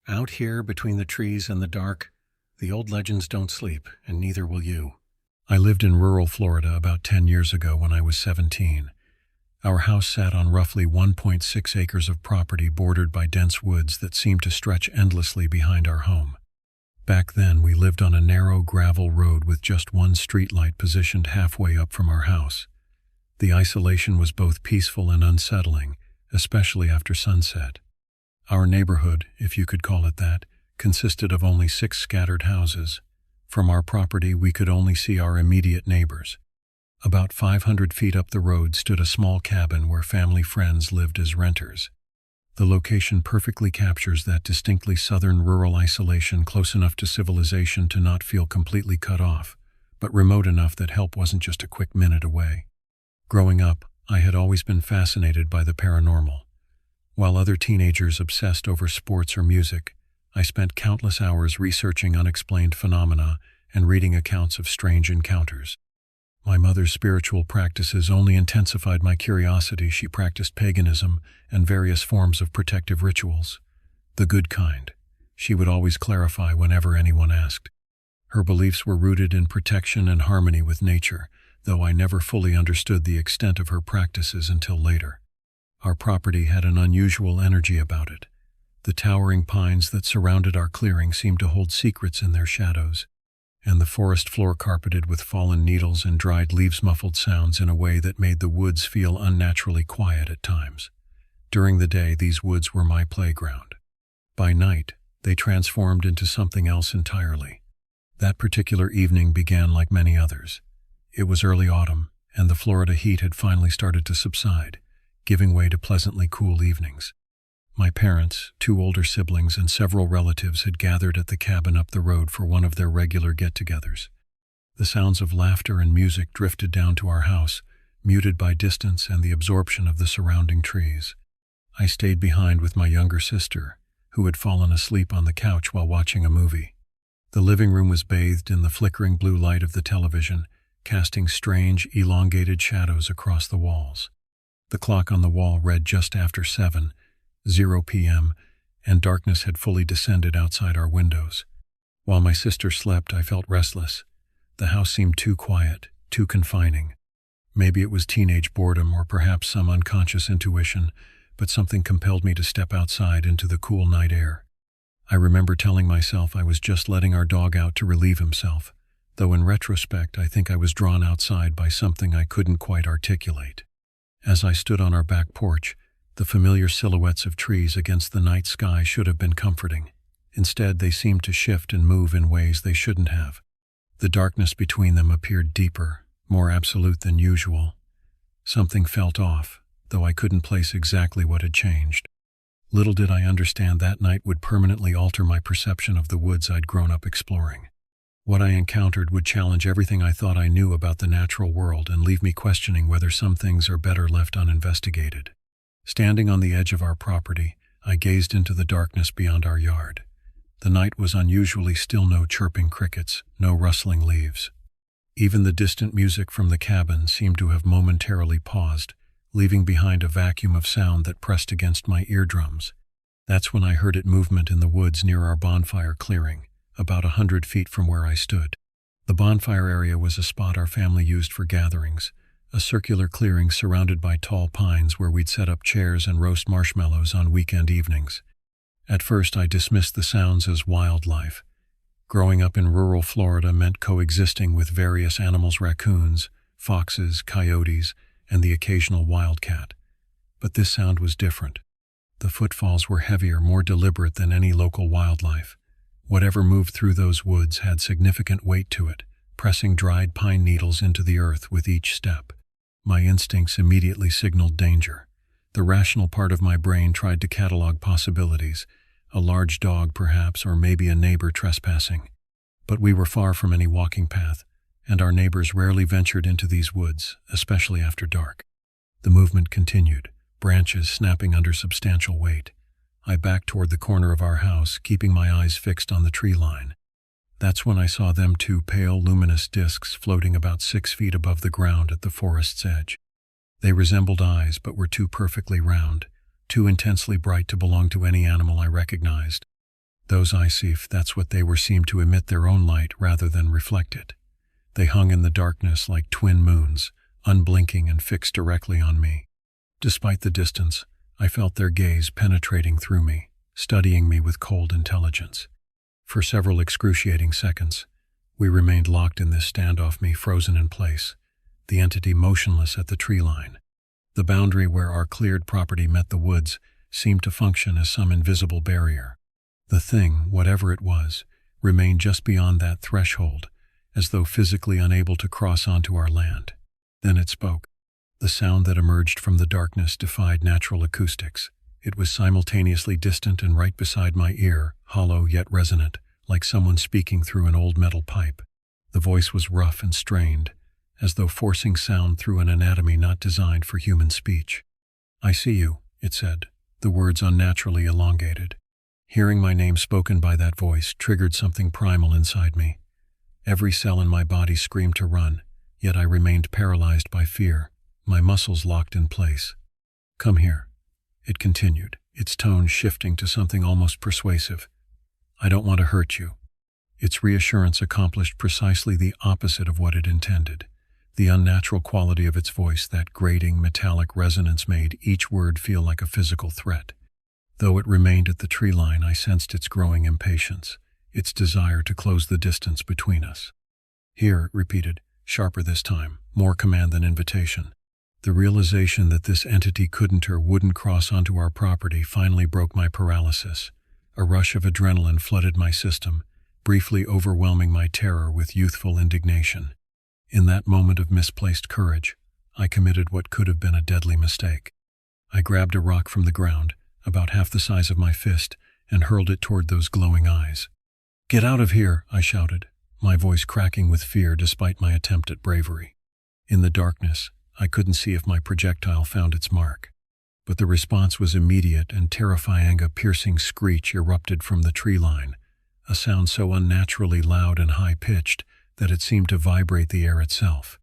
Out here between the trees and the dark, the old legends don't sleep, and neither will you. I lived in rural Florida about 10 years ago when I was 17. Our house sat on roughly 1.6 acres of property bordered by dense woods that seemed to stretch endlessly behind our home. Back then, we lived on a narrow gravel road with just one streetlight positioned halfway up from our house. The isolation was both peaceful and unsettling, especially after sunset. Our neighborhood, if you could call it that, consisted of only 6 scattered houses. From our property, we could only see our immediate neighbors. About 500 feet up the road stood a small cabin where family friends lived as renters. The location perfectly captures that distinctly southern rural isolation, close enough to civilization to not feel completely cut off, but remote enough that help wasn't just a quick minute away. Growing up, I had always been fascinated by the paranormal. While other teenagers obsessed over sports or music, I spent countless hours researching unexplained phenomena and reading accounts of strange encounters. My mother's spiritual practices only intensified my curiosity. She practiced paganism and various forms of protective rituals. The good kind, she would always clarify whenever anyone asked. Her beliefs were rooted in protection and harmony with nature, though I never fully understood the extent of her practices until later. Our property had an unusual energy about it. The towering pines that surrounded our clearing seemed to hold secrets in their shadows, and the forest floor carpeted with fallen needles and dried leaves muffled sounds in a way that made the woods feel unnaturally quiet at times. During the day, these woods were my playground. By night, they transformed into something else entirely. That particular evening began like many others. It was early autumn, and the Florida heat had finally started to subside, giving way to pleasantly cool evenings. My parents, 2 older siblings, and several relatives had gathered at the cabin up the road for one of their regular get-togethers. The sounds of laughter and music drifted down to our house, muted by distance and the absorption of the surrounding trees. I stayed behind with my younger sister, who had fallen asleep on the couch while watching a movie. The living room was bathed in the flickering blue light of the television, casting strange, elongated shadows across the walls. The clock on the wall read just after 7:00 p.m., and darkness had fully descended outside our windows. While my sister slept, I felt restless. The house seemed too quiet, too confining. Maybe it was teenage boredom or perhaps some unconscious intuition, but something compelled me to step outside into the cool night air. I remember telling myself I was just letting our dog out to relieve himself, though in retrospect I think I was drawn outside by something I couldn't quite articulate. As I stood on our back porch, the familiar silhouettes of trees against the night sky should have been comforting. Instead, they seemed to shift and move in ways they shouldn't have. The darkness between them appeared deeper, more absolute than usual. Something felt off, though I couldn't place exactly what had changed. Little did I understand that night would permanently alter my perception of the woods I'd grown up exploring. What I encountered would challenge everything I thought I knew about the natural world and leave me questioning whether some things are better left uninvestigated. Standing on the edge of our property, I gazed into the darkness beyond our yard. The night was unusually still, no chirping crickets, no rustling leaves. Even the distant music from the cabin seemed to have momentarily paused, leaving behind a vacuum of sound that pressed against my eardrums. That's when I heard movement in the woods near our bonfire clearing, about 100 feet from where I stood. The bonfire area was a spot our family used for gatherings, a circular clearing surrounded by tall pines where we'd set up chairs and roast marshmallows on weekend evenings. At first, I dismissed the sounds as wildlife. Growing up in rural Florida meant coexisting with various animals: raccoons, foxes, coyotes, and the occasional wildcat. But this sound was different. The footfalls were heavier, more deliberate than any local wildlife. Whatever moved through those woods had significant weight to it, pressing dried pine needles into the earth with each step. My instincts immediately signaled danger. The rational part of my brain tried to catalog possibilities: a large dog perhaps, or maybe a neighbor trespassing. But we were far from any walking path, and our neighbors rarely ventured into these woods, especially after dark. The movement continued, branches snapping under substantial weight. I backed toward the corner of our house, keeping my eyes fixed on the tree line. That's when I saw them, 2 pale, luminous discs floating about 6 feet above the ground at the forest's edge. They resembled eyes, but were too perfectly round, too intensely bright to belong to any animal I recognized. Those I see, that's what they were, seemed to emit their own light rather than reflect it. They hung in the darkness like twin moons, unblinking and fixed directly on me. Despite the distance, I felt their gaze penetrating through me, studying me with cold intelligence. For several excruciating seconds, we remained locked in this standoff, me frozen in place, the entity motionless at the tree line. The boundary where our cleared property met the woods seemed to function as some invisible barrier. The thing, whatever it was, remained just beyond that threshold, as though physically unable to cross onto our land. Then it spoke. The sound that emerged from the darkness defied natural acoustics. It was simultaneously distant and right beside my ear, hollow yet resonant, like someone speaking through an old metal pipe. The voice was rough and strained, as though forcing sound through an anatomy not designed for human speech. "I see you," it said, the words unnaturally elongated. Hearing my name spoken by that voice triggered something primal inside me. Every cell in my body screamed to run, yet I remained paralyzed by fear, my muscles locked in place. "Come here," it continued, its tone shifting to something almost persuasive. "I don't want to hurt you." Its reassurance accomplished precisely the opposite of what it intended. The unnatural quality of its voice, that grating, metallic resonance, made each word feel like a physical threat. Though it remained at the tree line, I sensed its growing impatience, its desire to close the distance between us. "Here," it repeated, sharper this time, more command than invitation. The realization that this entity couldn't or wouldn't cross onto our property finally broke my paralysis. A rush of adrenaline flooded my system, briefly overwhelming my terror with youthful indignation. In that moment of misplaced courage, I committed what could have been a deadly mistake. I grabbed a rock from the ground, about half the size of my fist, and hurled it toward those glowing eyes. "Get out of here," I shouted, my voice cracking with fear despite my attempt at bravery. In the darkness, I couldn't see if my projectile found its mark. But the response was immediate, and terrifying. A piercing screech erupted from the tree line, a sound so unnaturally loud and high-pitched that it seemed to vibrate the air itself.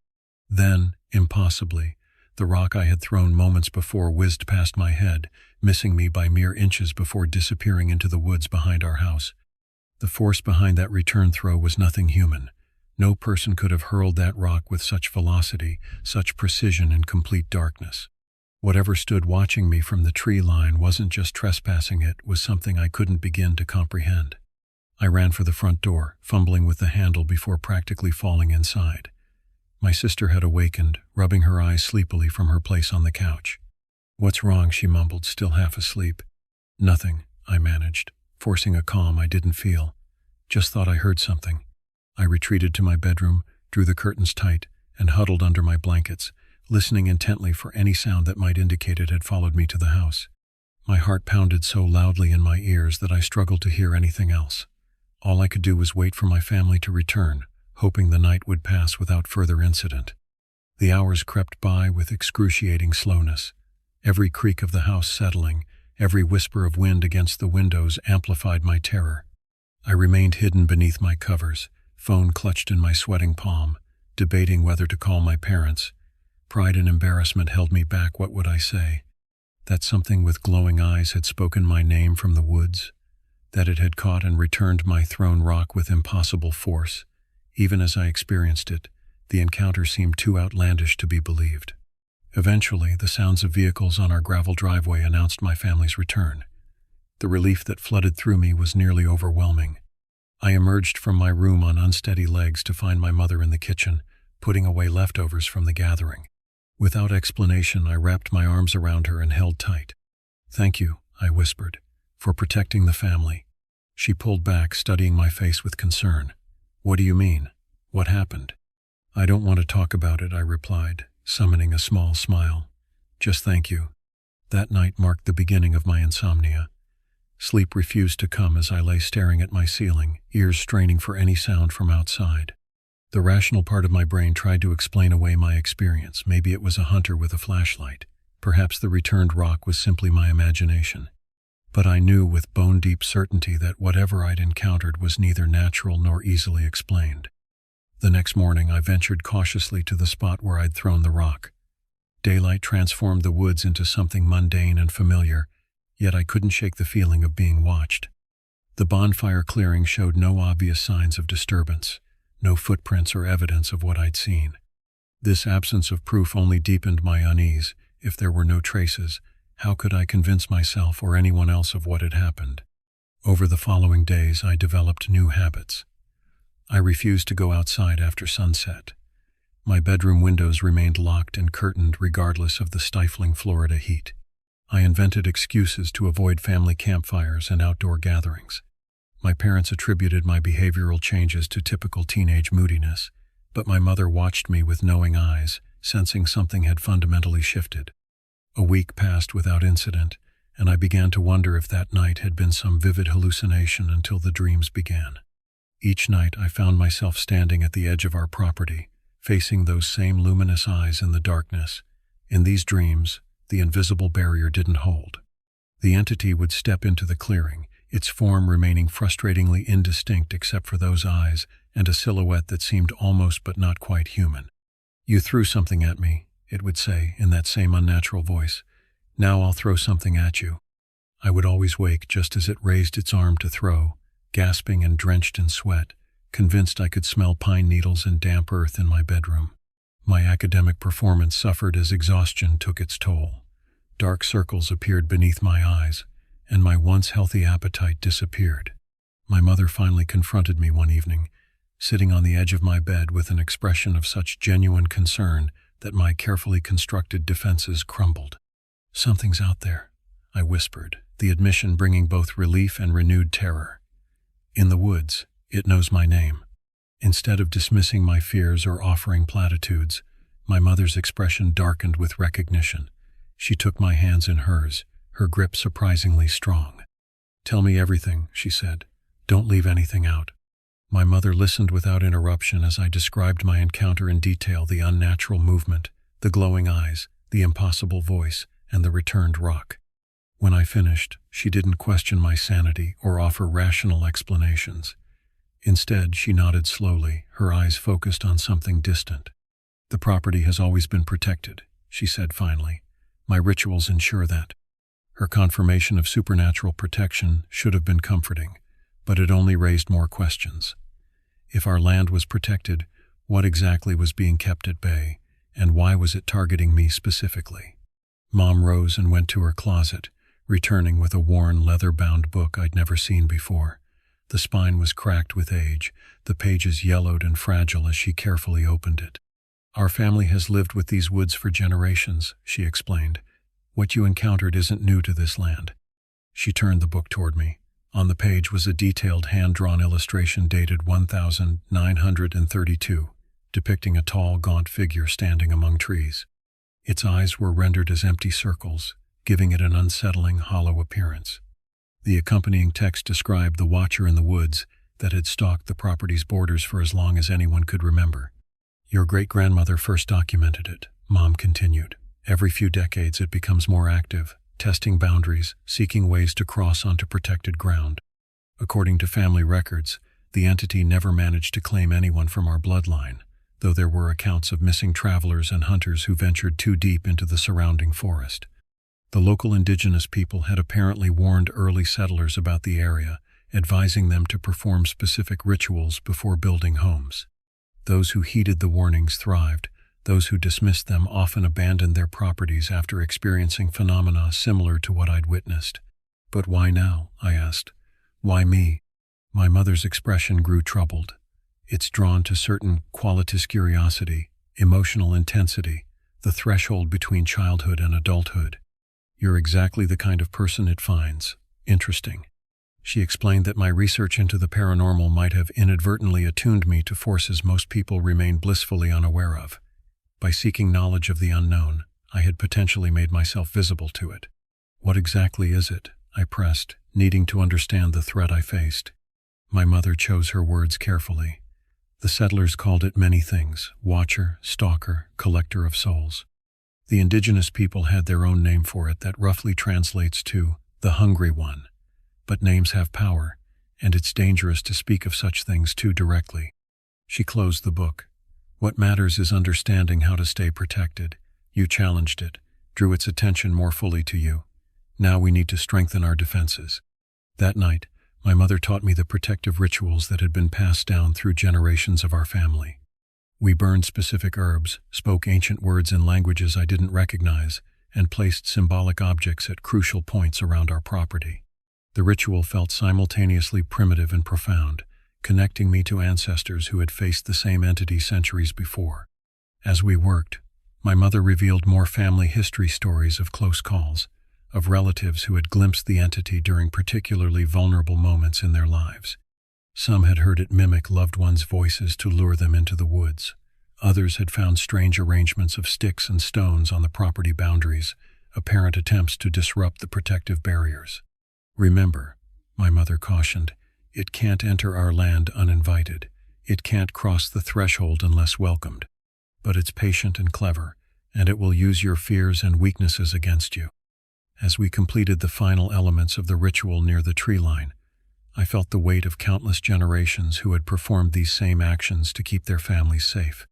Then, impossibly, the rock I had thrown moments before whizzed past my head, missing me by mere inches before disappearing into the woods behind our house. The force behind that return throw was nothing human. No person could have hurled that rock with such velocity, such precision in complete darkness. Whatever stood watching me from the tree line wasn't just trespassing, it was something I couldn't begin to comprehend. I ran for the front door, fumbling with the handle before practically falling inside. My sister had awakened, rubbing her eyes sleepily from her place on the couch. "What's wrong?" she mumbled, still half asleep. "Nothing," I managed, forcing a calm I didn't feel. "Just thought I heard something." I retreated to my bedroom, drew the curtains tight, and huddled under my blankets, listening intently for any sound that might indicate it had followed me to the house. My heart pounded so loudly in my ears that I struggled to hear anything else. All I could do was wait for my family to return, hoping the night would pass without further incident. The hours crept by with excruciating slowness. Every creak of the house settling, every whisper of wind against the windows amplified my terror. I remained hidden beneath my covers, phone clutched in my sweating palm, debating whether to call my parents. Pride and embarrassment held me back. What would I say? That something with glowing eyes had spoken my name from the woods? That it had caught and returned my thrown rock with impossible force? Even as I experienced it, the encounter seemed too outlandish to be believed. Eventually, the sounds of vehicles on our gravel driveway announced my family's return. The relief that flooded through me was nearly overwhelming. I emerged from my room on unsteady legs to find my mother in the kitchen, putting away leftovers from the gathering. Without explanation, I wrapped my arms around her and held tight. "Thank you," I whispered, "for protecting the family." She pulled back, studying my face with concern. "What do you mean? What happened?" "I don't want to talk about it," I replied, summoning a small smile. "Just thank you." That night marked the beginning of my insomnia. Sleep refused to come as I lay staring at my ceiling, ears straining for any sound from outside. The rational part of my brain tried to explain away my experience. Maybe it was a hunter with a flashlight. Perhaps the returned rock was simply my imagination. But I knew with bone-deep certainty that whatever I'd encountered was neither natural nor easily explained. The next morning, I ventured cautiously to the spot where I'd thrown the rock. Daylight transformed the woods into something mundane and familiar, yet I couldn't shake the feeling of being watched. The bonfire clearing showed no obvious signs of disturbance, no footprints or evidence of what I'd seen. This absence of proof only deepened my unease. If there were no traces, how could I convince myself or anyone else of what had happened? Over the following days, I developed new habits. I refused to go outside after sunset. My bedroom windows remained locked and curtained regardless of the stifling Florida heat. I invented excuses to avoid family campfires and outdoor gatherings. My parents attributed my behavioral changes to typical teenage moodiness, but my mother watched me with knowing eyes, sensing something had fundamentally shifted. A week passed without incident, and I began to wonder if that night had been some vivid hallucination until the dreams began. Each night I found myself standing at the edge of our property, facing those same luminous eyes in the darkness. In these dreams, the invisible barrier didn't hold. The entity would step into the clearing, its form remaining frustratingly indistinct except for those eyes and a silhouette that seemed almost but not quite human. "You threw something at me," it would say in that same unnatural voice. "Now I'll throw something at you." I would always wake just as it raised its arm to throw, gasping and drenched in sweat, convinced I could smell pine needles and damp earth in my bedroom. My academic performance suffered as exhaustion took its toll. Dark circles appeared beneath my eyes, and my once healthy appetite disappeared. My mother finally confronted me one evening, sitting on the edge of my bed with an expression of such genuine concern that my carefully constructed defenses crumbled. "Something's out there," I whispered, the admission bringing both relief and renewed terror. "In the woods, it knows my name." Instead of dismissing my fears or offering platitudes, my mother's expression darkened with recognition. She took my hands in hers, her grip surprisingly strong. "Tell me everything," she said. "Don't leave anything out." My mother listened without interruption as I described my encounter in detail: the unnatural movement, the glowing eyes, the impossible voice, and the returned rock. When I finished, she didn't question my sanity or offer rational explanations. Instead, she nodded slowly, her eyes focused on something distant. "The property has always been protected," she said finally. "My rituals ensure that." Her confirmation of supernatural protection should have been comforting, but it only raised more questions. If our land was protected, what exactly was being kept at bay, and why was it targeting me specifically? Mom rose and went to her closet, returning with a worn, leather-bound book I'd never seen before. The spine was cracked with age, the pages yellowed and fragile as she carefully opened it. "Our family has lived with these woods for generations," she explained. "What you encountered isn't new to this land." She turned the book toward me. On the page was a detailed hand-drawn illustration dated 1932, depicting a tall, gaunt figure standing among trees. Its eyes were rendered as empty circles, giving it an unsettling, hollow appearance. The accompanying text described the watcher in the woods that had stalked the property's borders for as long as anyone could remember. "Your great-grandmother first documented it," Mom continued. "Every few decades it becomes more active, testing boundaries, seeking ways to cross onto protected ground. According to family records, the entity never managed to claim anyone from our bloodline, though there were accounts of missing travelers and hunters who ventured too deep into the surrounding forest. The local indigenous people had apparently warned early settlers about the area, advising them to perform specific rituals before building homes. Those who heeded the warnings thrived. Those who dismissed them often abandoned their properties after experiencing phenomena similar to what I'd witnessed. "But why now?" I asked. "Why me?" My mother's expression grew troubled. "It's drawn to certain qualities: curiosity, emotional intensity, the threshold between childhood and adulthood. You're exactly the kind of person it finds interesting." She explained that my research into the paranormal might have inadvertently attuned me to forces most people remain blissfully unaware of. By seeking knowledge of the unknown, I had potentially made myself visible to it. "What exactly is it?" I pressed, needing to understand the threat I faced. My mother chose her words carefully. "The settlers called it many things: watcher, stalker, collector of souls. The indigenous people had their own name for it that roughly translates to the hungry one. But names have power, and it's dangerous to speak of such things too directly." She closed the book. "What matters is understanding how to stay protected. You challenged it, drew its attention more fully to you. Now we need to strengthen our defenses." That night, My mother taught me the protective rituals that had been passed down through generations of our family. We burned specific herbs, spoke ancient words in languages I didn't recognize, and placed symbolic objects at crucial points around our property. The ritual felt simultaneously primitive and profound, connecting me to ancestors who had faced the same entity centuries before. As we worked, my mother revealed more family history stories of close calls, of relatives who had glimpsed the entity during particularly vulnerable moments in their lives. Some had heard it mimic loved ones' voices to lure them into the woods. Others had found strange arrangements of sticks and stones on the property boundaries, apparent attempts to disrupt the protective barriers. "Remember," my mother cautioned, "it can't enter our land uninvited. It can't cross the threshold unless welcomed. But it's patient and clever, and it will use your fears and weaknesses against you." As we completed the final elements of the ritual near the tree line, I felt the weight of countless generations who had performed these same actions to keep their families safe.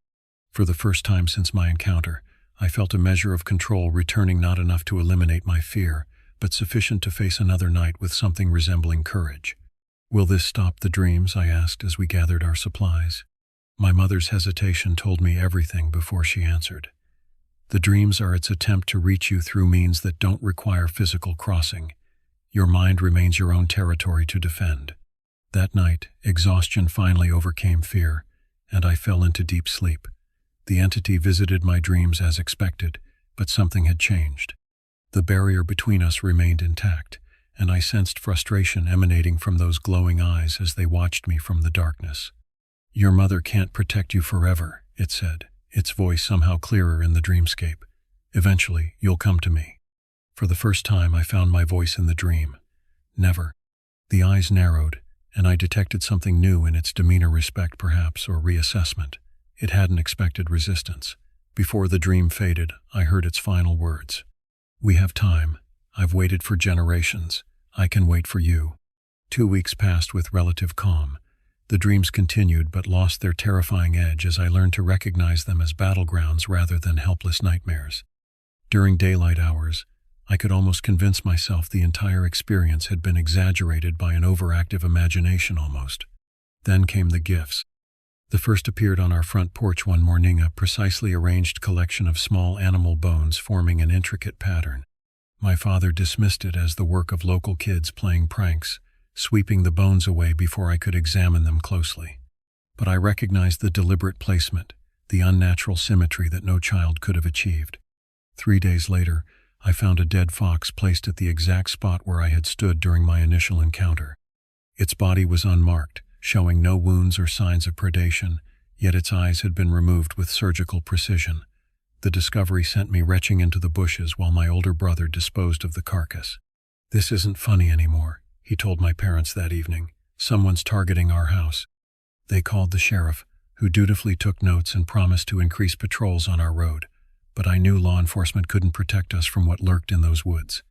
For the first time since my encounter, I felt a measure of control returning, not enough to eliminate my fear, but sufficient to face another night with something resembling courage. "Will this stop the dreams?" I asked as we gathered our supplies. My mother's hesitation told me everything before she answered. "The dreams are its attempt to reach you through means that don't require physical crossing. Your mind remains your own territory to defend." That night, exhaustion finally overcame fear, and I fell into deep sleep. The entity visited my dreams as expected, but something had changed. The barrier between us remained intact, and I sensed frustration emanating from those glowing eyes as they watched me from the darkness. "Your mother can't protect you forever," it said, its voice somehow clearer in the dreamscape. "Eventually, you'll come to me." For the first time, I found my voice in the dream. "Never." The eyes narrowed, and I detected something new in its demeanor, respect perhaps, or reassessment. It hadn't expected resistance. Before the dream faded, I heard its final words. "We have time. I've waited for generations. I can wait for you." 2 weeks passed with relative calm. The dreams continued but lost their terrifying edge as I learned to recognize them as battlegrounds rather than helpless nightmares. During daylight hours, I could almost convince myself the entire experience had been exaggerated by an overactive imagination almost. Then came the gifts. The first appeared on our front porch one morning, a precisely arranged collection of small animal bones forming an intricate pattern. My father dismissed it as the work of local kids playing pranks, sweeping the bones away before I could examine them closely. But I recognized the deliberate placement, the unnatural symmetry that no child could have achieved. 3 days later, I found a dead fox placed at the exact spot where I had stood during my initial encounter. Its body was unmarked, showing no wounds or signs of predation, yet its eyes had been removed with surgical precision. The discovery sent me retching into the bushes while my older brother disposed of the carcass. "This isn't funny anymore," he told my parents that evening. "Someone's targeting our house." They called the sheriff, who dutifully took notes and promised to increase patrols on our road. But I knew law enforcement couldn't protect us from what lurked in those woods.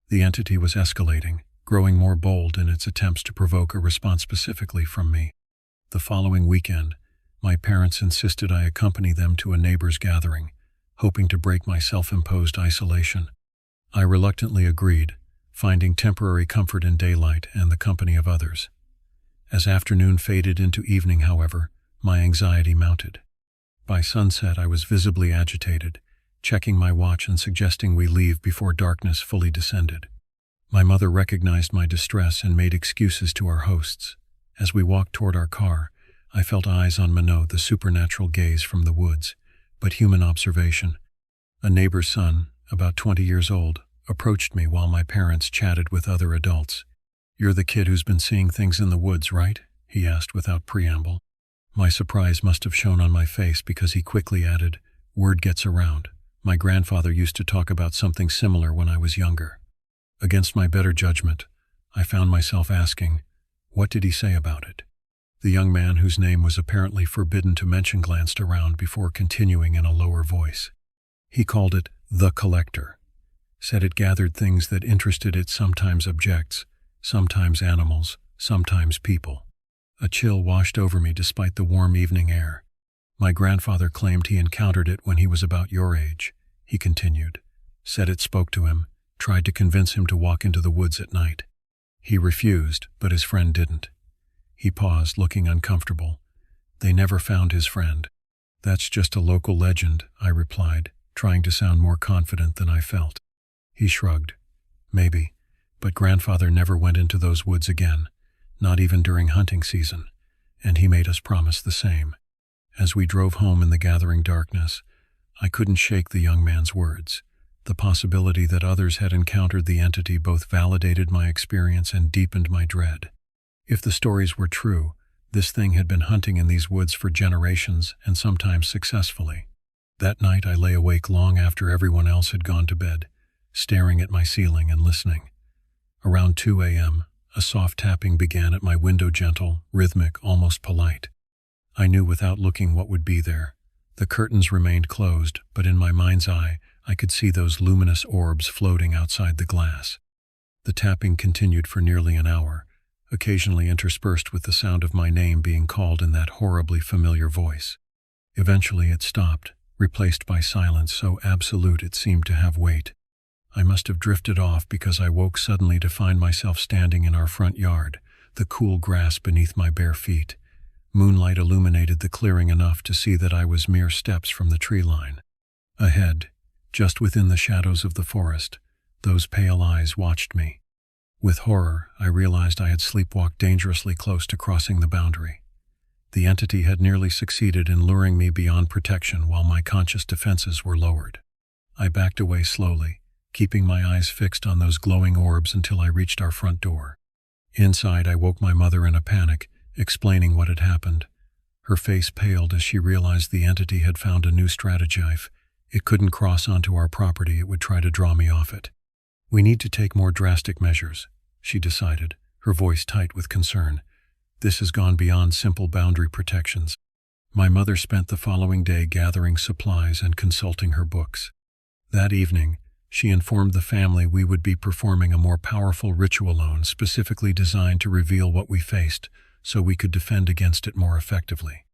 The entity was escalating, growing more bold in its attempts to provoke a response specifically from me. The following weekend, my parents insisted I accompany them to a neighbor's gathering, hoping to break my self-imposed isolation. I reluctantly agreed, finding temporary comfort in daylight and the company of others. As afternoon faded into evening, however, my anxiety mounted. By sunset, I was visibly agitated, checking my watch and suggesting we leave before darkness fully descended. My mother recognized my distress and made excuses to our hosts. As we walked toward our car, I felt eyes on Minot, the supernatural gaze from the woods, but human observation. A neighbor's son, about 20 years old, approached me while my parents chatted with other adults. "You're the kid who's been seeing things in the woods, right?" he asked without preamble. My surprise must have shown on my face because he quickly added, "Word gets around. My grandfather used to talk about something similar when I was younger." Against my better judgment, I found myself asking, "What did he say about it?" The young man, whose name was apparently forbidden to mention, glanced around before continuing in a lower voice. He called it the collector, said it gathered things that interested it, sometimes objects, sometimes animals, sometimes people. A chill washed over me despite the warm evening air. "My grandfather claimed he encountered it when he was about your age," he continued. "Said it spoke to him, tried to convince him to walk into the woods at night. He refused, but his friend didn't. He paused, looking uncomfortable. They never found his friend. That's just a local legend, I replied, trying to sound more confident than I felt. He shrugged. Maybe, but grandfather never went into those woods again, not even during hunting season, and he made us promise the same. As we drove home in the gathering darkness, I couldn't shake the young man's words. The possibility that others had encountered the entity both validated my experience and deepened my dread. If the stories were true, this thing had been hunting in these woods for generations and sometimes successfully. That night I lay awake long after everyone else had gone to bed, staring at my ceiling and listening. Around 2 a.m., a soft tapping began at my window, gentle, rhythmic, almost polite. I knew without looking what would be there. The curtains remained closed, but in my mind's eye, I could see those luminous orbs floating outside the glass. The tapping continued for nearly an hour, occasionally interspersed with the sound of my name being called in that horribly familiar voice. Eventually it stopped, replaced by silence so absolute it seemed to have weight. I must have drifted off because I woke suddenly to find myself standing in our front yard, the cool grass beneath my bare feet. Moonlight illuminated the clearing enough to see that I was mere steps from the tree line. Ahead, just within the shadows of the forest, those pale eyes watched me. With horror, I realized I had sleepwalked dangerously close to crossing the boundary. The entity had nearly succeeded in luring me beyond protection while my conscious defenses were lowered. I backed away slowly, keeping my eyes fixed on those glowing orbs until I reached our front door. Inside, I woke my mother in a panic, explaining what had happened. Her face paled as she realized the entity had found a new strategy. If it couldn't cross onto our property, it would try to draw me off it. We need to take more drastic measures, she decided, her voice tight with concern. This has gone beyond simple boundary protections. My mother spent the following day gathering supplies and consulting her books. That evening, she informed the family we would be performing a more powerful ritual specifically designed to reveal what we faced so we could defend against it more effectively.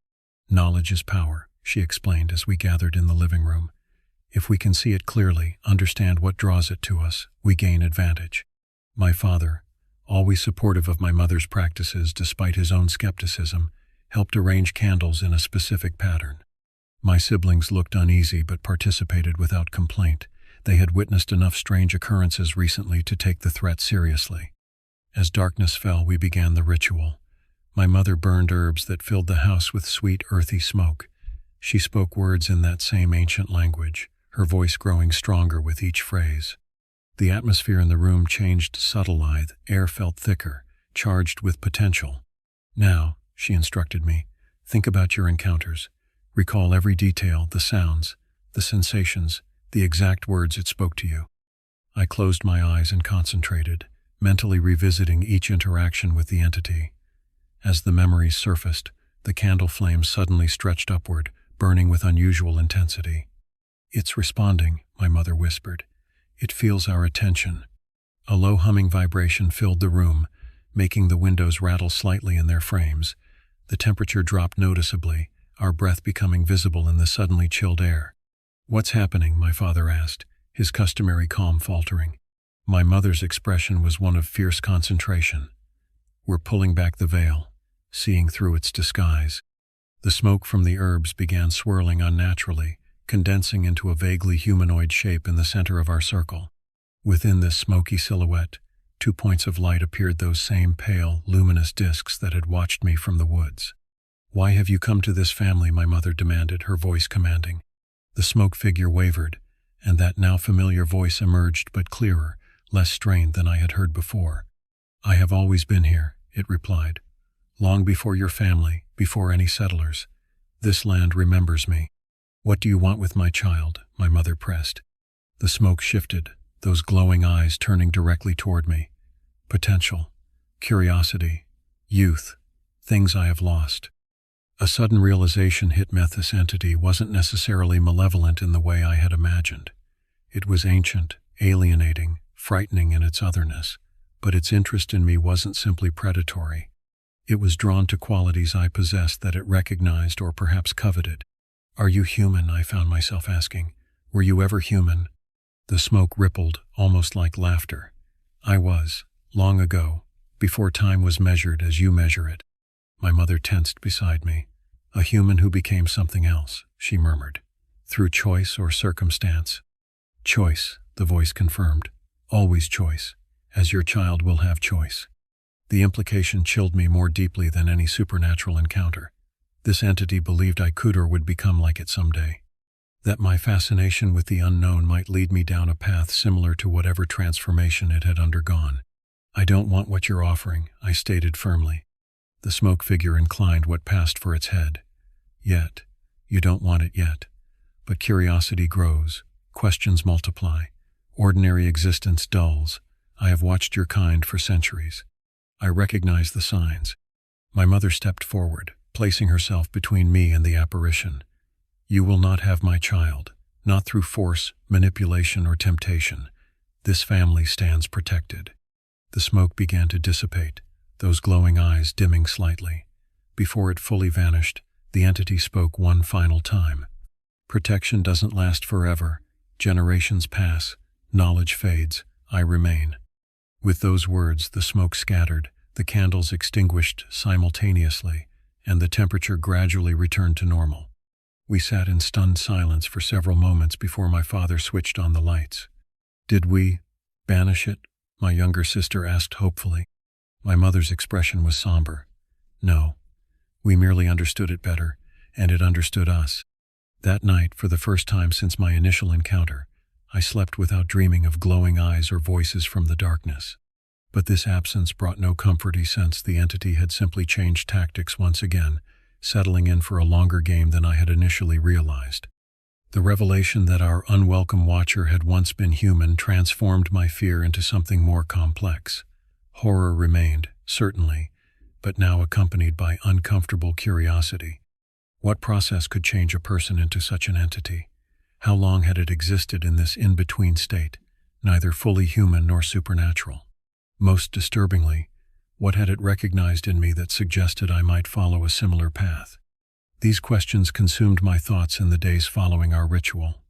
Knowledge is power, she explained as we gathered in the living room. If we can see it clearly, understand what draws it to us, we gain advantage. My father, always supportive of my mother's practices despite his own skepticism, helped arrange candles in a specific pattern. My siblings looked uneasy but participated without complaint. They had witnessed enough strange occurrences recently to take the threat seriously. As darkness fell, we began the ritual. My mother burned herbs that filled the house with sweet, earthy smoke. She spoke words in that same ancient language, her voice growing stronger with each phrase. The atmosphere in the room changed subtly, air felt thicker, charged with potential. Now, she instructed me, think about your encounters. Recall every detail, the sounds, the sensations, the exact words it spoke to you. I closed my eyes and concentrated, mentally revisiting each interaction with the entity. As the memories surfaced, the candle flame suddenly stretched upward, burning with unusual intensity. It's responding, my mother whispered. It feels our attention. A low humming vibration filled the room, making the windows rattle slightly in their frames. The temperature dropped noticeably, our breath becoming visible in the suddenly chilled air. What's happening? My father asked, his customary calm faltering. My mother's expression was one of fierce concentration. We're pulling back the veil, seeing through its disguise. The smoke from the herbs began swirling unnaturally, condensing into a vaguely humanoid shape in the center of our circle. Within this smoky silhouette, 2 points of light appeared, those same pale, luminous discs that had watched me from the woods. Why have you come to this family? My mother demanded, her voice commanding. The smoke figure wavered, and that now familiar voice emerged, but clearer, less strained than I had heard before. I have always been here, it replied. Long before your family, before any settlers. This land remembers me. What do you want with my child? My mother pressed. The smoke shifted, those glowing eyes turning directly toward me. Potential, curiosity, youth, things I have lost. A sudden realization hit me. This entity wasn't necessarily malevolent in the way I had imagined. It was ancient, alienating, frightening in its otherness, but its interest in me wasn't simply predatory. It was drawn to qualities I possessed that it recognized or perhaps coveted. Are you human? I found myself asking. Were you ever human? The smoke rippled, almost like laughter. I was, long ago, before time was measured as you measure it. My mother tensed beside me. A human who became something else, she murmured. Through choice or circumstance. Choice, the voice confirmed. Always choice, as your child will have choice. The implication chilled me more deeply than any supernatural encounter. This entity believed I could or would become like it someday. That my fascination with the unknown might lead me down a path similar to whatever transformation it had undergone. I don't want what you're offering, I stated firmly. The smoke figure inclined what passed for its head. Yet. You don't want it yet. But curiosity grows. Questions multiply. Ordinary existence dulls. I have watched your kind for centuries. I recognize the signs. My mother stepped forward, placing herself between me and the apparition. You will not have my child, not through force, manipulation, or temptation. This family stands protected. The smoke began to dissipate, those glowing eyes dimming slightly. Before it fully vanished, the entity spoke one final time. Protection doesn't last forever. Generations pass. Knowledge fades. I remain. With those words, the smoke scattered, the candles extinguished simultaneously, and the temperature gradually returned to normal. We sat in stunned silence for several moments before my father switched on the lights. Did we banish it? My younger sister asked hopefully. My mother's expression was somber. No. We merely understood it better, and it understood us. That night, for the first time since my initial encounter, I slept without dreaming of glowing eyes or voices from the darkness. But this absence brought no comforting sense. The entity had simply changed tactics once again, settling in for a longer game than I had initially realized. The revelation that our unwelcome watcher had once been human transformed my fear into something more complex. Horror remained, certainly, but now accompanied by uncomfortable curiosity. What process could change a person into such an entity? How long had it existed in this in-between state, neither fully human nor supernatural? Most disturbingly, what had it recognized in me that suggested I might follow a similar path? These questions consumed my thoughts in the days following our ritual.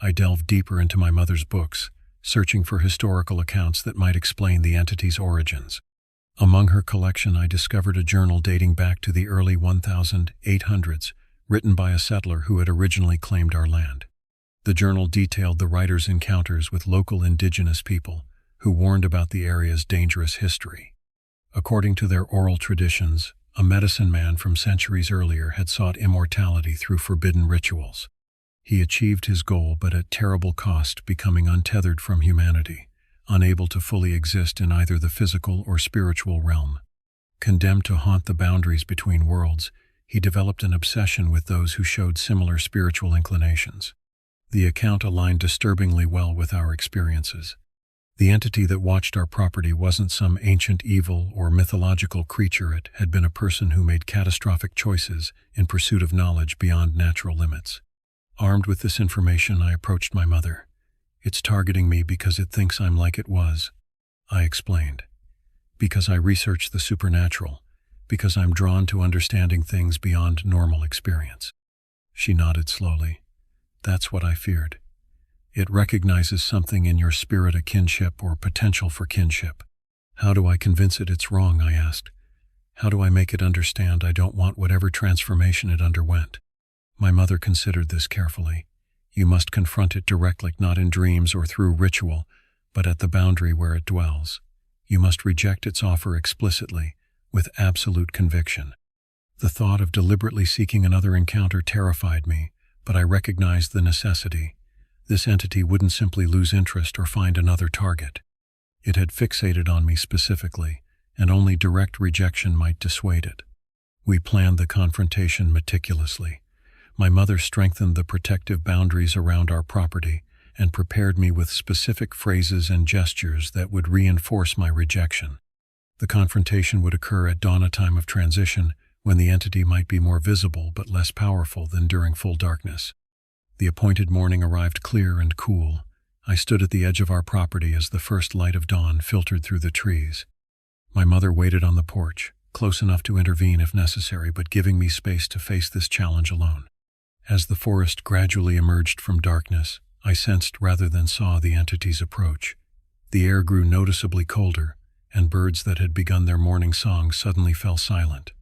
I delved deeper into my mother's books, searching for historical accounts that might explain the entity's origins. Among her collection, I discovered a journal dating back to the early 1800s, written by a settler who had originally claimed our land. The journal detailed the writer's encounters with local indigenous people, who warned about the area's dangerous history. According to their oral traditions, a medicine man from centuries earlier had sought immortality through forbidden rituals. He achieved his goal, but at terrible cost, becoming untethered from humanity, unable to fully exist in either the physical or spiritual realm. Condemned to haunt the boundaries between worlds, he developed an obsession with those who showed similar spiritual inclinations. The account aligned disturbingly well with our experiences. The entity that watched our property wasn't some ancient evil or mythological creature. It had been a person who made catastrophic choices in pursuit of knowledge beyond natural limits. Armed with this information, I approached my mother. It's targeting me because it thinks I'm like it was, I explained. Because I research the supernatural, because I'm drawn to understanding things beyond normal experience. She nodded slowly. That's what I feared. It recognizes something in your spirit, a kinship or potential for kinship. How do I convince it it's wrong, I asked. How do I make it understand I don't want whatever transformation it underwent? My mother considered this carefully. You must confront it directly, not in dreams or through ritual, but at the boundary where it dwells. You must reject its offer explicitly, with absolute conviction. The thought of deliberately seeking another encounter terrified me, but I recognized the necessity. This entity wouldn't simply lose interest or find another target. It had fixated on me specifically, and only direct rejection might dissuade it. We planned the confrontation meticulously. My mother strengthened the protective boundaries around our property and prepared me with specific phrases and gestures that would reinforce my rejection. The confrontation would occur at dawn, a time of transition, when the entity might be more visible but less powerful than during full darkness. The appointed morning arrived clear and cool. I stood at the edge of our property as the first light of dawn filtered through the trees. My mother waited on the porch, close enough to intervene if necessary, but giving me space to face this challenge alone. As the forest gradually emerged from darkness, I sensed rather than saw the entity's approach. The air grew noticeably colder, and birds that had begun their morning song suddenly fell silent.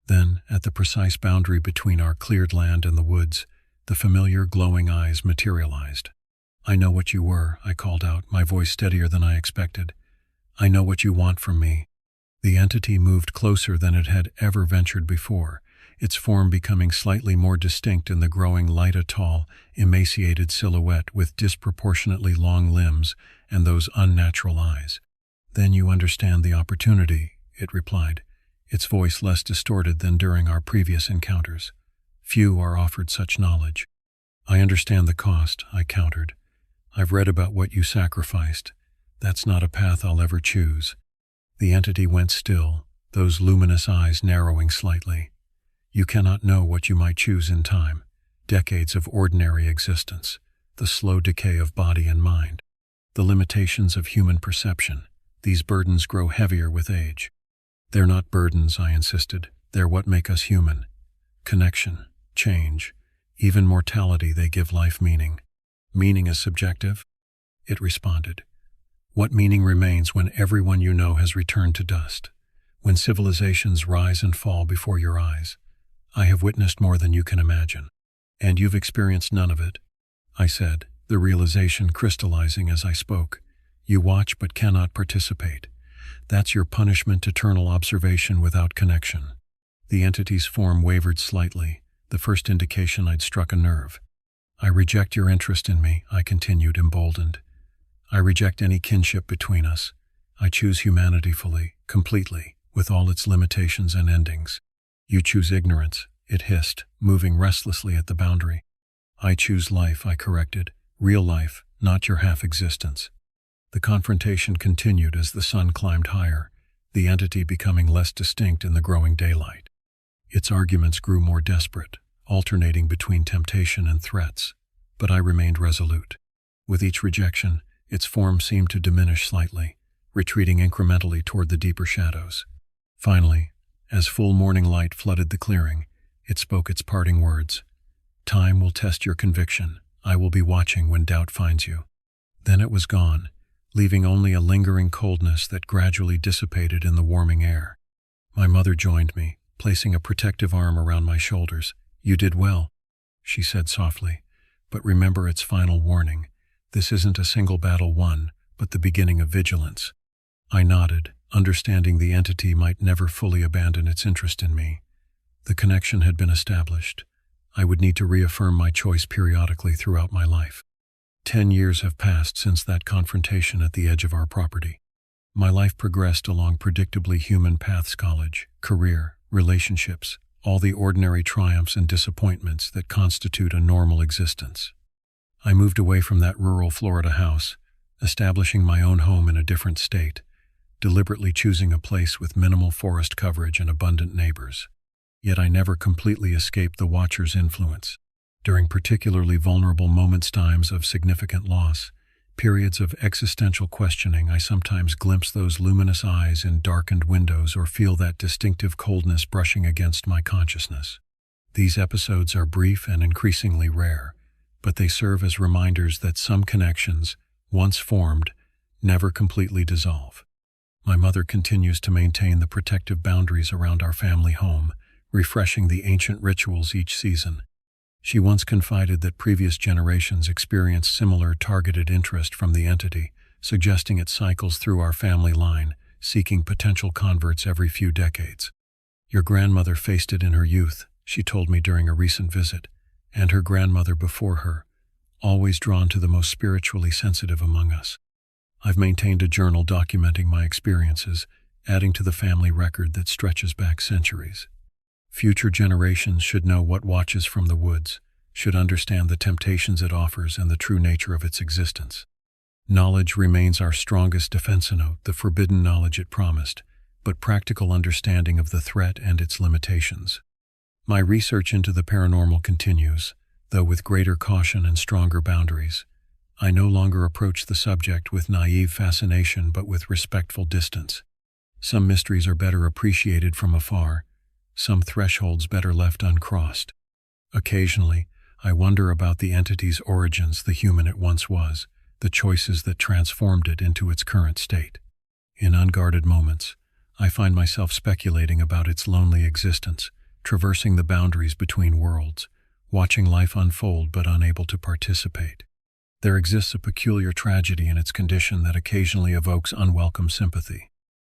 Then, at the precise boundary between our cleared land and the woods, the familiar glowing eyes materialized. "I know what you were," I called out, my voice steadier than I expected. "I know what you want from me." The entity moved closer than it had ever ventured before, its form becoming slightly more distinct in the growing light, a tall, emaciated silhouette with disproportionately long limbs and those unnatural eyes. "Then you understand the opportunity," it replied, its voice less distorted than during our previous encounters. "Few are offered such knowledge." "I understand the cost," I countered. "I've read about what you sacrificed. That's not a path I'll ever choose." The entity went still, those luminous eyes narrowing slightly. "You cannot know what you might choose in time. Decades of ordinary existence, the slow decay of body and mind, the limitations of human perception. These burdens grow heavier with age." "They're not burdens," I insisted. "They're what make us human. Connection, change, even mortality, they give life meaning." "Meaning is subjective," it responded. "What meaning remains when everyone you know has returned to dust? When civilizations rise and fall before your eyes? I have witnessed more than you can imagine." "And you've experienced none of it," I said, the realization crystallizing as I spoke. "You watch but cannot participate. That's your punishment, eternal observation without connection." The entity's form wavered slightly, the first indication I'd struck a nerve. "I reject your interest in me," I continued, emboldened. "I reject any kinship between us. I choose humanity fully, completely, with all its limitations and endings." "You choose ignorance," it hissed, moving restlessly at the boundary. "I choose life," I corrected. "Real life, not your half-existence." The confrontation continued as the sun climbed higher, the entity becoming less distinct in the growing daylight. Its arguments grew more desperate, alternating between temptation and threats, but I remained resolute. With each rejection, its form seemed to diminish slightly, retreating incrementally toward the deeper shadows. Finally, as full morning light flooded the clearing, it spoke its parting words. "Time will test your conviction. I will be watching when doubt finds you." Then it was gone, leaving only a lingering coldness that gradually dissipated in the warming air. My mother joined me, placing a protective arm around my shoulders. "You did well," she said softly, "but remember its final warning. This isn't a single battle won, but the beginning of vigilance." I nodded, understanding the entity might never fully abandon its interest in me. The connection had been established. I would need to reaffirm my choice periodically throughout my life. 10 years have passed since that confrontation at the edge of our property. My life progressed along predictably human paths: college, career, relationships, all the ordinary triumphs and disappointments that constitute a normal existence. I moved away from that rural Florida house, establishing my own home in a different state, deliberately choosing a place with minimal forest coverage and abundant neighbors. Yet I never completely escaped the Watcher's influence. During particularly vulnerable moments, times of significant loss, periods of existential questioning, I sometimes glimpse those luminous eyes in darkened windows or feel that distinctive coldness brushing against my consciousness. These episodes are brief and increasingly rare, but they serve as reminders that some connections, once formed, never completely dissolve. My mother continues to maintain the protective boundaries around our family home, refreshing the ancient rituals each season. She once confided that previous generations experienced similar targeted interest from the entity, suggesting it cycles through our family line, seeking potential converts every few decades. "Your grandmother faced it in her youth," she told me during a recent visit, "and her grandmother before her, always drawn to the most spiritually sensitive among us." I've maintained a journal documenting my experiences, adding to the family record that stretches back centuries. Future generations should know what watches from the woods, should understand the temptations it offers and the true nature of its existence. Knowledge remains our strongest defense, the forbidden knowledge it promised, but practical understanding of the threat and its limitations. My research into the paranormal continues, though with greater caution and stronger boundaries. I no longer approach the subject with naive fascination but with respectful distance. Some mysteries are better appreciated from afar, some thresholds better left uncrossed. Occasionally, I wonder about the entity's origins, the human it once was, the choices that transformed it into its current state. In unguarded moments, I find myself speculating about its lonely existence, traversing the boundaries between worlds, watching life unfold but unable to participate. There exists a peculiar tragedy in its condition that occasionally evokes unwelcome sympathy.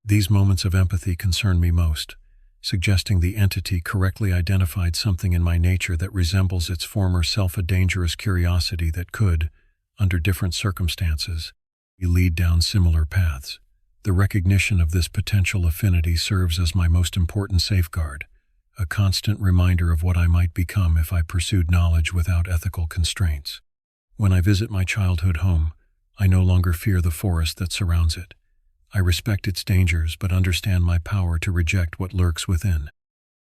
These moments of empathy concern me most, suggesting the entity correctly identified something in my nature that resembles its former self, a dangerous curiosity that could, under different circumstances, lead down similar paths. The recognition of this potential affinity serves as my most important safeguard, a constant reminder of what I might become if I pursued knowledge without ethical constraints. When I visit my childhood home, I no longer fear the forest that surrounds it. I respect its dangers but understand my power to reject what lurks within.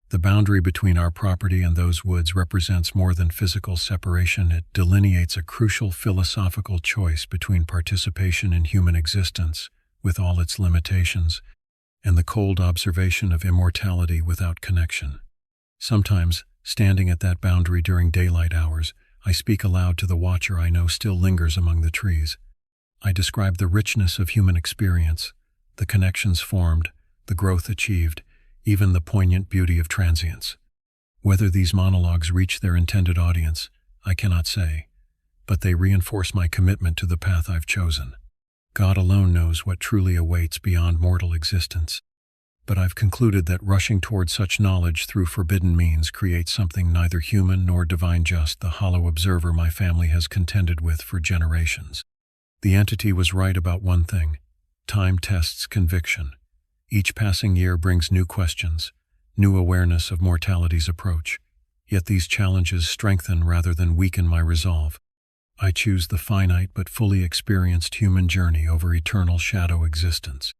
The boundary between our property and those woods represents more than physical separation. It delineates a crucial philosophical choice between participation in human existence, with all its limitations, and the cold observation of immortality without connection. Sometimes, standing at that boundary during daylight hours, I speak aloud to the watcher I know still lingers among the trees. I describe the richness of human experience, the connections formed, the growth achieved, even the poignant beauty of transience. Whether these monologues reach their intended audience, I cannot say, but they reinforce my commitment to the path I've chosen. God alone knows what truly awaits beyond mortal existence, but I've concluded that rushing toward such knowledge through forbidden means creates something neither human nor divine, just the hollow observer my family has contended with for generations. The entity was right about one thing: time tests conviction. Each passing year brings new questions, new awareness of mortality's approach. Yet these challenges strengthen rather than weaken my resolve. I choose the finite but fully experienced human journey over eternal shadow existence.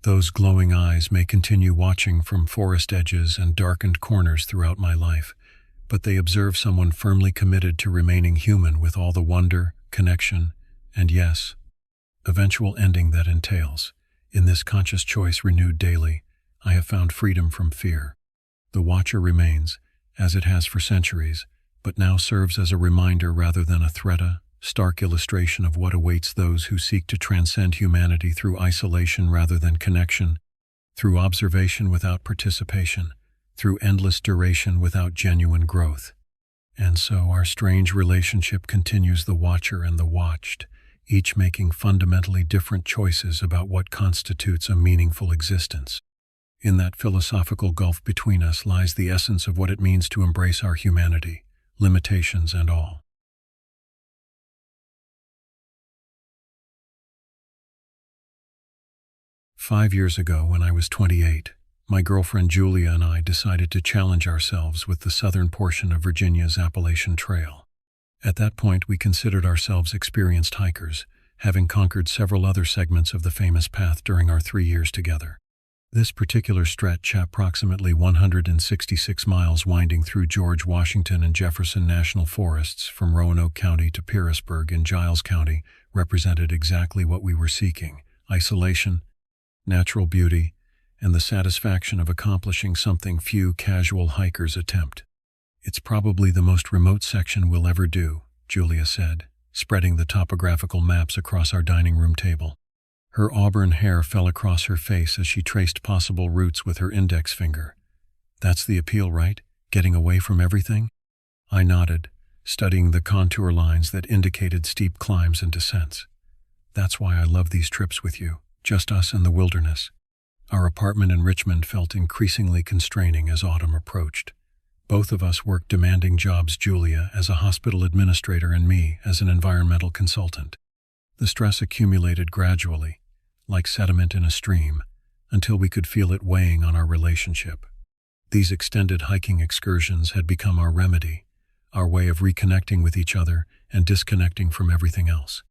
Those glowing eyes may continue watching from forest edges and darkened corners throughout my life, but they observe someone firmly committed to remaining human with all the wonder, connection, and yes, eventual ending that entails. In this conscious choice renewed daily, I have found freedom from fear. The watcher remains, as it has for centuries, but now serves as a reminder rather than a threat, a stark illustration of what awaits those who seek to transcend humanity through isolation rather than connection, through observation without participation, through endless duration without genuine growth. And so our strange relationship continues, the watcher and the watched, each making fundamentally different choices about what constitutes a meaningful existence. In that philosophical gulf between us lies the essence of what it means to embrace our humanity, limitations and all. "5 years ago, when I was 28, my girlfriend Julia and I decided to challenge ourselves with the southern portion of Virginia's Appalachian Trail. At that point, we considered ourselves experienced hikers, having conquered several other segments of the famous path during our 3 years together. This particular stretch, approximately 166 miles winding through George Washington and Jefferson National Forests from Roanoke County to Pearisburg in Giles County, represented exactly what we were seeking: isolation, natural beauty, and the satisfaction of accomplishing something few casual hikers attempt. "It's probably the most remote section we'll ever do," Julia said, spreading the topographical maps across our dining room table. Her auburn hair fell across her face as she traced possible routes with her index finger. "That's the appeal, right? Getting away from everything?" I nodded, studying the contour lines that indicated steep climbs and descents. "That's why I love these trips with you, just us in the wilderness." Our apartment in Richmond felt increasingly constraining as autumn approached. Both of us worked demanding jobs, Julia as a hospital administrator and me as an environmental consultant. The stress accumulated gradually, like sediment in a stream, until we could feel it weighing on our relationship. These extended hiking excursions had become our remedy, our way of reconnecting with each other and disconnecting from everything else.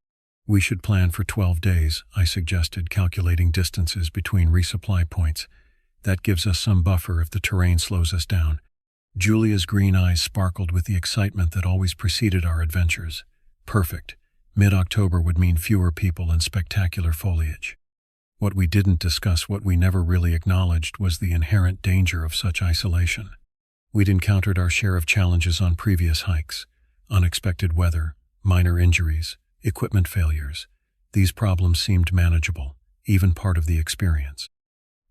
"We should plan for 12 days, I suggested, calculating distances between resupply points. "That gives us some buffer if the terrain slows us down." Julia's green eyes sparkled with the excitement that always preceded our adventures. "Perfect. Mid-October would mean fewer people and spectacular foliage." What we didn't discuss, what we never really acknowledged, was the inherent danger of such isolation. We'd encountered our share of challenges on previous hikes: unexpected weather, minor injuries, equipment failures. These problems seemed manageable, even part of the experience.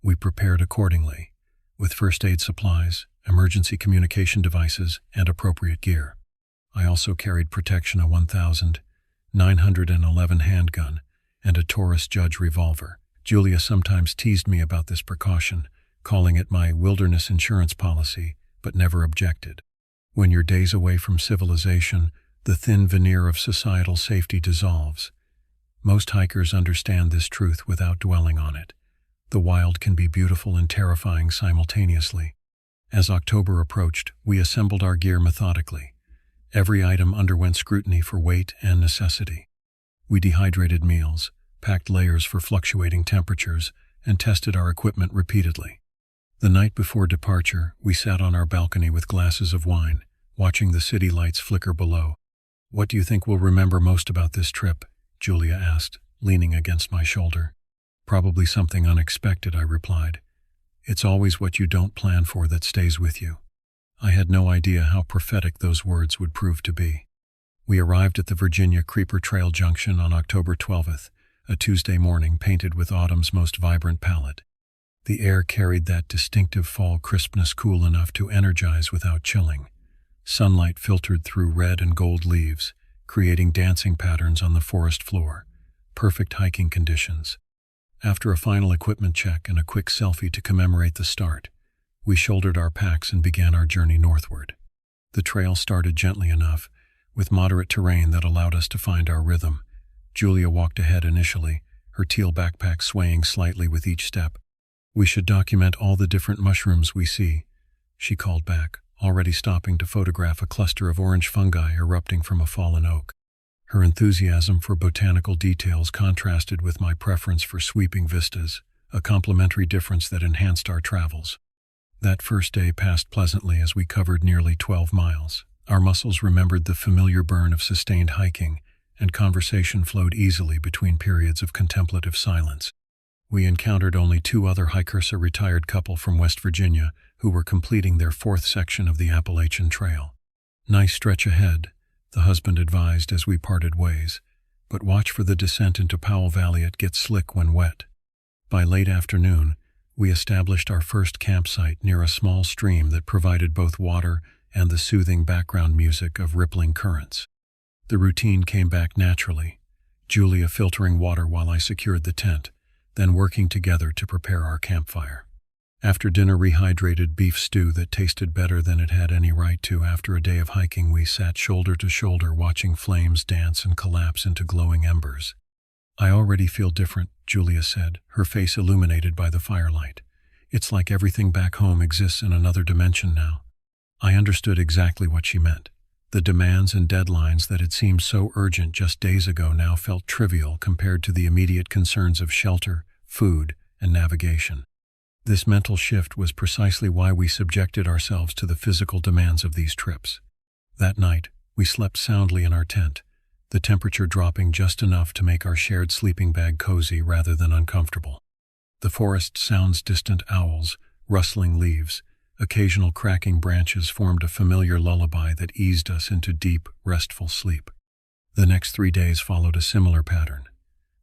We prepared accordingly, with first aid supplies, emergency communication devices, and appropriate gear. I also carried protection a 1911 handgun and a Taurus Judge revolver. Julia sometimes teased me about this precaution, calling it my wilderness insurance policy, but never objected. When you're days away from civilization, the thin veneer of societal safety dissolves. Most hikers understand this truth without dwelling on it. The wild can be beautiful and terrifying simultaneously. As October approached, we assembled our gear methodically. Every item underwent scrutiny for weight and necessity. We dehydrated meals, packed layers for fluctuating temperatures, and tested our equipment repeatedly. The night before departure, we sat on our balcony with glasses of wine, watching the city lights flicker below. "What do you think we'll remember most about this trip?" Julia asked, leaning against my shoulder. "Probably something unexpected," I replied. "It's always what you don't plan for that stays with you." I had no idea how prophetic those words would prove to be. We arrived at the Virginia Creeper Trail Junction on October 12th, a Tuesday morning painted with autumn's most vibrant palette. The air carried that distinctive fall crispness, cool enough to energize without chilling. Sunlight filtered through red and gold leaves, creating dancing patterns on the forest floor. Perfect hiking conditions. After a final equipment check and a quick selfie to commemorate the start, we shouldered our packs and began our journey northward. The trail started gently enough, with moderate terrain that allowed us to find our rhythm. Julia walked ahead initially, her teal backpack swaying slightly with each step. "We should document all the different mushrooms we see," she called back, already stopping to photograph a cluster of orange fungi erupting from a fallen oak. Her enthusiasm for botanical details contrasted with my preference for sweeping vistas, a complementary difference that enhanced our travels. That first day passed pleasantly as we covered nearly 12 miles. Our muscles remembered the familiar burn of sustained hiking, and conversation flowed easily between periods of contemplative silence. We encountered only two other hikers, a retired couple from West Virginia who were completing their fourth section of the Appalachian Trail. "Nice stretch ahead," the husband advised as we parted ways, "but watch for the descent into Powell Valley. It gets slick when wet." By late afternoon, we established our first campsite near a small stream that provided both water and the soothing background music of rippling currents. The routine came back naturally, Julia filtering water while I secured the tent, then working together to prepare our campfire. After dinner, rehydrated beef stew that tasted better than it had any right to after a day of hiking, we sat shoulder to shoulder watching flames dance and collapse into glowing embers. "I already feel different," Julia said, her face illuminated by the firelight. "It's like everything back home exists in another dimension now." I understood exactly what she meant. The demands and deadlines that had seemed so urgent just days ago now felt trivial compared to the immediate concerns of shelter, food, and navigation. This mental shift was precisely why we subjected ourselves to the physical demands of these trips. That night, we slept soundly in our tent, the temperature dropping just enough to make our shared sleeping bag cozy rather than uncomfortable. The forest sounds, distant owls, rustling leaves, occasional cracking branches formed a familiar lullaby that eased us into deep, restful sleep. The next 3 days followed a similar pattern.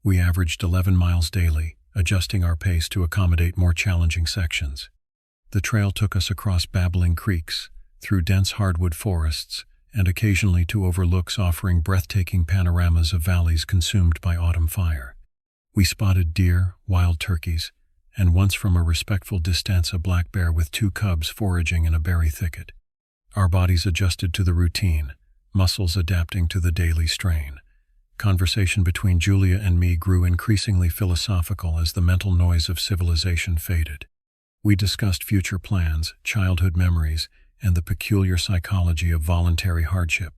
We averaged 11 miles daily, adjusting our pace to accommodate more challenging sections. The trail took us across babbling creeks, through dense hardwood forests, and occasionally to overlooks offering breathtaking panoramas of valleys consumed by autumn fire. We spotted deer, wild turkeys, and once from a respectful distance a black bear with 2 cubs foraging in a berry thicket. Our bodies adjusted to the routine, muscles adapting to the daily strain. Conversation between Julia and me grew increasingly philosophical as the mental noise of civilization faded. We discussed future plans, childhood memories, and the peculiar psychology of voluntary hardship.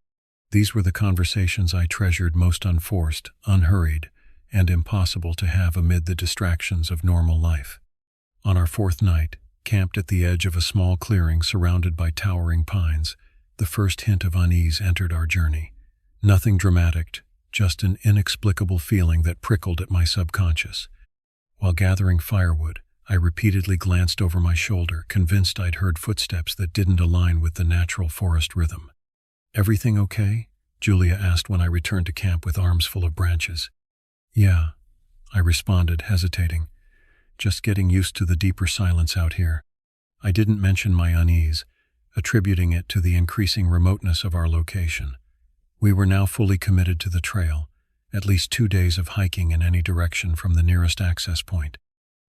These were the conversations I treasured most, unforced, unhurried, and impossible to have amid the distractions of normal life. On our 4th night, camped at the edge of a small clearing surrounded by towering pines, the first hint of unease entered our journey. Nothing dramatic, just an inexplicable feeling that prickled at my subconscious. While gathering firewood, I repeatedly glanced over my shoulder, convinced I'd heard footsteps that didn't align with the natural forest rhythm. "Everything okay?" Julia asked when I returned to camp with arms full of branches. "Yeah," I responded, hesitating. Just getting used to the deeper silence out here. I didn't mention my unease, attributing it to the increasing remoteness of our location. We were now fully committed to the trail, at least 2 days of hiking in any direction from the nearest access point.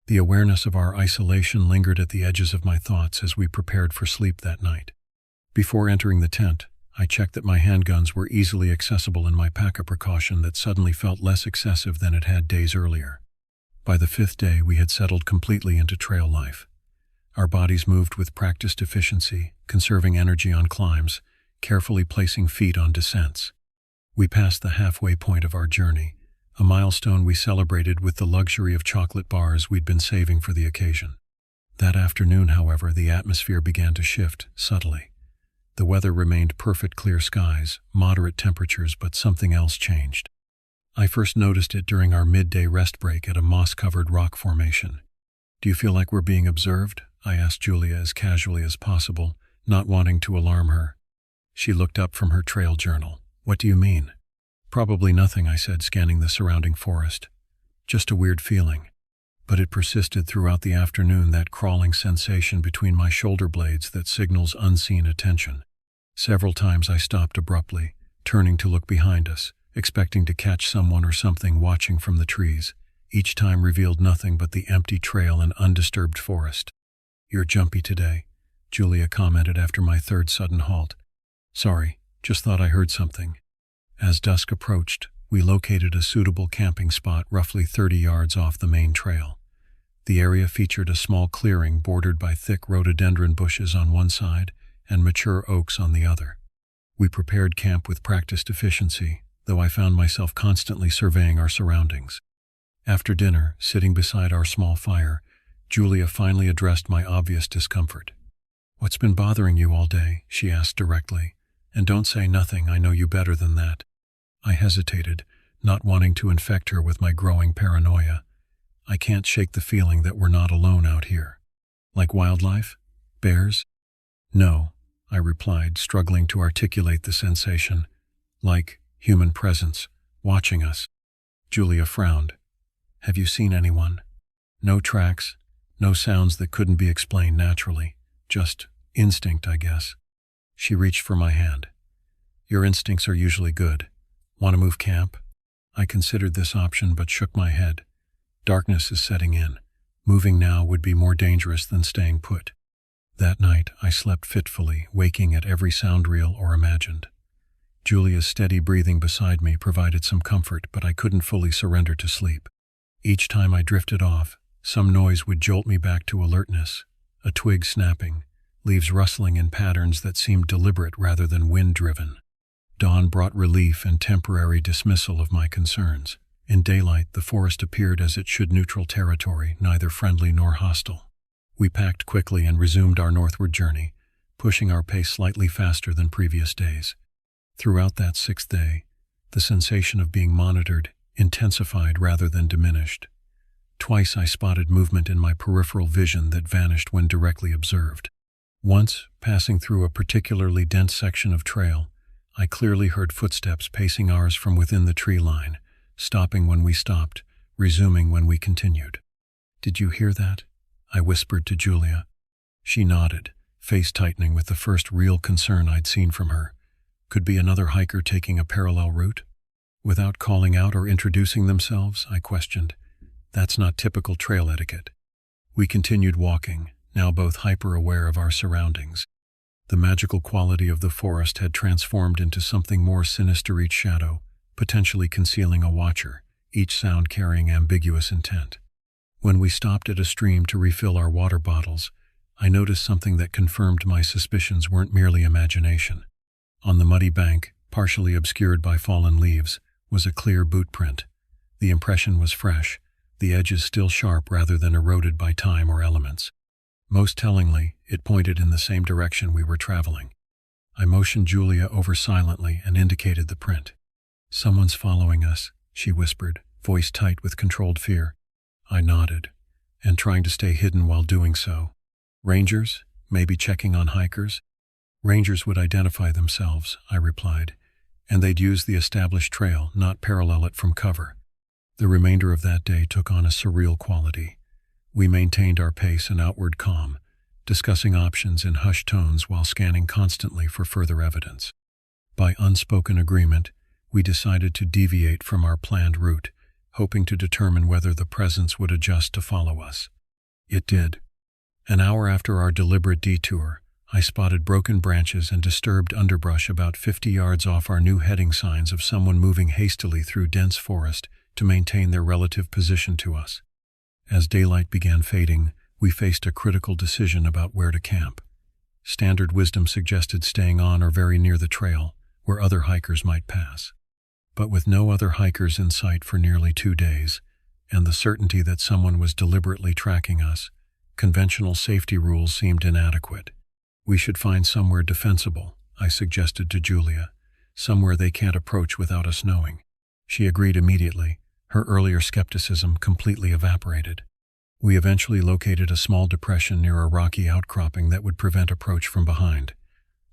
The awareness of our isolation lingered at the edges of my thoughts as we prepared for sleep that night. Before entering the tent, I checked that my handguns were easily accessible in my pack, a precaution that suddenly felt less excessive than it had days earlier. By the 5th day, we had settled completely into trail life. Our bodies moved with practiced efficiency, conserving energy on climbs, carefully placing feet on descents. We passed the halfway point of our journey, a milestone we celebrated with the luxury of chocolate bars we'd been saving for the occasion. That afternoon, however, the atmosphere began to shift, subtly. The weather remained perfect, clear skies, moderate temperatures, but something else changed. I first noticed it during our midday rest break at a moss-covered rock formation. "Do you feel like we're being observed?" I asked Julia as casually as possible, not wanting to alarm her. She looked up from her trail journal. "What do you mean?" "Probably nothing," I said, scanning the surrounding forest. "Just a weird feeling." But it persisted throughout the afternoon, that crawling sensation between my shoulder blades that signals unseen attention. Several times I stopped abruptly, turning to look behind us, expecting to catch someone or something watching from the trees. Each time revealed nothing but the empty trail and undisturbed forest. "You're jumpy today," Julia commented after my third sudden halt. "Sorry, just thought I heard something." As dusk approached, we located a suitable camping spot roughly 30 yards off the main trail. The area featured a small clearing bordered by thick rhododendron bushes on one side and mature oaks on the other. We prepared camp with practiced efficiency, though I found myself constantly surveying our surroundings. After dinner, sitting beside our small fire, Julia finally addressed my obvious discomfort. "What's been bothering you all day?" she asked directly. "And don't say nothing, I know you better than that." I hesitated, not wanting to infect her with my growing paranoia. I can't shake the feeling that we're not alone out here. "Like wildlife? Bears?" "No," I replied, struggling to articulate the sensation. "Like human presence, watching us." Julia frowned. "Have you seen anyone?" "No tracks, no sounds that couldn't be explained naturally. Just instinct, I guess." She reached for my hand. "Your instincts are usually good. Want to move camp?" I considered this option but shook my head. Darkness is setting in. Moving now would be more dangerous than staying put. That night, I slept fitfully, waking at every sound real or imagined. Julia's steady breathing beside me provided some comfort, but I couldn't fully surrender to sleep. Each time I drifted off, some noise would jolt me back to alertness. A twig snapping, leaves rustling in patterns that seemed deliberate rather than wind-driven. Dawn brought relief and temporary dismissal of my concerns. In daylight, the forest appeared as it should, neutral territory, neither friendly nor hostile. We packed quickly and resumed our northward journey, pushing our pace slightly faster than previous days. Throughout that 6th day, the sensation of being monitored intensified rather than diminished. Twice I spotted movement in my peripheral vision that vanished when directly observed. Once, passing through a particularly dense section of trail, I clearly heard footsteps pacing ours from within the tree line, stopping when we stopped, resuming when we continued. "Did you hear that?" I whispered to Julia. She nodded, face tightening with the first real concern I'd seen from her. Could be another hiker taking a parallel route? Without calling out or introducing themselves, I questioned. That's not typical trail etiquette. We continued walking, now both hyper-aware of our surroundings. The magical quality of the forest had transformed into something more sinister, each shadow, potentially concealing a watcher, each sound carrying ambiguous intent. When we stopped at a stream to refill our water bottles, I noticed something that confirmed my suspicions weren't merely imagination. On the muddy bank, partially obscured by fallen leaves, was a clear boot print. The impression was fresh, the edges still sharp rather than eroded by time or elements. Most tellingly, it pointed in the same direction we were traveling. I motioned Julia over silently and indicated the print. "Someone's following us," she whispered, voice tight with controlled fear. I nodded, and trying to stay hidden while doing so. "Rangers? Maybe checking on hikers?" "Rangers would identify themselves," I replied, "and they'd use the established trail, not parallel it from cover." The remainder of that day took on a surreal quality. We maintained our pace and outward calm, discussing options in hushed tones while scanning constantly for further evidence. By unspoken agreement, we decided to deviate from our planned route, hoping to determine whether the presence would adjust to follow us. It did. An hour after our deliberate detour, I spotted broken branches and disturbed underbrush about 50 yards off our new heading, signs of someone moving hastily through dense forest to maintain their relative position to us. As daylight began fading, we faced a critical decision about where to camp. Standard wisdom suggested staying on or very near the trail, where other hikers might pass. But with no other hikers in sight for nearly 2 days, and the certainty that someone was deliberately tracking us, conventional safety rules seemed inadequate. We should find somewhere defensible, I suggested to Julia, somewhere they can't approach without us knowing. She agreed immediately, her earlier skepticism completely evaporated. We eventually located a small depression near a rocky outcropping that would prevent approach from behind.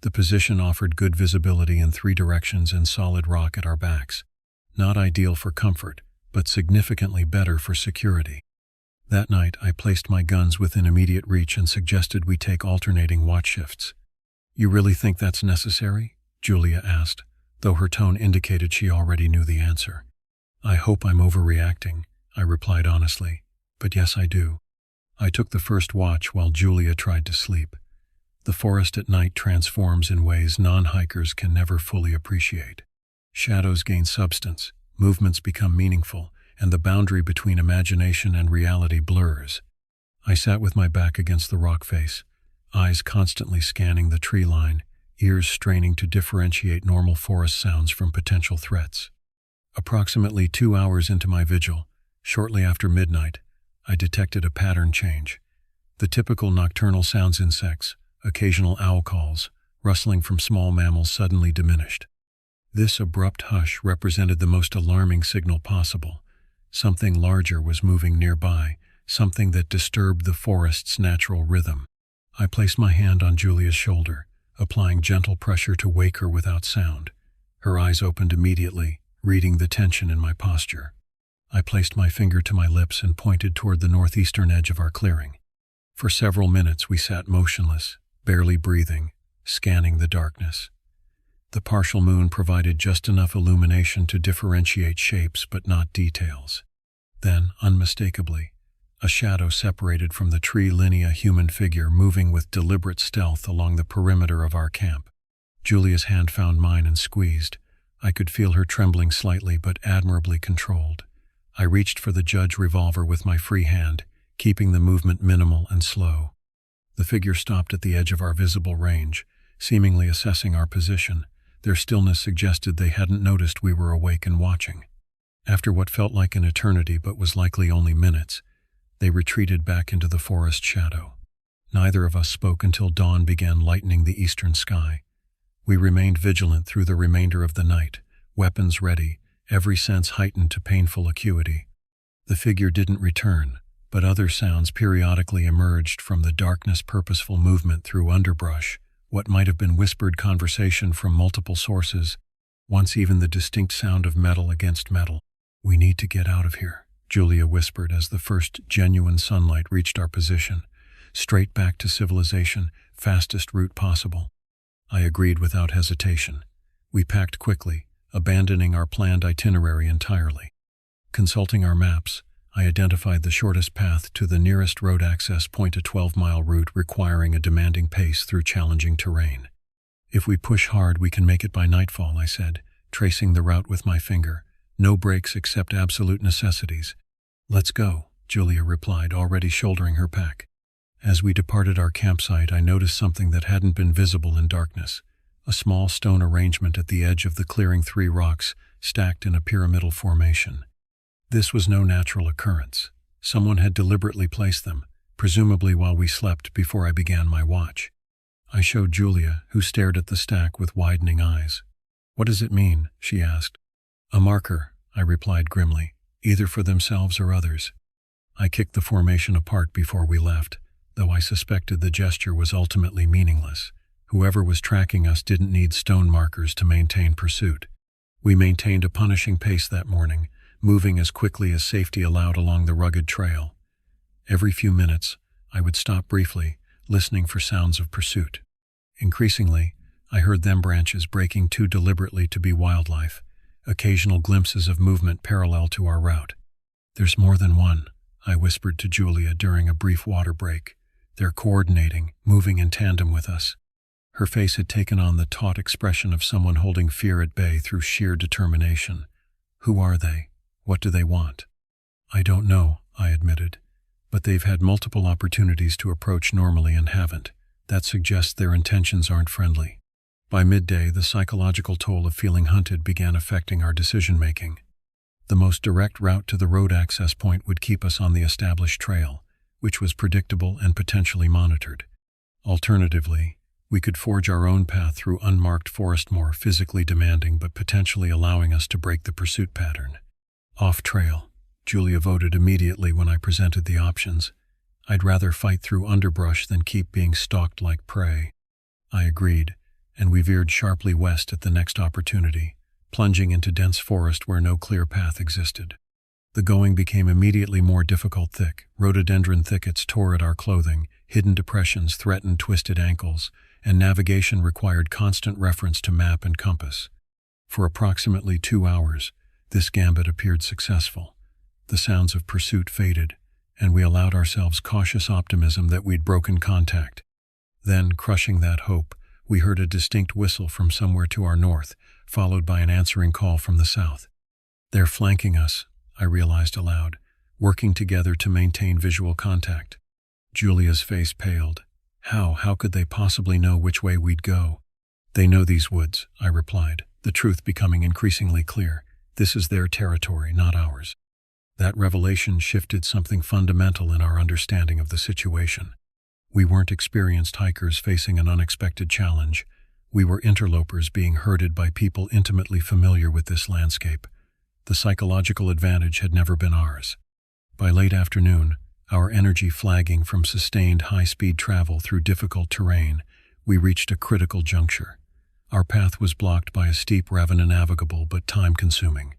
The position offered good visibility in 3 directions and solid rock at our backs. Not ideal for comfort, but significantly better for security. That night, I placed my guns within immediate reach and suggested we take alternating watch shifts. "You really think that's necessary?" Julia asked, though her tone indicated she already knew the answer. "I hope I'm overreacting," I replied honestly, "but yes, I do." I took the first watch while Julia tried to sleep. The forest at night transforms in ways non-hikers can never fully appreciate. Shadows gain substance, movements become meaningful, and the boundary between imagination and reality blurs. I sat with my back against the rock face, eyes constantly scanning the tree line, ears straining to differentiate normal forest sounds from potential threats. Approximately 2 hours into my vigil, shortly after midnight, I detected a pattern change. The typical nocturnal sounds, insects, occasional owl calls, rustling from small mammals, suddenly diminished. This abrupt hush represented the most alarming signal possible. Something larger was moving nearby, something that disturbed the forest's natural rhythm. I placed my hand on Julia's shoulder, applying gentle pressure to wake her without sound. Her eyes opened immediately, reading the tension in my posture. I placed my finger to my lips and pointed toward the northeastern edge of our clearing. For several minutes we sat motionless, barely breathing, scanning the darkness. The partial moon provided just enough illumination to differentiate shapes but not details. Then, unmistakably, a shadow separated from the tree line, a human figure moving with deliberate stealth along the perimeter of our camp. Julia's hand found mine and squeezed. I could feel her trembling slightly but admirably controlled. I reached for the Judge revolver with my free hand, keeping the movement minimal and slow. The figure stopped at the edge of our visible range, seemingly assessing our position. Their stillness suggested they hadn't noticed we were awake and watching. After what felt like an eternity but was likely only minutes, they retreated back into the forest shadow. Neither of us spoke until dawn began lightening the eastern sky. We remained vigilant through the remainder of the night, weapons ready, every sense heightened to painful acuity. The figure didn't return, but other sounds periodically emerged from the darkness, purposeful movement through underbrush, what might have been whispered conversation from multiple sources, once even the distinct sound of metal against metal. "We need to get out of here," Julia whispered as the first genuine sunlight reached our position. "Straight back to civilization, fastest route possible." I agreed without hesitation. We packed quickly, abandoning our planned itinerary entirely. Consulting our maps, I identified the shortest path to the nearest road access point, a 12-mile route requiring a demanding pace through challenging terrain. "If we push hard, we can make it by nightfall," I said, tracing the route with my finger. "No breaks except absolute necessities." "Let's go," Julia replied, already shouldering her pack. As we departed our campsite, I noticed something that hadn't been visible in darkness. A small stone arrangement at the edge of the clearing, 3 rocks, stacked in a pyramidal formation. This was no natural occurrence. Someone had deliberately placed them, presumably while we slept before I began my watch. I showed Julia, who stared at the stack with widening eyes. "What does it mean?" she asked. "A marker," I replied grimly, "either for themselves or others." I kicked the formation apart before we left, though I suspected the gesture was ultimately meaningless. Whoever was tracking us didn't need stone markers to maintain pursuit. We maintained a punishing pace that morning, moving as quickly as safety allowed along the rugged trail. Every few minutes, I would stop briefly, listening for sounds of pursuit. Increasingly, I heard them branches breaking too deliberately to be wildlife, occasional glimpses of movement parallel to our route. "There's more than one," I whispered to Julia during a brief water break. "They're coordinating, moving in tandem with us." Her face had taken on the taut expression of someone holding fear at bay through sheer determination. "Who are they? What do they want?" "I don't know," I admitted, "but they've had multiple opportunities to approach normally and haven't. That suggests their intentions aren't friendly." By midday, the psychological toll of feeling hunted began affecting our decision-making. The most direct route to the road access point would keep us on the established trail, which was predictable and potentially monitored. Alternatively, we could forge our own path through unmarked forest, more physically demanding but potentially allowing us to break the pursuit pattern. "Off-trail," Julia voted immediately when I presented the options. "I'd rather fight through underbrush than keep being stalked like prey." I agreed, and we veered sharply west at the next opportunity, plunging into dense forest where no clear path existed. The going became immediately more difficult. Thick rhododendron thickets tore at our clothing, hidden depressions threatened twisted ankles, and navigation required constant reference to map and compass. For approximately 2 hours, this gambit appeared successful. The sounds of pursuit faded, and we allowed ourselves cautious optimism that we'd broken contact. Then, crushing that hope, we heard a distinct whistle from somewhere to our north, followed by an answering call from the south. "They're flanking us," I realized aloud, working together to maintain visual contact. Julia's face paled. How could they possibly know which way we'd go?" "They know these woods," I replied, the truth becoming increasingly clear. "This is their territory, not ours." That revelation shifted something fundamental in our understanding of the situation. We weren't experienced hikers facing an unexpected challenge. We were interlopers being herded by people intimately familiar with this landscape. The psychological advantage had never been ours. By late afternoon, our energy flagging from sustained high-speed travel through difficult terrain, we reached a critical juncture. Our path was blocked by a steep ravine, navigable but time-consuming.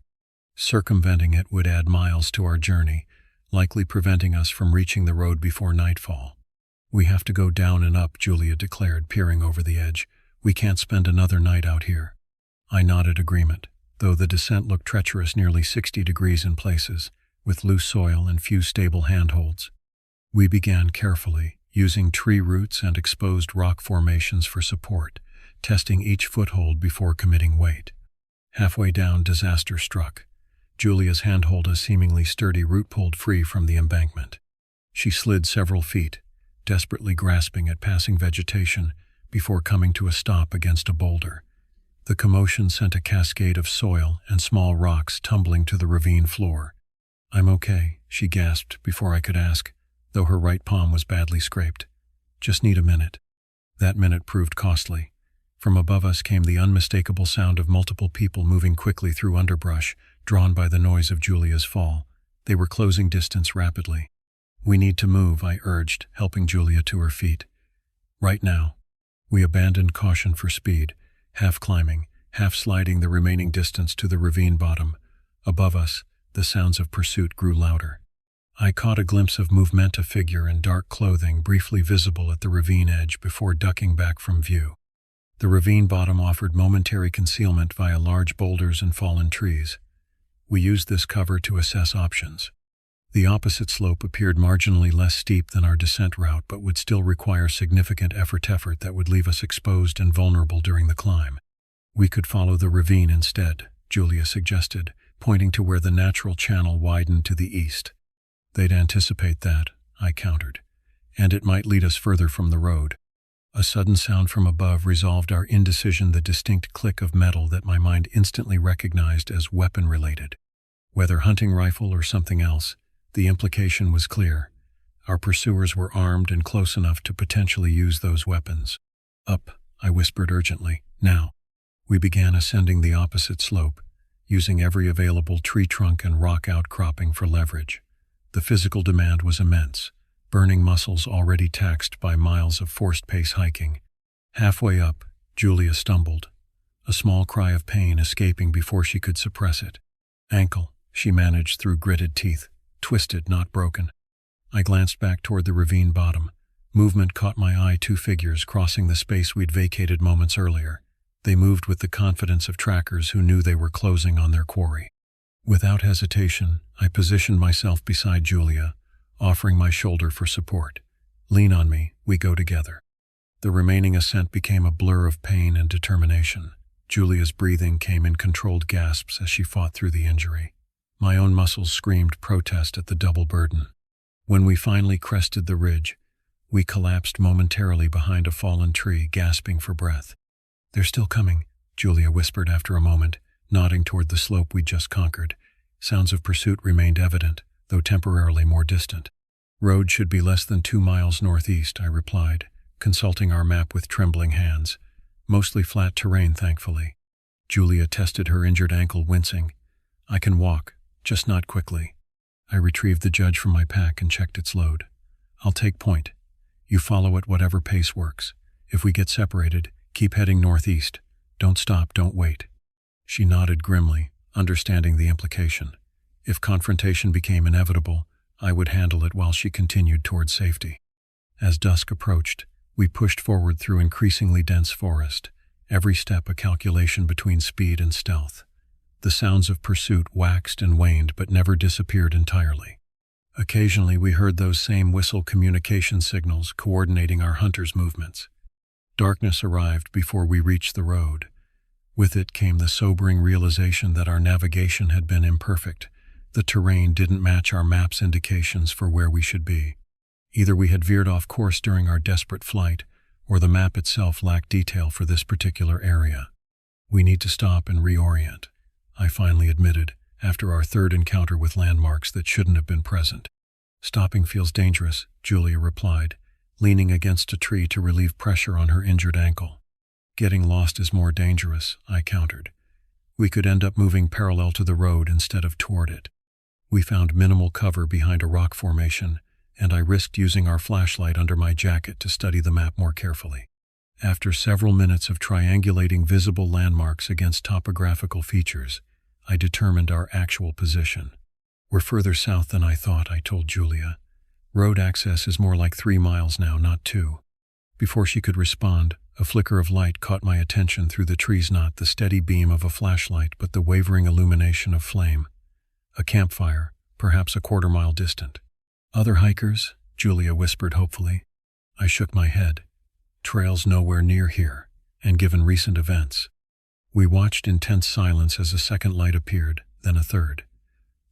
Circumventing it would add miles to our journey, likely preventing us from reaching the road before nightfall. "We have to go down and up," Julia declared, peering over the edge. "We can't spend another night out here." I nodded agreement, though the descent looked treacherous, nearly 60 degrees in places, with loose soil and few stable handholds. We began carefully, using tree roots and exposed rock formations for support, testing each foothold before committing weight. Halfway down, disaster struck. Julia's handhold, a seemingly sturdy root, pulled free from the embankment. She slid several feet, desperately grasping at passing vegetation, before coming to a stop against a boulder. The commotion sent a cascade of soil and small rocks tumbling to the ravine floor. "I'm okay," she gasped before I could ask, though her right palm was badly scraped. "Just need a minute." That minute proved costly. From above us came the unmistakable sound of multiple people moving quickly through underbrush, drawn by the noise of Julia's fall. They were closing distance rapidly. "We need to move," I urged, helping Julia to her feet. "Right now." We abandoned caution for speed, half climbing, half sliding the remaining distance to the ravine bottom. Above us, the sounds of pursuit grew louder. I caught a glimpse of movement, a figure in dark clothing briefly visible at the ravine edge before ducking back from view. The ravine bottom offered momentary concealment via large boulders and fallen trees. We used this cover to assess options. The opposite slope appeared marginally less steep than our descent route, but would still require significant effort that would leave us exposed and vulnerable during the climb. "We could follow the ravine instead," Julia suggested, pointing to where the natural channel widened to the east. "They'd anticipate that," I countered, "and it might lead us further from the road." A sudden sound from above resolved our indecision, the distinct click of metal that my mind instantly recognized as weapon-related. Whether hunting rifle or something else, the implication was clear. Our pursuers were armed and close enough to potentially use those weapons. "Up," I whispered urgently. "Now." We began ascending the opposite slope, using every available tree trunk and rock outcropping for leverage. The physical demand was immense, burning muscles already taxed by miles of forced-pace hiking. Halfway up, Julia stumbled, a small cry of pain escaping before she could suppress it. "Ankle," she managed through gritted teeth. Twisted, not broken. I glanced back toward the ravine bottom. Movement caught my eye, two figures crossing the space we'd vacated moments earlier. They moved with the confidence of trackers who knew they were closing on their quarry. Without hesitation, I positioned myself beside Julia, offering my shoulder for support. Lean on me, we go together. The remaining ascent became a blur of pain and determination. Julia's breathing came in controlled gasps as she fought through the injury. My own muscles screamed protest at the double burden. When we finally crested the ridge, we collapsed momentarily behind a fallen tree, gasping for breath. "They're still coming," Julia whispered after a moment, nodding toward the slope we'd just conquered. Sounds of pursuit remained evident, though temporarily more distant. "Road should be less than 2 miles northeast," I replied, consulting our map with trembling hands. "Mostly flat terrain, thankfully." Julia tested her injured ankle, wincing. "I can walk, just not quickly." I retrieved the judge from my pack and checked its load. "I'll take point. You follow at whatever pace works. If we get separated, keep heading northeast. Don't stop, don't wait." She nodded grimly, understanding the implication. If confrontation became inevitable, I would handle it while she continued toward safety. As dusk approached, we pushed forward through increasingly dense forest, every step a calculation between speed and stealth. The sounds of pursuit waxed and waned but never disappeared entirely. Occasionally we heard those same whistle communication signals coordinating our hunters' movements. Darkness arrived before we reached the road. With it came the sobering realization that our navigation had been imperfect. The terrain didn't match our map's indications for where we should be. Either we had veered off course during our desperate flight, or the map itself lacked detail for this particular area. "We need to stop and reorient," I finally admitted, after our third encounter with landmarks that shouldn't have been present. "Stopping feels dangerous," Julia replied, leaning against a tree to relieve pressure on her injured ankle. "Getting lost is more dangerous," I countered. "We could end up moving parallel to the road instead of toward it." We found minimal cover behind a rock formation, and I risked using our flashlight under my jacket to study the map more carefully. After several minutes of triangulating visible landmarks against topographical features, I determined our actual position. "We're further south than I thought," I told Julia. "Road access is more like 3 miles now, not 2. Before she could respond, a flicker of light caught my attention through the trees, not the steady beam of a flashlight, but the wavering illumination of flame. A campfire, perhaps a 1/4 mile distant. "Other hikers?" Julia whispered hopefully. I shook my head. "Trails nowhere near here, and given recent events." We watched in tense silence as a second light appeared, then a third.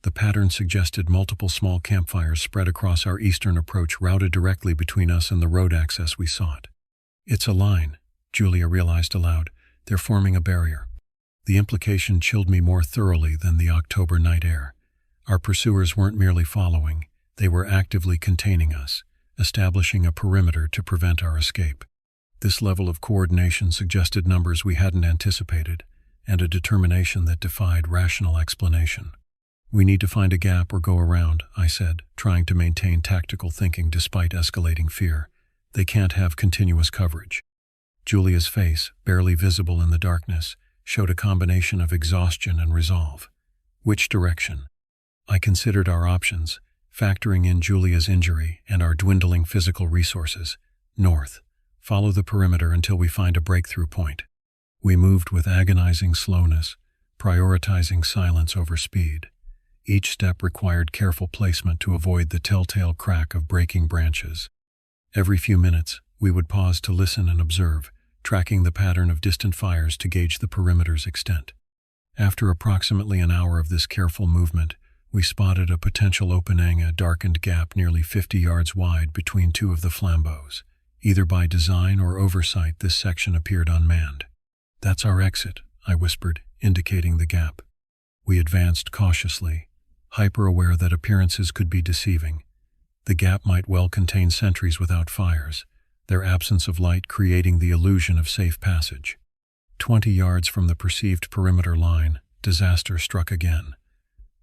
The pattern suggested multiple small campfires spread across our eastern approach, routed directly between us and the road access we sought. "It's a line," Julia realized aloud. "They're forming a barrier." The implication chilled me more thoroughly than the October night air. Our pursuers weren't merely following, they were actively containing us, establishing a perimeter to prevent our escape. This level of coordination suggested numbers we hadn't anticipated, and a determination that defied rational explanation. "We need to find a gap or go around," I said, trying to maintain tactical thinking despite escalating fear. "They can't have continuous coverage." Julia's face, barely visible in the darkness, showed a combination of exhaustion and resolve. "Which direction?" I considered our options, factoring in Julia's injury and our dwindling physical resources. "North. Follow the perimeter until we find a breakthrough point." We moved with agonizing slowness, prioritizing silence over speed. Each step required careful placement to avoid the telltale crack of breaking branches. Every few minutes, we would pause to listen and observe, tracking the pattern of distant fires to gauge the perimeter's extent. After approximately an hour of this careful movement, we spotted a potential opening, a darkened gap nearly 50 yards wide between two of the flambeaux. Either by design or oversight, this section appeared unmanned. "That's our exit," I whispered, indicating the gap. We advanced cautiously, hyper-aware that appearances could be deceiving. The gap might well contain sentries without fires, their absence of light creating the illusion of safe passage. 20 yards from the perceived perimeter line, disaster struck again.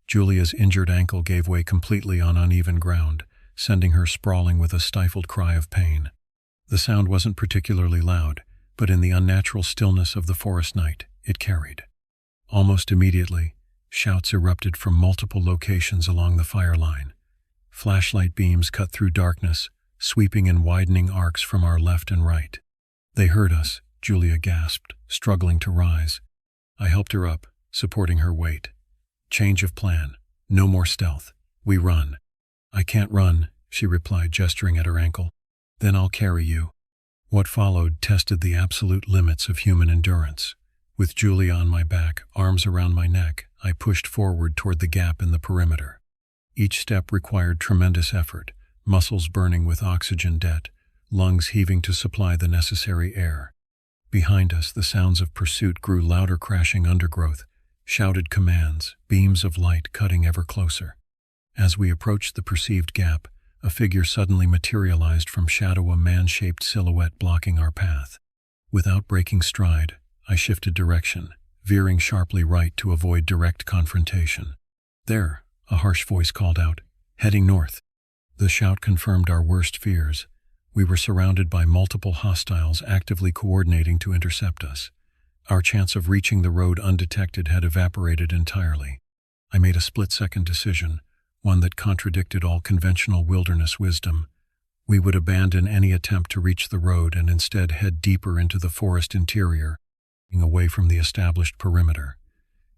Julia's injured ankle gave way completely on uneven ground, sending her sprawling with a stifled cry of pain. The sound wasn't particularly loud, but in the unnatural stillness of the forest night, it carried. Almost immediately, Shouts erupted from multiple locations along the fire line. Flashlight beams cut through darkness, sweeping in widening arcs from our left and right. "They heard us," Julia gasped, struggling to rise. I helped her up, supporting her weight. "Change of plan. No more stealth. We run." "I can't run," she replied, gesturing at her ankle. "Then I'll carry you." What followed tested the absolute limits of human endurance. With Julia on my back, arms around my neck, I pushed forward toward the gap in the perimeter. Each step required tremendous effort, muscles burning with oxygen debt, lungs heaving to supply the necessary air. Behind us, the sounds of pursuit grew louder, crashing undergrowth, shouted commands, beams of light cutting ever closer. As we approached the perceived gap, a figure suddenly materialized from shadow, a man-shaped silhouette blocking our path. Without breaking stride, I shifted direction, veering sharply right to avoid direct confrontation. "There," a harsh voice called out, "heading north." The shout confirmed our worst fears. We were surrounded by multiple hostiles actively coordinating to intercept us. Our chance of reaching the road undetected had evaporated entirely. I made a split-second decision, one that contradicted all conventional wilderness wisdom. We would abandon any attempt to reach the road and instead head deeper into the forest interior, away from the established perimeter.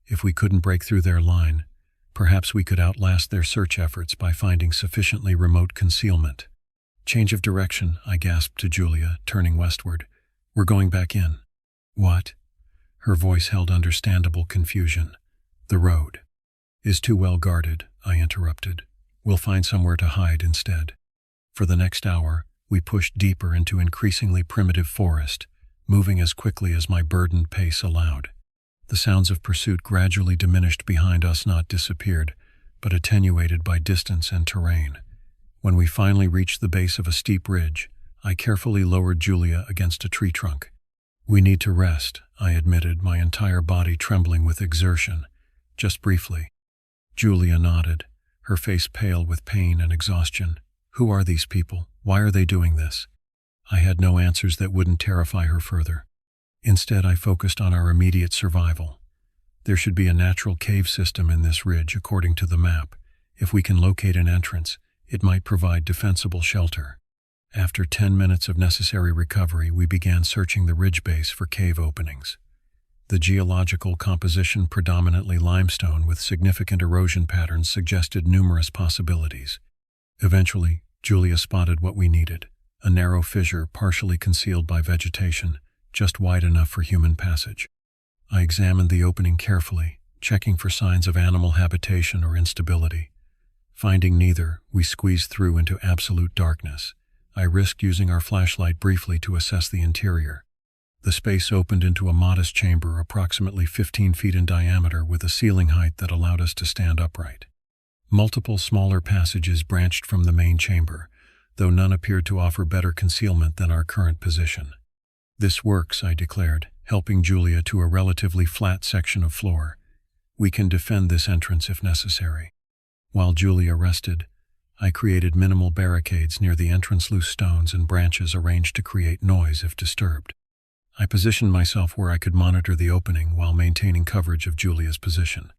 If we couldn't break through their line, perhaps we could outlast their search efforts by finding sufficiently remote concealment. "Change of direction," I gasped to Julia, turning westward. "We're going back in." "What?" Her voice held understandable confusion. "The road is too well guarded," I interrupted. "We'll find somewhere to hide instead." For the next hour, we pushed deeper into increasingly primitive forest, moving as quickly as my burdened pace allowed. The sounds of pursuit gradually diminished behind us, not disappeared, but attenuated by distance and terrain. When we finally reached the base of a steep ridge, I carefully lowered Julia against a tree trunk. "We need to rest," I admitted, my entire body trembling with exertion. "Just briefly." Julia nodded, her face pale with pain and exhaustion. "Who are these people? Why are they doing this?" I had no answers that wouldn't terrify her further. Instead, I focused on our immediate survival. There should be a natural cave system in this ridge, according to the map. If we can locate an entrance, it might provide defensible shelter. After 10 minutes of necessary recovery, we began searching the ridge base for cave openings. The geological composition, predominantly limestone with significant erosion patterns, suggested numerous possibilities. Eventually, Julia spotted what we needed: a narrow fissure partially concealed by vegetation, just wide enough for human passage. I examined the opening carefully, checking for signs of animal habitation or instability. Finding neither, we squeezed through into absolute darkness. I risked using our flashlight briefly to assess the interior. The space opened into a modest chamber approximately 15 feet in diameter with a ceiling height that allowed us to stand upright. Multiple smaller passages branched from the main chamber, though none appeared to offer better concealment than our current position. "This works," I declared, helping Julia to a relatively flat section of floor. "We can defend this entrance if necessary." While Julia rested, I created minimal barricades near the entrance, loose stones and branches arranged to create noise if disturbed. I positioned myself where I could monitor the opening while maintaining coverage of Julia's position.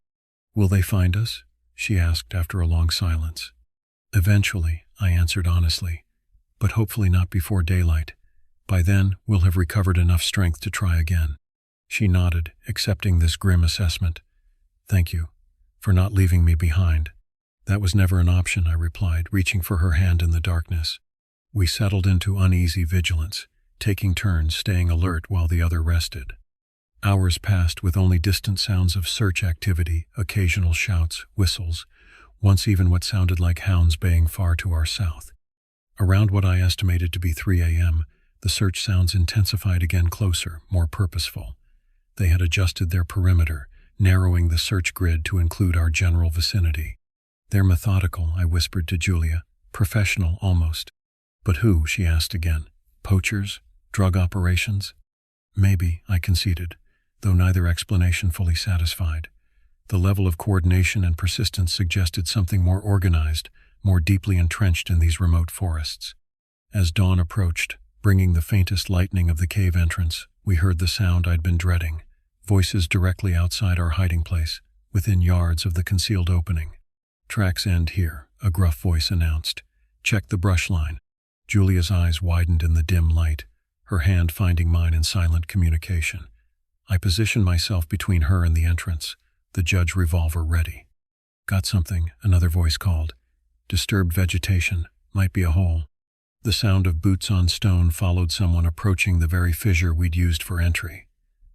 "Will they find us?" she asked after a long silence. "Eventually," I answered honestly, "but hopefully not before daylight. By then, we'll have recovered enough strength to try again." She nodded, accepting this grim assessment. "Thank you for not leaving me behind." "That was never an option," I replied, reaching for her hand in the darkness. We settled into uneasy vigilance, taking turns staying alert while the other rested. Hours passed with only distant sounds of search activity, occasional shouts, whistles, once even what sounded like hounds baying far to our south. Around what I estimated to be 3 a.m., the search sounds intensified again, closer, more purposeful. They had adjusted their perimeter, narrowing the search grid to include our general vicinity. "They're methodical," I whispered to Julia. "Professional, almost." "But who?" she asked again. "Poachers? Drug operations?" "Maybe," I conceded, though neither explanation fully satisfied. The level of coordination and persistence suggested something more organized, more deeply entrenched in these remote forests. As dawn approached, bringing the faintest lightning of the cave entrance, we heard the sound I'd been dreading. Voices directly outside our hiding place, within yards of the concealed opening. "Tracks end here," a gruff voice announced. "Check the brush line." Julia's eyes widened in the dim light, her hand finding mine in silent communication. I positioned myself between her and the entrance, the judge revolver ready. "Got something," another voice called. "Disturbed vegetation, might be a hole." The sound of boots on stone followed someone approaching the very fissure we'd used for entry.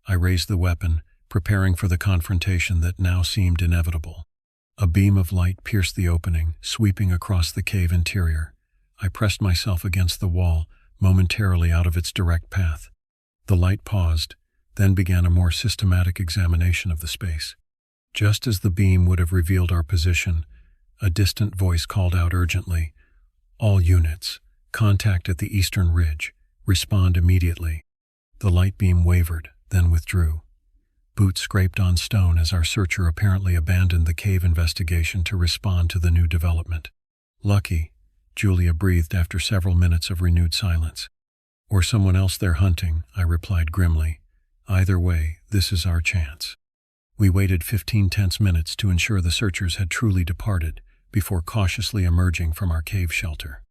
I raised the weapon, preparing for the confrontation that now seemed inevitable. A beam of light pierced the opening, sweeping across the cave interior. I pressed myself against the wall, momentarily out of its direct path. The light paused, then began a more systematic examination of the space. Just as the beam would have revealed our position, a distant voice called out urgently, "All units, contact at the eastern ridge. Respond immediately." The light beam wavered, then withdrew. Boots scraped on stone as our searcher apparently abandoned the cave investigation to respond to the new development. "Lucky," Julia breathed after several minutes of renewed silence. "Or someone else they're hunting," I replied grimly. "Either way, this is our chance." We waited 15 tense minutes to ensure the searchers had truly departed before cautiously emerging from our cave shelter.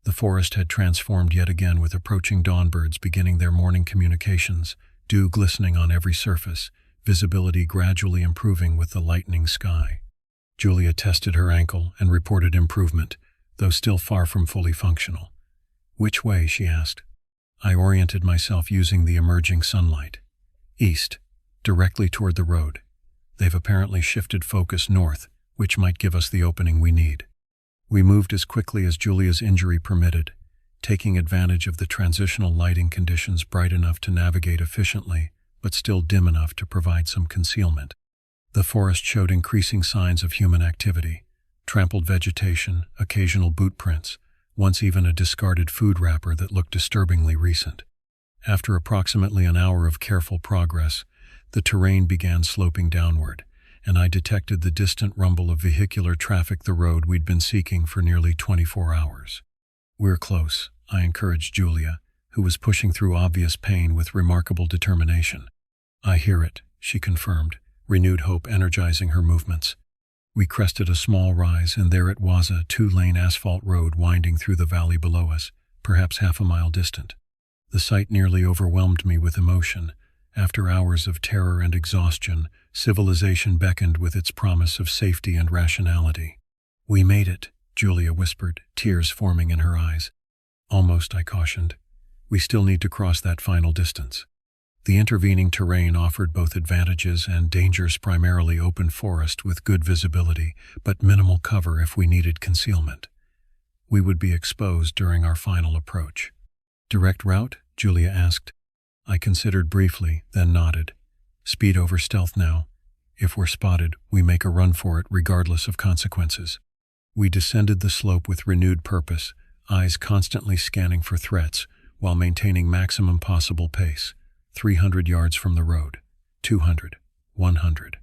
The forest had transformed yet again, with approaching dawnbirds beginning their morning communications, dew glistening on every surface, visibility gradually improving with the lightening sky. Julia tested her ankle and reported improvement, though still far from fully functional. "Which way?" she asked. I oriented myself using the emerging sunlight. "East, directly toward the road. They've apparently shifted focus north, which might give us the opening we need." We moved as quickly as Julia's injury permitted, taking advantage of the transitional lighting conditions bright enough to navigate efficiently, but still dim enough to provide some concealment. The forest showed increasing signs of human activity: trampled vegetation, occasional boot prints, once even a discarded food wrapper that looked disturbingly recent. After approximately an hour of careful progress, the terrain began sloping downward, and I detected the distant rumble of vehicular traffic, the road we'd been seeking for nearly 24 hours. "We're close," I encouraged Julia, who was pushing through obvious pain with remarkable determination. "I hear it," she confirmed, renewed hope energizing her movements. We crested a small rise, and there it was, a 2-lane asphalt road winding through the valley below us, perhaps half a mile distant. The sight nearly overwhelmed me with emotion. After hours of terror and exhaustion, civilization beckoned with its promise of safety and rationality. "We made it," Julia whispered, tears forming in her eyes. "Almost," I cautioned. "We still need to cross that final distance." The intervening terrain offered both advantages and dangers: primarily open forest with good visibility, but minimal cover if we needed concealment. We would be exposed during our final approach. "Direct route?" Julia asked. I considered briefly, then nodded. "Speed over stealth now. If we're spotted, we make a run for it regardless of consequences." We descended the slope with renewed purpose, eyes constantly scanning for threats, while maintaining maximum possible pace. 300 yards from the road. 200. 100.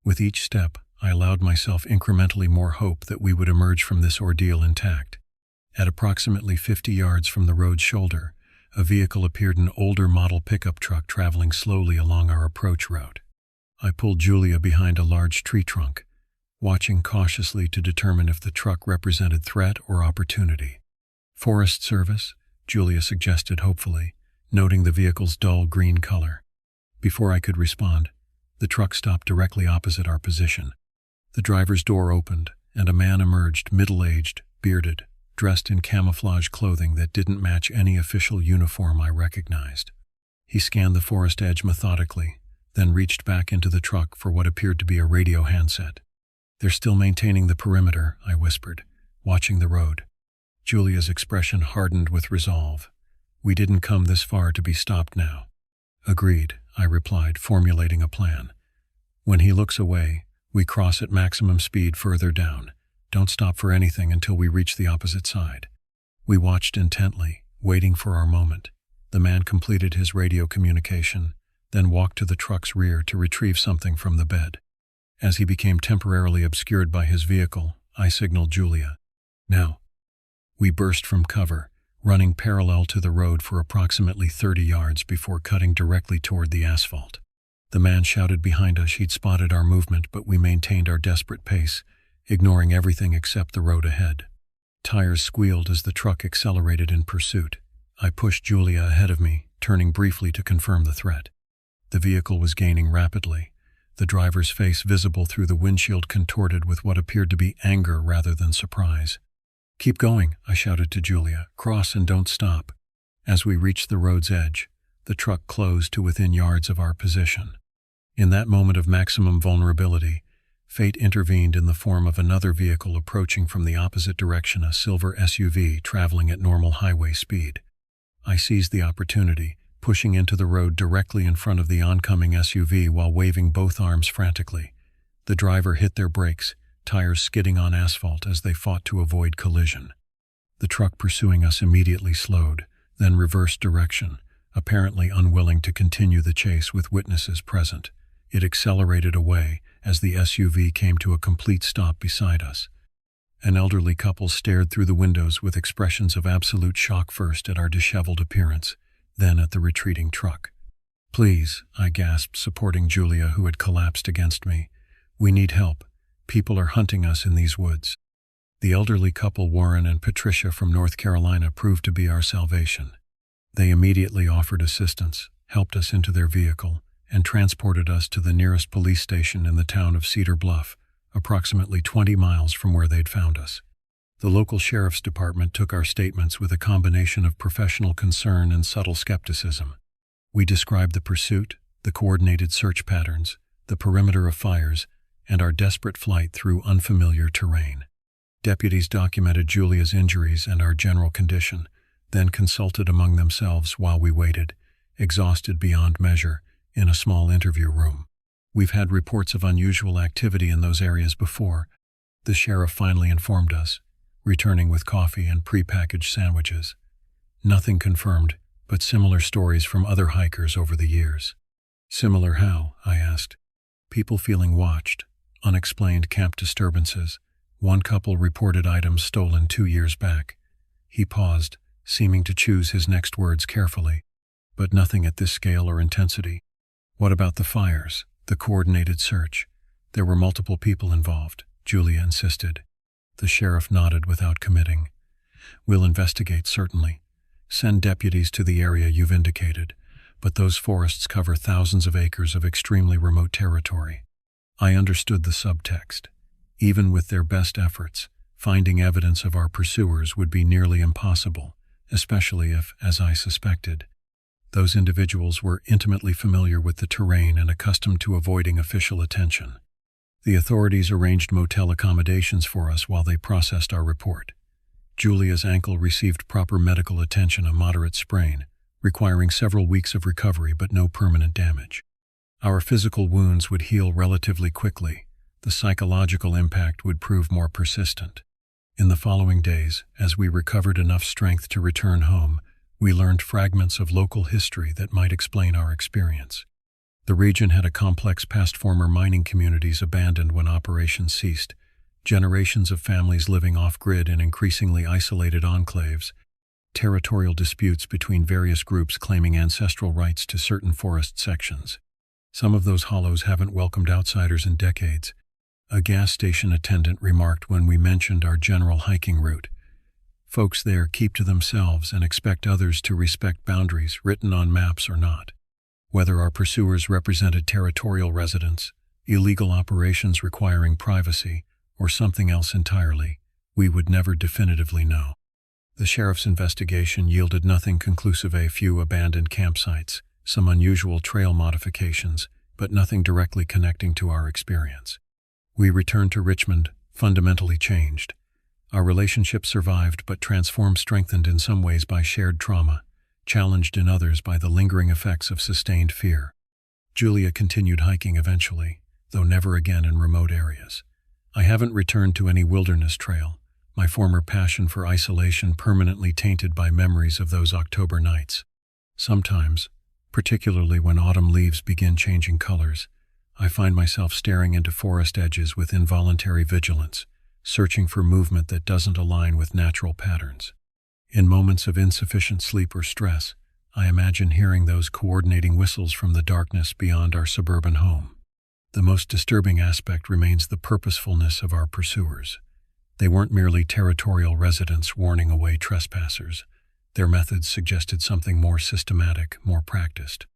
With each step, I allowed myself incrementally more hope that we would emerge from this ordeal intact. At approximately 50 yards from the road's shoulder, a vehicle appeared, an older model pickup truck traveling slowly along our approach route. I pulled Julia behind a large tree trunk, watching cautiously to determine if the truck represented threat or opportunity. "Forest Service?" Julia suggested hopefully, noting the vehicle's dull green color. Before I could respond, the truck stopped directly opposite our position. The driver's door opened, and a man emerged, middle-aged, bearded, dressed in camouflage clothing that didn't match any official uniform I recognized. He scanned the forest edge methodically, then reached back into the truck for what appeared to be a radio handset. "They're still maintaining the perimeter," I whispered, watching the road. Julia's expression hardened with resolve. We didn't come this far to be stopped now. "Agreed," I replied, formulating a plan. "When he looks away, we cross at maximum speed further down. Don't stop for anything until we reach the opposite side." We watched intently, waiting for our moment. The man completed his radio communication, then walked to the truck's rear to retrieve something from the bed. As he became temporarily obscured by his vehicle, I signaled Julia. "Now." We burst from cover, running parallel to the road for approximately 30 yards before cutting directly toward the asphalt. The man shouted behind us he'd spotted our movement, but we maintained our desperate pace, ignoring everything except the road ahead. Tires squealed as the truck accelerated in pursuit. I pushed Julia ahead of me, turning briefly to confirm the threat. The vehicle was gaining rapidly, the driver's face visible through the windshield contorted with what appeared to be anger rather than surprise. "Keep going," I shouted to Julia. "Cross and don't stop." As we reached the road's edge, the truck closed to within yards of our position. In that moment of maximum vulnerability, fate intervened in the form of another vehicle approaching from the opposite direction, a silver SUV traveling at normal highway speed. I seized the opportunity, pushing into the road directly in front of the oncoming SUV while waving both arms frantically. The driver hit their brakes, tires skidding on asphalt as they fought to avoid collision. The truck pursuing us immediately slowed, then reversed direction, apparently unwilling to continue the chase with witnesses present. It accelerated away as the SUV came to a complete stop beside us. An elderly couple stared through the windows with expressions of absolute shock, first at our disheveled appearance, then at the retreating truck. "Please," I gasped, supporting Julia, who had collapsed against me. "We need help. People are hunting us in these woods." The elderly couple, Warren and Patricia from North Carolina, proved to be our salvation. They immediately offered assistance, helped us into their vehicle, and transported us to the nearest police station in the town of Cedar Bluff, approximately 20 miles from where they'd found us. The local sheriff's department took our statements with a combination of professional concern and subtle skepticism. We described the pursuit, the coordinated search patterns, the perimeter of fires, and our desperate flight through unfamiliar terrain. Deputies documented Julia's injuries and our general condition, then consulted among themselves while we waited, exhausted beyond measure, in a small interview room. "We've had reports of unusual activity in those areas before," the sheriff finally informed us, returning with coffee and prepackaged sandwiches. "Nothing confirmed, but similar stories from other hikers over the years." "Similar how?" I asked. "People feeling watched, unexplained camp disturbances. One couple reported items stolen 2 years back." He paused, seeming to choose his next words carefully. "But nothing at this scale or intensity." "What about the fires, the coordinated search?" "There were multiple people involved," Julia insisted. The sheriff nodded without committing. "We'll investigate, certainly. Send deputies to the area you've indicated, but those forests cover thousands of acres of extremely remote territory." I understood the subtext. Even with their best efforts, finding evidence of our pursuers would be nearly impossible, especially if, as I suspected, those individuals were intimately familiar with the terrain and accustomed to avoiding official attention. The authorities arranged motel accommodations for us while they processed our report. Julia's ankle received proper medical attention, a moderate sprain, requiring several weeks of recovery but no permanent damage. Our physical wounds would heal relatively quickly. The psychological impact would prove more persistent. In the following days, as we recovered enough strength to return home, we learned fragments of local history that might explain our experience. The region had a complex past, former mining communities abandoned when operations ceased, generations of families living off-grid in increasingly isolated enclaves, territorial disputes between various groups claiming ancestral rights to certain forest sections. Some of those hollows haven't welcomed outsiders in decades, a gas station attendant remarked when we mentioned our general hiking route. Folks there keep to themselves and expect others to respect boundaries, written on maps or not. Whether our pursuers represented territorial residents, illegal operations requiring privacy, or something else entirely, we would never definitively know. The sheriff's investigation yielded nothing conclusive: a few abandoned campsites, some unusual trail modifications, but nothing directly connecting to our experience. We returned to Richmond, fundamentally changed. Our relationship survived but transformed, strengthened in some ways by shared trauma, challenged in others by the lingering effects of sustained fear. Julia continued hiking eventually, though never again in remote areas. I haven't returned to any wilderness trail, my former passion for isolation permanently tainted by memories of those October nights. Sometimes, particularly when autumn leaves begin changing colors, I find myself staring into forest edges with involuntary vigilance, searching for movement that doesn't align with natural patterns. In moments of insufficient sleep or stress, I imagine hearing those coordinating whistles from the darkness beyond our suburban home. The most disturbing aspect remains the purposefulness of our pursuers. They weren't merely territorial residents warning away trespassers. Their methods suggested something more systematic, more practiced.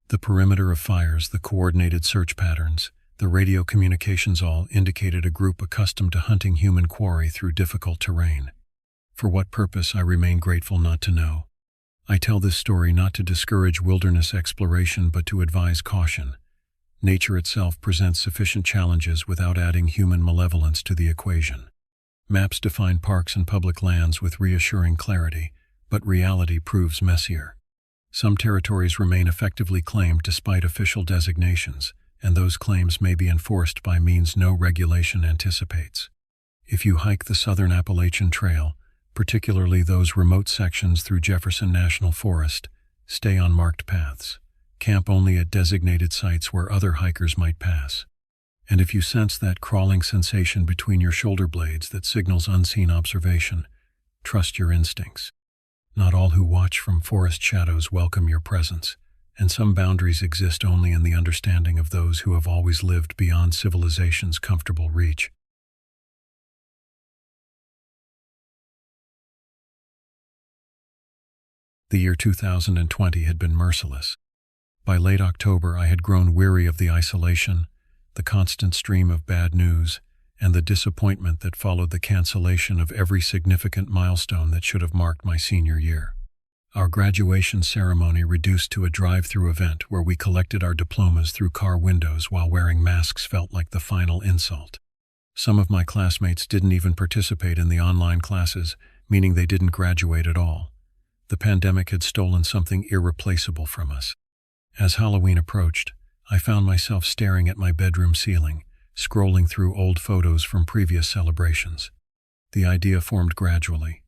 The perimeter of fires, the coordinated search patterns, the radio communications all indicated a group accustomed to hunting human quarry through difficult terrain. For what purpose, I remain grateful not to know. I tell this story not to discourage wilderness exploration but to advise caution. Nature itself presents sufficient challenges without adding human malevolence to the equation. Maps define parks and public lands with reassuring clarity, but reality proves messier. Some territories remain effectively claimed despite official designations, and those claims may be enforced by means no regulation anticipates. If you hike the southern Appalachian Trail, particularly those remote sections through Jefferson National Forest, stay on marked paths. Camp only at designated sites where other hikers might pass. And if you sense that crawling sensation between your shoulder blades that signals unseen observation, trust your instincts. Not all who watch from forest shadows welcome your presence, and some boundaries exist only in the understanding of those who have always lived beyond civilization's comfortable reach. The year 2020 had been merciless. By late October, I had grown weary of the isolation, the constant stream of bad news, and the disappointment that followed the cancellation of every significant milestone that should have marked my senior year. Our graduation ceremony reduced to a drive-through event where we collected our diplomas through car windows while wearing masks felt like the final insult. Some of my classmates didn't even participate in the online classes, meaning they didn't graduate at all. The pandemic had stolen something irreplaceable from us. As Halloween approached, I found myself staring at my bedroom ceiling, scrolling through old photos from previous celebrations. The idea formed gradually.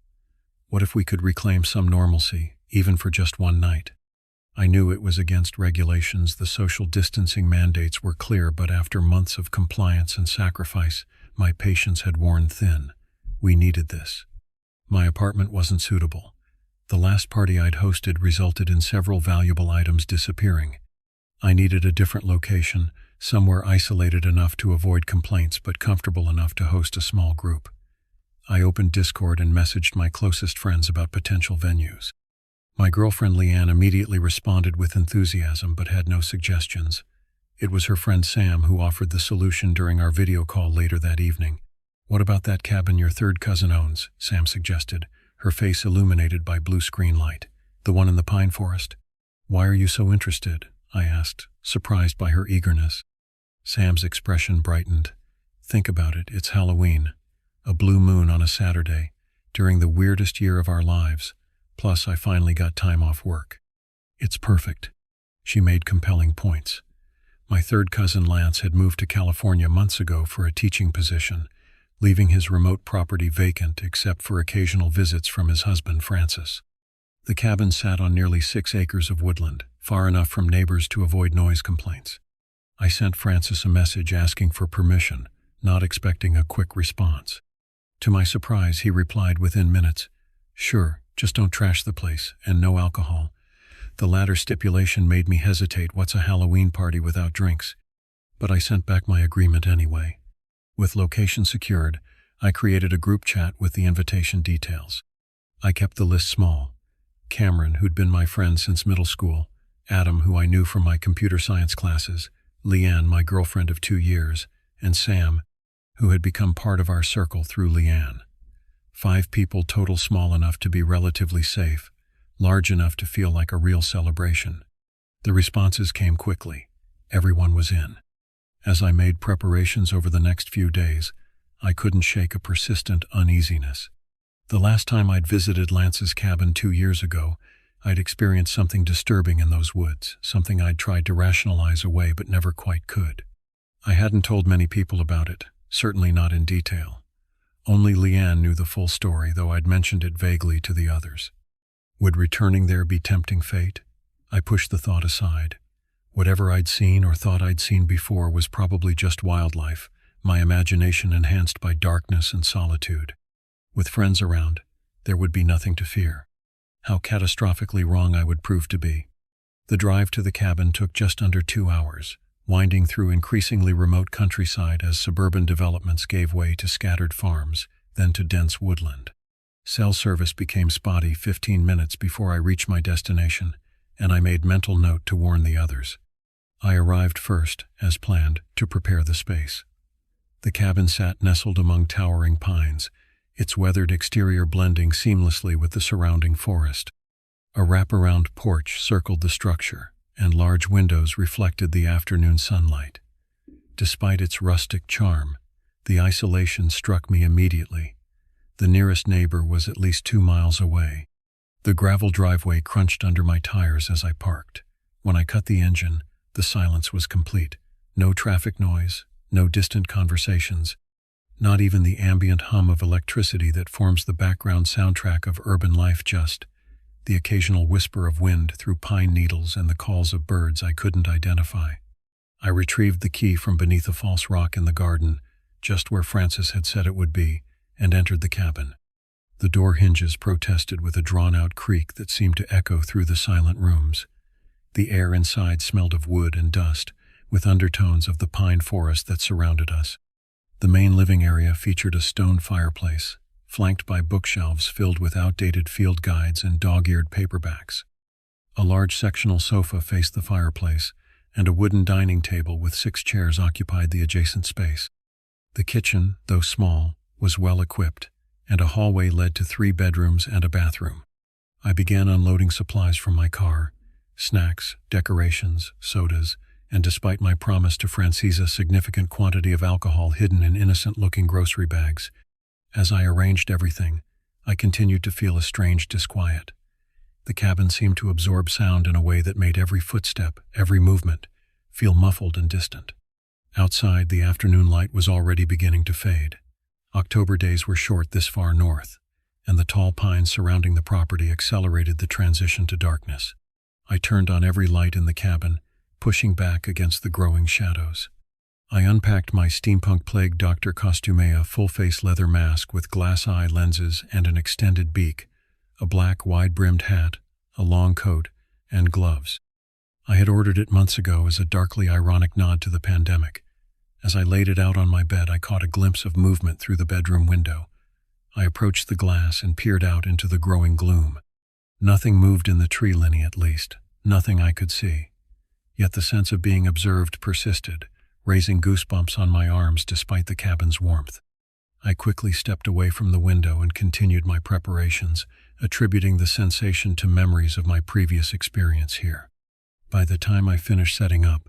What if we could reclaim some normalcy, even for just one night? I knew it was against regulations. The social distancing mandates were clear, but after months of compliance and sacrifice, my patience had worn thin. We needed this. My apartment wasn't suitable. The last party I'd hosted resulted in several valuable items disappearing. I needed a different location, somewhere isolated enough to avoid complaints but comfortable enough to host a small group. I opened Discord and messaged my closest friends about potential venues. My girlfriend Leanne immediately responded with enthusiasm but had no suggestions. It was her friend Sam who offered the solution during our video call later that evening. "What about that cabin your third cousin owns?" Sam suggested, her face illuminated by blue screen light. "The one in the pine forest?" "Why are you so interested?" I asked, surprised by her eagerness. Sam's expression brightened. "Think about it, it's Halloween. A blue moon on a Saturday, during the weirdest year of our lives. Plus, I finally got time off work. It's perfect." She made compelling points. My third cousin Lance had moved to California months ago for a teaching position, leaving his remote property vacant except for occasional visits from his husband Francis. The cabin sat on nearly 6 acres of woodland, far enough from neighbors to avoid noise complaints. I sent Francis a message asking for permission, not expecting a quick response. To my surprise, he replied within minutes, "Sure, just don't trash the place, and no alcohol." The latter stipulation made me hesitate. What's a Halloween party without drinks? But I sent back my agreement anyway. With location secured, I created a group chat with the invitation details. I kept the list small. Cameron, who'd been my friend since middle school, Adam, who I knew from my computer science classes, Leanne, my girlfriend of 2 years, and Sam, who had become part of our circle through Leanne. 5 people total, small enough to be relatively safe, large enough to feel like a real celebration. The responses came quickly. Everyone was in. As I made preparations over the next few days, I couldn't shake a persistent uneasiness. The last time I'd visited Lance's cabin 2 years ago, I'd experienced something disturbing in those woods, something I'd tried to rationalize away but never quite could. I hadn't told many people about it, certainly not in detail. Only Leanne knew the full story, though I'd mentioned it vaguely to the others. Would returning there be tempting fate? I pushed the thought aside. Whatever I'd seen or thought I'd seen before was probably just wildlife, my imagination enhanced by darkness and solitude. With friends around, there would be nothing to fear. how catastrophically wrong I would prove to be. The drive to the cabin took just under 2 hours, winding through increasingly remote countryside as suburban developments gave way to scattered farms, then to dense woodland. Cell service became spotty 15 minutes before I reached my destination, and I made mental note to warn the others. I arrived first, as planned, to prepare the space. The cabin sat nestled among towering pines, its weathered exterior blending seamlessly with the surrounding forest. A wraparound porch circled the structure, and large windows reflected the afternoon sunlight. Despite its rustic charm, the isolation struck me immediately. The nearest neighbor was at least 2 miles away. The gravel driveway crunched under my tires as I parked. When I cut the engine, the silence was complete. No traffic noise, no distant conversations, not even the ambient hum of electricity that forms the background soundtrack of urban life, just the occasional whisper of wind through pine needles and the calls of birds I couldn't identify. I retrieved the key from beneath a false rock in the garden, just where Francis had said it would be, and entered the cabin. The door hinges protested with a drawn-out creak that seemed to echo through the silent rooms. The air inside smelled of wood and dust, with undertones of the pine forest that surrounded us. The main living area featured a stone fireplace, flanked by bookshelves filled with outdated field guides and dog-eared paperbacks. A large sectional sofa faced the fireplace, and a wooden dining table with 6 chairs occupied the adjacent space. The kitchen, though small, was well equipped, and a hallway led to 3 bedrooms and a bathroom. I began unloading supplies from my car, snacks, decorations, sodas, and despite my promise to Francis a significant quantity of alcohol hidden in innocent-looking grocery bags. As I arranged everything, I continued to feel a strange disquiet. The cabin seemed to absorb sound in a way that made every footstep, every movement, feel muffled and distant. Outside, the afternoon light was already beginning to fade. October days were short this far north, and the tall pines surrounding the property accelerated the transition to darkness. I turned on every light in the cabin, pushing back against the growing shadows. I unpacked my steampunk-plagued Dr. Costumea full-face leather mask with glass-eye lenses and an extended beak, a black wide-brimmed hat, a long coat, and gloves. I had ordered it months ago as a darkly ironic nod to the pandemic. As I laid it out on my bed, I caught a glimpse of movement through the bedroom window. I approached the glass and peered out into the growing gloom. Nothing moved in the tree linie, at least, nothing I could see. Yet the sense of being observed persisted, raising goosebumps on my arms despite the cabin's warmth. I quickly stepped away from the window and continued my preparations, attributing the sensation to memories of my previous experience here. By the time I finished setting up,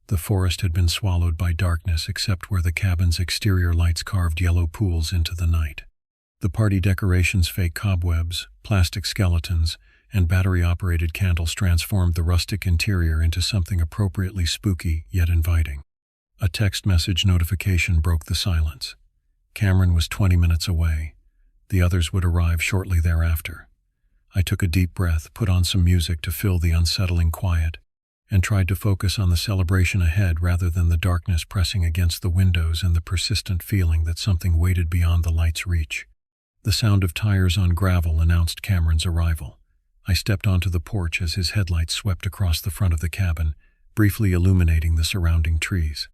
the forest had been swallowed by darkness except where the cabin's exterior lights carved yellow pools into the night. The party decorations' fake cobwebs, plastic skeletons, and battery-operated candles transformed the rustic interior into something appropriately spooky yet inviting. A text message notification broke the silence. Cameron was 20 minutes away. The others would arrive shortly thereafter. I took a deep breath, put on some music to fill the unsettling quiet, and tried to focus on the celebration ahead rather than the darkness pressing against the windows and the persistent feeling that something waited beyond the light's reach. The sound of tires on gravel announced Cameron's arrival. I stepped onto the porch as his headlights swept across the front of the cabin, briefly illuminating the surrounding trees.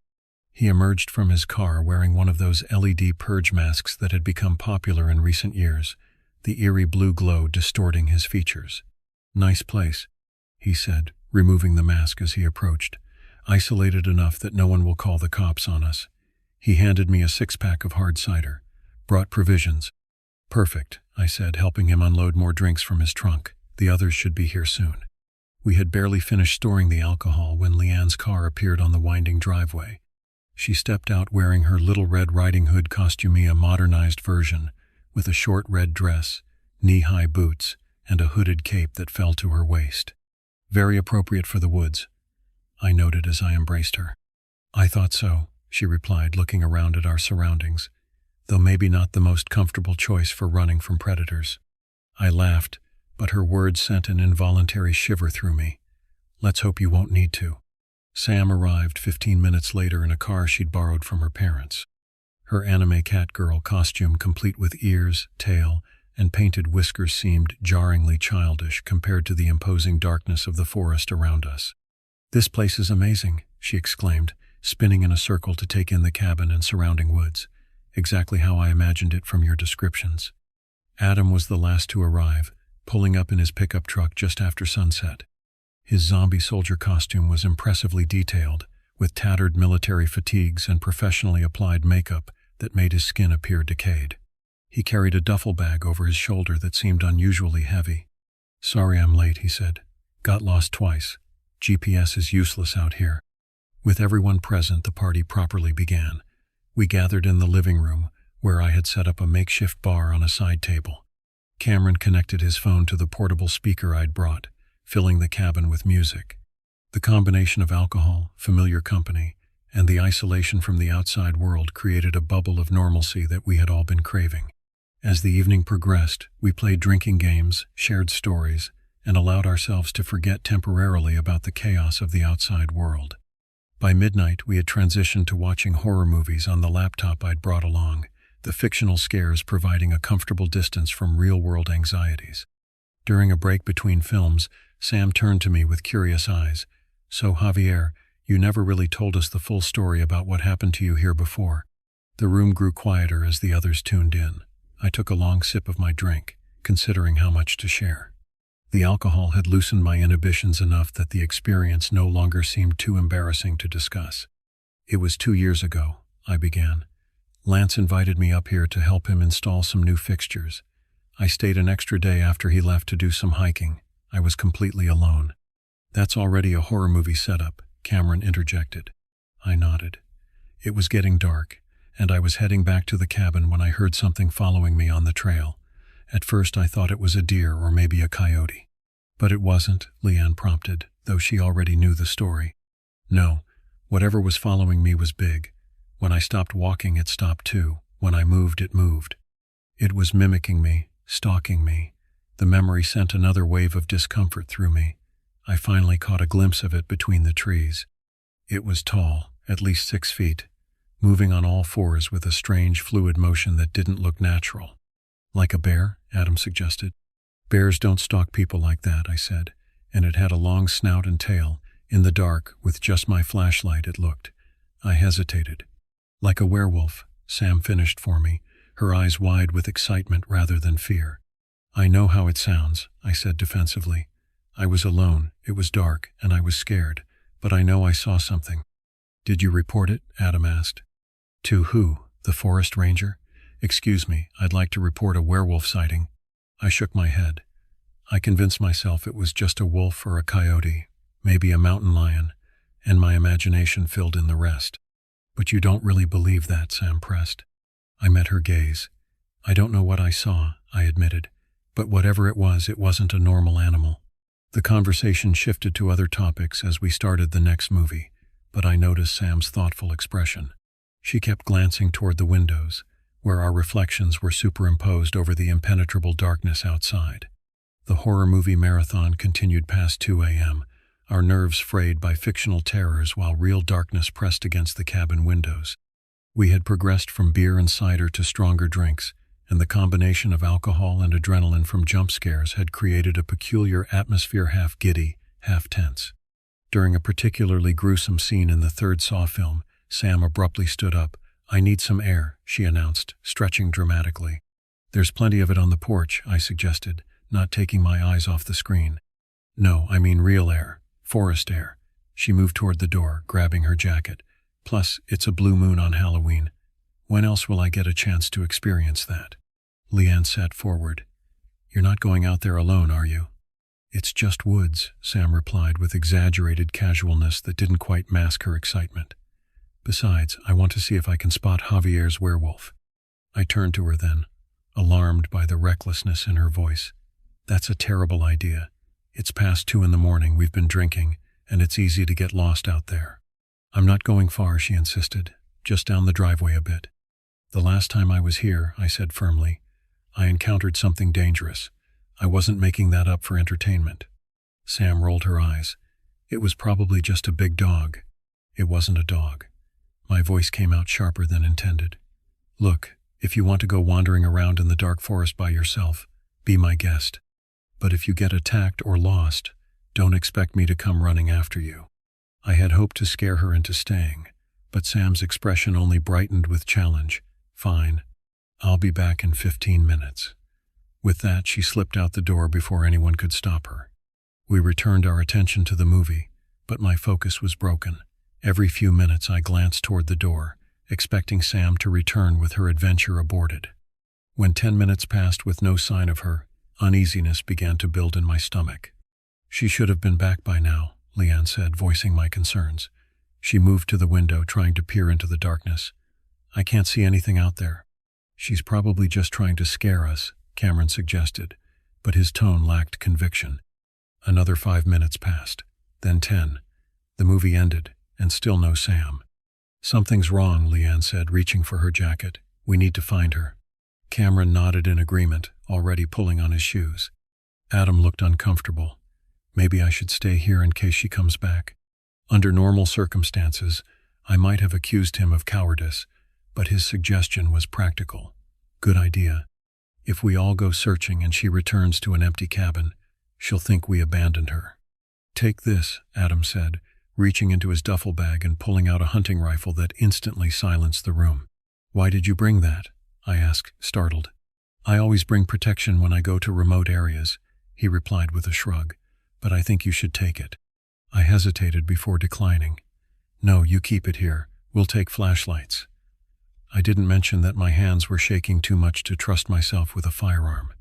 He emerged from his car wearing one of those LED purge masks that had become popular in recent years, the eerie blue glow distorting his features. "Nice place," he said, removing the mask as he approached. "Isolated enough that no one will call the cops on us." He handed me a 6-pack of hard cider. "Brought provisions." "Perfect," I said, helping him unload more drinks from his trunk. "The others should be here soon." We had barely finished storing the alcohol when Leanne's car appeared on the winding driveway. She stepped out wearing her Little Red Riding Hood Costumea modernized version, with a short red dress, knee-high boots, and a hooded cape that fell to her waist. "Very appropriate for the woods," I noted as I embraced her. "I thought so," she replied, looking around at our surroundings, "though maybe not the most comfortable choice for running from predators." I laughed, but her words sent an involuntary shiver through me. "Let's hope you won't need to." Sam arrived 15 minutes later in a car she'd borrowed from her parents. Her anime cat girl costume complete with ears, tail, and painted whiskers seemed jarringly childish compared to the imposing darkness of the forest around us. "This place is amazing," she exclaimed, spinning in a circle to take in the cabin and surrounding woods. "Exactly how I imagined it from your descriptions." Adam was the last to arrive, pulling up in his pickup truck just after sunset. His zombie soldier costume was impressively detailed, with tattered military fatigues and professionally applied makeup that made his skin appear decayed. He carried a duffel bag over his shoulder that seemed unusually heavy. "Sorry I'm late," he said. "Got lost twice. GPS is useless out here." With everyone present, the party properly began. We gathered in the living room, where I had set up a makeshift bar on a side table. Cameron connected his phone to the portable speaker I'd brought, filling the cabin with music. The combination of alcohol, familiar company, and the isolation from the outside world created a bubble of normalcy that we had all been craving. As the evening progressed, we played drinking games, shared stories, and allowed ourselves to forget temporarily about the chaos of the outside world. By midnight, we had transitioned to watching horror movies on the laptop I'd brought along, the fictional scares providing a comfortable distance from real-world anxieties. During a break between films, Sam turned to me with curious eyes. "So, Javier, you never really told us the full story about what happened to you here before." The room grew quieter as the others tuned in. I took a long sip of my drink, considering how much to share. The alcohol had loosened my inhibitions enough that the experience no longer seemed too embarrassing to discuss. "It was 2 years ago," I began. "Lance invited me up here to help him install some new fixtures. I stayed an extra day after he left to do some hiking. I was completely alone." "That's already a horror movie setup," Cameron interjected. I nodded. It was getting dark, and I was heading back to the cabin when I heard something following me on the trail. At first I thought it was a deer or maybe a coyote. "But it wasn't," Leanne prompted, though she already knew the story. "No, whatever was following me was big. When I stopped walking, it stopped too. When I moved, it moved. It was mimicking me, stalking me." The memory sent another wave of discomfort through me. I finally caught a glimpse of it between the trees. It was tall, at least 6 feet, moving on all fours with a strange fluid motion that didn't look natural. "Like a bear?" Adam suggested. "Bears don't stalk people like that," I said, and it had a long snout and tail. In the dark, with just my flashlight, it looked. I hesitated. "Like a werewolf," Sam finished for me, her eyes wide with excitement rather than fear. "I know how it sounds," I said defensively. "I was alone, it was dark, and I was scared, but I know I saw something." "Did you report it?" Adam asked. "To who? The forest ranger?" "Excuse me, I'd like to report a werewolf sighting." I shook my head. I convinced myself it was just a wolf or a coyote, maybe a mountain lion, and my imagination filled in the rest. "But you don't really believe that," Sam pressed. I met her gaze. "I don't know what I saw," I admitted, "but whatever it wasn't a normal animal." The conversation shifted to other topics as we started the next movie, but I noticed Sam's thoughtful expression. She kept glancing toward the windows, where our reflections were superimposed over the impenetrable darkness outside. The horror movie marathon continued past 2 a.m., our nerves frayed by fictional terrors while real darkness pressed against the cabin windows. We had progressed from beer and cider to stronger drinks, and the combination of alcohol and adrenaline from jump scares had created a peculiar atmosphere, half giddy, half tense. During a particularly gruesome scene in the third Saw film, Sam abruptly stood up. "I need some air," she announced, stretching dramatically. "There's plenty of it on the porch," I suggested, not taking my eyes off the screen. "No, I mean real air, forest air." She moved toward the door, grabbing her jacket. "Plus, it's a blue moon on Halloween. When else will I get a chance to experience that?" Leanne sat forward. "You're not going out there alone, are you?" "It's just woods," Sam replied with exaggerated casualness that didn't quite mask her excitement. "Besides, I want to see if I can spot Javier's werewolf." I turned to her then, alarmed by the recklessness in her voice. "That's a terrible idea. It's past 2 in the morning, we've been drinking, and it's easy to get lost out there." "I'm not going far," she insisted, "just down the driveway a bit." "The last time I was here," I said firmly, "I encountered something dangerous. I wasn't making that up for entertainment." Sam rolled her eyes. "It was probably just a big dog." "It wasn't a dog." My voice came out sharper than intended. "Look, if you want to go wandering around in the dark forest by yourself, Be my guest. But if you get attacked or lost, don't expect me to come running after you." I had hoped to scare her into staying, but Sam's expression only brightened with challenge. "Fine. I'll be back in 15 minutes. With that, she slipped out the door before anyone could stop her. We returned our attention to the movie, but my focus was broken. Every few minutes I glanced toward the door, expecting Sam to return with her adventure aborted. When 10 minutes passed with no sign of her, uneasiness began to build in my stomach. "She should have been back by now," Leanne said, voicing my concerns. She moved to the window, trying to peer into the darkness. "I can't see anything out there." "She's probably just trying to scare us," Cameron suggested, but his tone lacked conviction. Another 5 minutes passed, then 10. The movie ended, and still no Sam. "Something's wrong," Leanne said, reaching for her jacket. "We need to find her." Cameron nodded in agreement, already pulling on his shoes. Adam looked uncomfortable. "Maybe I should stay here in case she comes back." Under normal circumstances, I might have accused him of cowardice, but his suggestion was practical. "Good idea. If we all go searching and she returns to an empty cabin, she'll think we abandoned her." "Take this," Adam said, reaching into his duffel bag and pulling out a hunting rifle that instantly silenced the room. "Why did you bring that?" I asked, startled. "I always bring protection when I go to remote areas," he replied with a shrug, "but I think you should take it." I hesitated before declining. "No, you keep it here. We'll take flashlights." I didn't mention that my hands were shaking too much to trust myself with a firearm.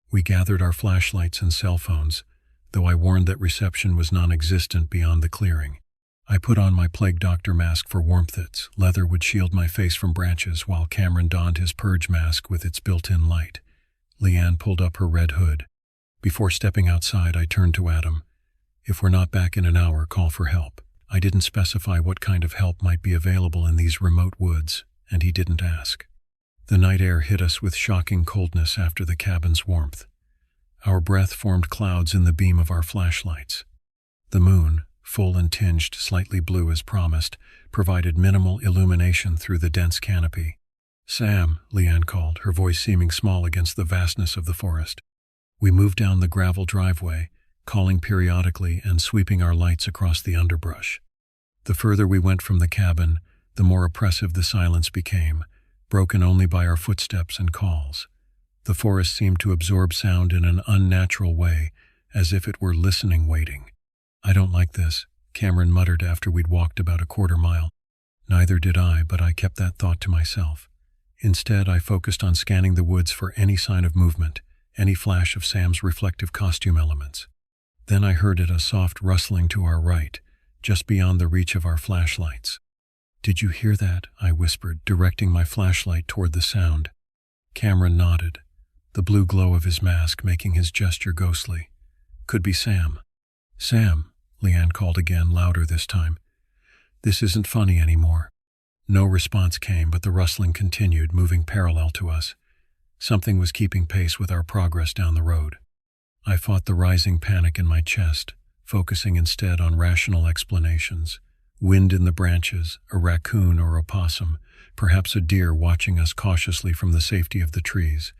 We gathered our flashlights and cell phones, though I warned that reception was non-existent beyond the clearing. I put on my plague doctor mask for warmth. Its leather would shield my face from branches, while Cameron donned his purge mask with its built-in light. Leanne pulled up her red hood. Before stepping outside, I turned to Adam. "If we're not back in an hour, call for help." I didn't specify what kind of help might be available in these remote woods, and he didn't ask. The night air hit us with shocking coldness after the cabin's warmth. Our breath formed clouds in the beam of our flashlights. The moon, full and tinged slightly blue as promised, provided minimal illumination through the dense canopy. "Sam," Leanne called, her voice seeming small against the vastness of the forest. We moved down the gravel driveway, calling periodically and sweeping our lights across the underbrush. The further we went from the cabin, the more oppressive the silence became, broken only by our footsteps and calls. The forest seemed to absorb sound in an unnatural way, as if it were listening, waiting. "I don't like this," Cameron muttered after we'd walked about a quarter mile. Neither did I, but I kept that thought to myself. Instead, I focused on scanning the woods for any sign of movement, any flash of Sam's reflective costume elements. Then I heard a soft rustling to our right, just beyond the reach of our flashlights. "Did you hear that?" I whispered, directing my flashlight toward the sound. Cameron nodded, the blue glow of his mask making his gesture ghostly. "Could be Sam." "Sam," Leanne called again, louder this time. "This isn't funny anymore." No response came, but the rustling continued, moving parallel to us. Something was keeping pace with our progress down the road. I fought the rising panic in my chest, focusing instead on rational explanations. Wind in the branches, a raccoon or a possum, perhaps a deer watching us cautiously from the safety of the trees.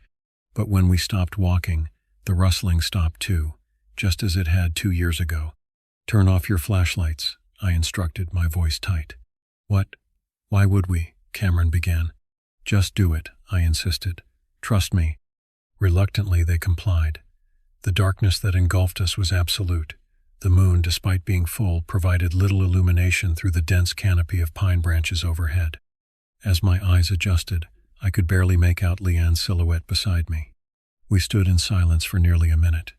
But when we stopped walking, the rustling stopped too, just as it had 2 years ago. "Turn off your flashlights," I instructed, my voice tight. "What? Why would we?" Cameron began. "Just do it," I insisted. "Trust me." Reluctantly, they complied. The darkness that engulfed us was absolute. The moon, despite being full, provided little illumination through the dense canopy of pine branches overhead. As my eyes adjusted, I could barely make out Leanne's silhouette beside me. We stood in silence for nearly a minute,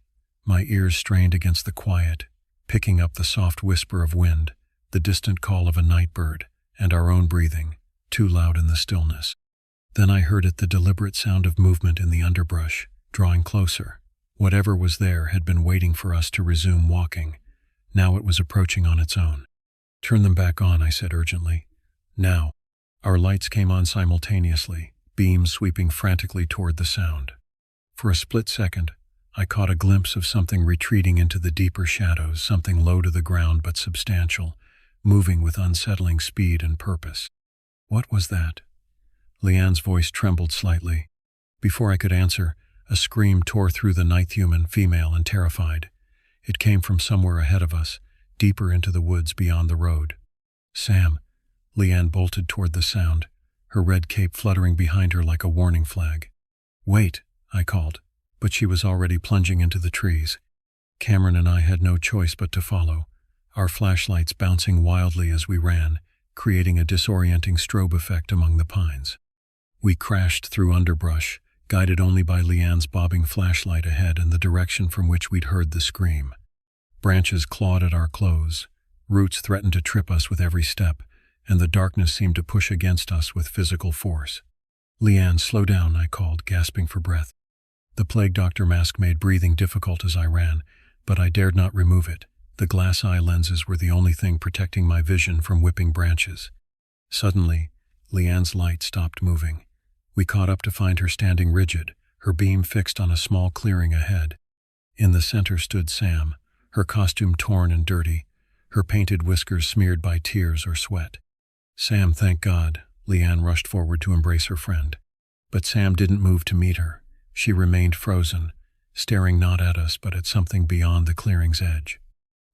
my ears strained against the quiet, picking up the soft whisper of wind, the distant call of a night bird, and our own breathing, too loud in the stillness. Then I heard the deliberate sound of movement in the underbrush, drawing closer. Whatever was there had been waiting for us to resume walking. Now it was approaching on its own. "Turn them back on," I said urgently. "Now." Our lights came on simultaneously, beams sweeping frantically toward the sound. For a split second, I caught a glimpse of something retreating into the deeper shadows, something low to the ground but substantial, moving with unsettling speed and purpose. "What was that?" Leanne's voice trembled slightly. Before I could answer, A scream tore through the night, human, female, and terrified. It came from somewhere ahead of us, deeper into the woods beyond the road. Sam. Leanne bolted toward the sound, her red cape fluttering behind her like a warning flag. Wait, I called, but she was already plunging into the trees. Cameron and I had no choice but to follow, our flashlights bouncing wildly as we ran, creating a disorienting strobe effect among the pines. We crashed through underbrush, guided only by Leanne's bobbing flashlight ahead and the direction from which we'd heard the scream. Branches clawed at our clothes, roots threatened to trip us with every step, and the darkness seemed to push against us with physical force. Leanne, slow down, I called, gasping for breath. The plague doctor mask made breathing difficult as I ran, but I dared not remove it. The glass eye lenses were the only thing protecting my vision from whipping branches. Suddenly, Leanne's light stopped moving. We caught up to find her standing rigid, her beam fixed on a small clearing ahead. In the center stood Sam, her costume torn and dirty, her painted whiskers smeared by tears or sweat. Sam, thank God. Leanne rushed forward to embrace her friend. But Sam didn't move to meet her. She remained frozen, staring not at us but at something beyond the clearing's edge.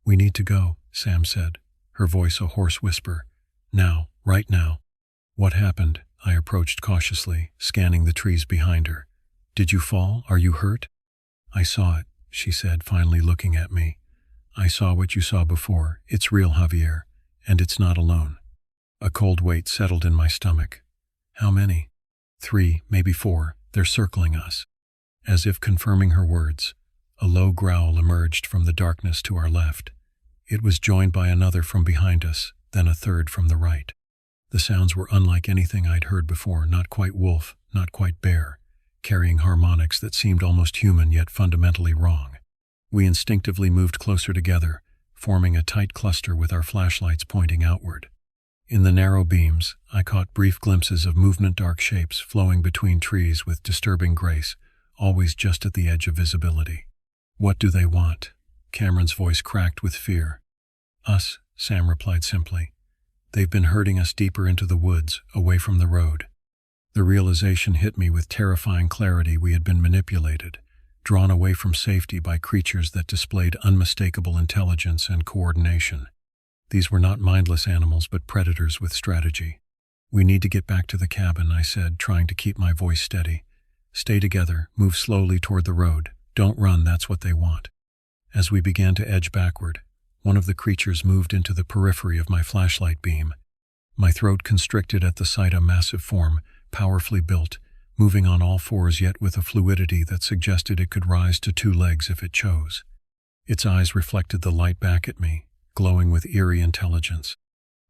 We need to go, Sam said, her voice a hoarse whisper. Now, right now. What happened? I approached cautiously, scanning the trees behind her. Did you fall? Are you hurt? I saw it, she said, finally looking at me. I saw what you saw before. It's real, Javier, and it's not alone. A cold weight settled in my stomach. How many? 3, maybe 4. They're circling us. As if confirming her words, a low growl emerged from the darkness to our left. It was joined by another from behind us, then a third from the right. The sounds were unlike anything I'd heard before, not quite wolf, not quite bear, carrying harmonics that seemed almost human yet fundamentally wrong. We instinctively moved closer together, forming a tight cluster with our flashlights pointing outward. In the narrow beams, I caught brief glimpses of movement, dark shapes flowing between trees with disturbing grace, always just at the edge of visibility. What do they want? Cameron's voice cracked with fear. Us, Sam replied simply. They've been herding us deeper into the woods, away from the road. The realization hit me with terrifying clarity. We had been manipulated, drawn away from safety by creatures that displayed unmistakable intelligence and coordination. These were not mindless animals, but predators with strategy. We need to get back to the cabin, I said, trying to keep my voice steady. Stay together, move slowly toward the road. Don't run, that's what they want. As we began to edge backward, one of the creatures moved into the periphery of my flashlight beam. My throat constricted at the sight, a massive form, powerfully built, moving on all fours yet with a fluidity that suggested it could rise to 2 legs if it chose. Its eyes reflected the light back at me, glowing with eerie intelligence.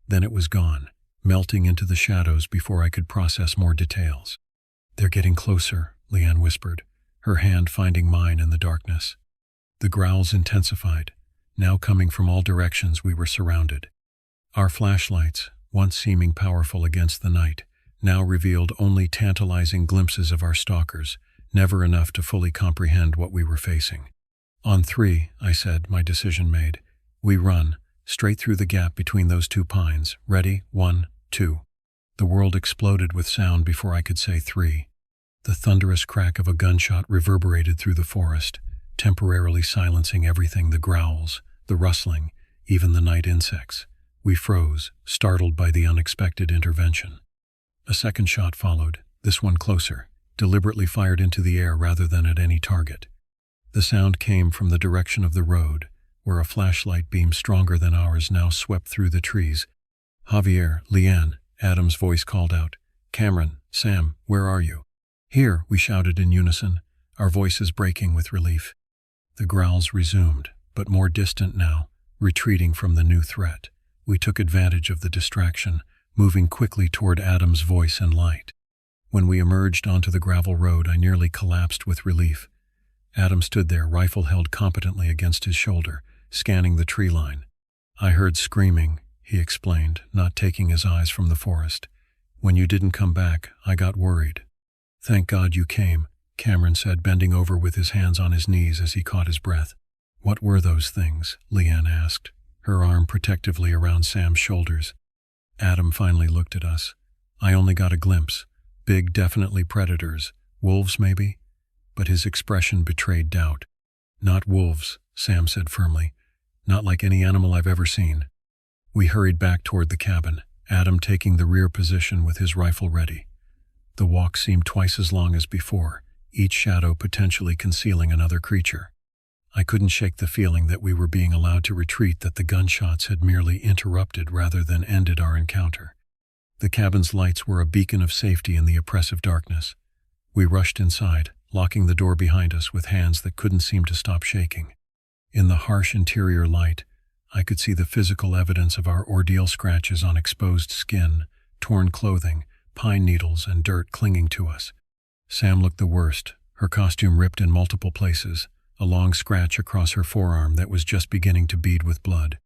Then it was gone, melting into the shadows before I could process more details. They're getting closer, Leanne whispered, her hand finding mine in the darkness. The growls intensified. Now coming from all directions, we were surrounded. Our flashlights, once seeming powerful against the night, now revealed only tantalizing glimpses of our stalkers, never enough to fully comprehend what we were facing. On 3, I said, my decision made. We run, straight through the gap between those 2 pines. Ready? 1, 2. The world exploded with sound before I could say 3. The thunderous crack of a gunshot reverberated through the forest, temporarily silencing everything, the growls, the rustling, even the night insects. We froze, startled by the unexpected intervention. A second shot followed, this one closer, deliberately fired into the air rather than at any target. The sound came from the direction of the road, where a flashlight beam stronger than ours now swept through the trees. Javier, Leanne, Adam's voice called out. Cameron, Sam, where are you? Here, we shouted in unison, our voices breaking with relief. The growls resumed, but more distant now, retreating from the new threat. We took advantage of the distraction, moving quickly toward Adam's voice and light. When we emerged onto the gravel road, I nearly collapsed with relief. Adam stood there, rifle held competently against his shoulder, scanning the tree line. I heard screaming, he explained, not taking his eyes from the forest. When you didn't come back, I got worried. Thank God you came, Cameron said, bending over with his hands on his knees as he caught his breath. What were those things? Leanne asked, her arm protectively around Sam's shoulders. Adam finally looked at us. I only got a glimpse. Big, definitely predators. Wolves, maybe? but his expression betrayed doubt. "Not wolves," Sam said firmly. "Not like any animal I've ever seen." We hurried back toward the cabin, Adam taking the rear position with his rifle ready. The walk seemed twice as long as before, each shadow potentially concealing another creature. I couldn't shake the feeling that we were being allowed to retreat, that the gunshots had merely interrupted rather than ended our encounter. The cabin's lights were a beacon of safety in the oppressive darkness. We rushed inside, locking the door behind us with hands that couldn't seem to stop shaking. In the harsh interior light, I could see the physical evidence of our ordeal: scratches on exposed skin, torn clothing, pine needles, and dirt clinging to us. Sam looked the worst, her costume ripped in multiple places, a long scratch across her forearm that was just beginning to bead with blood.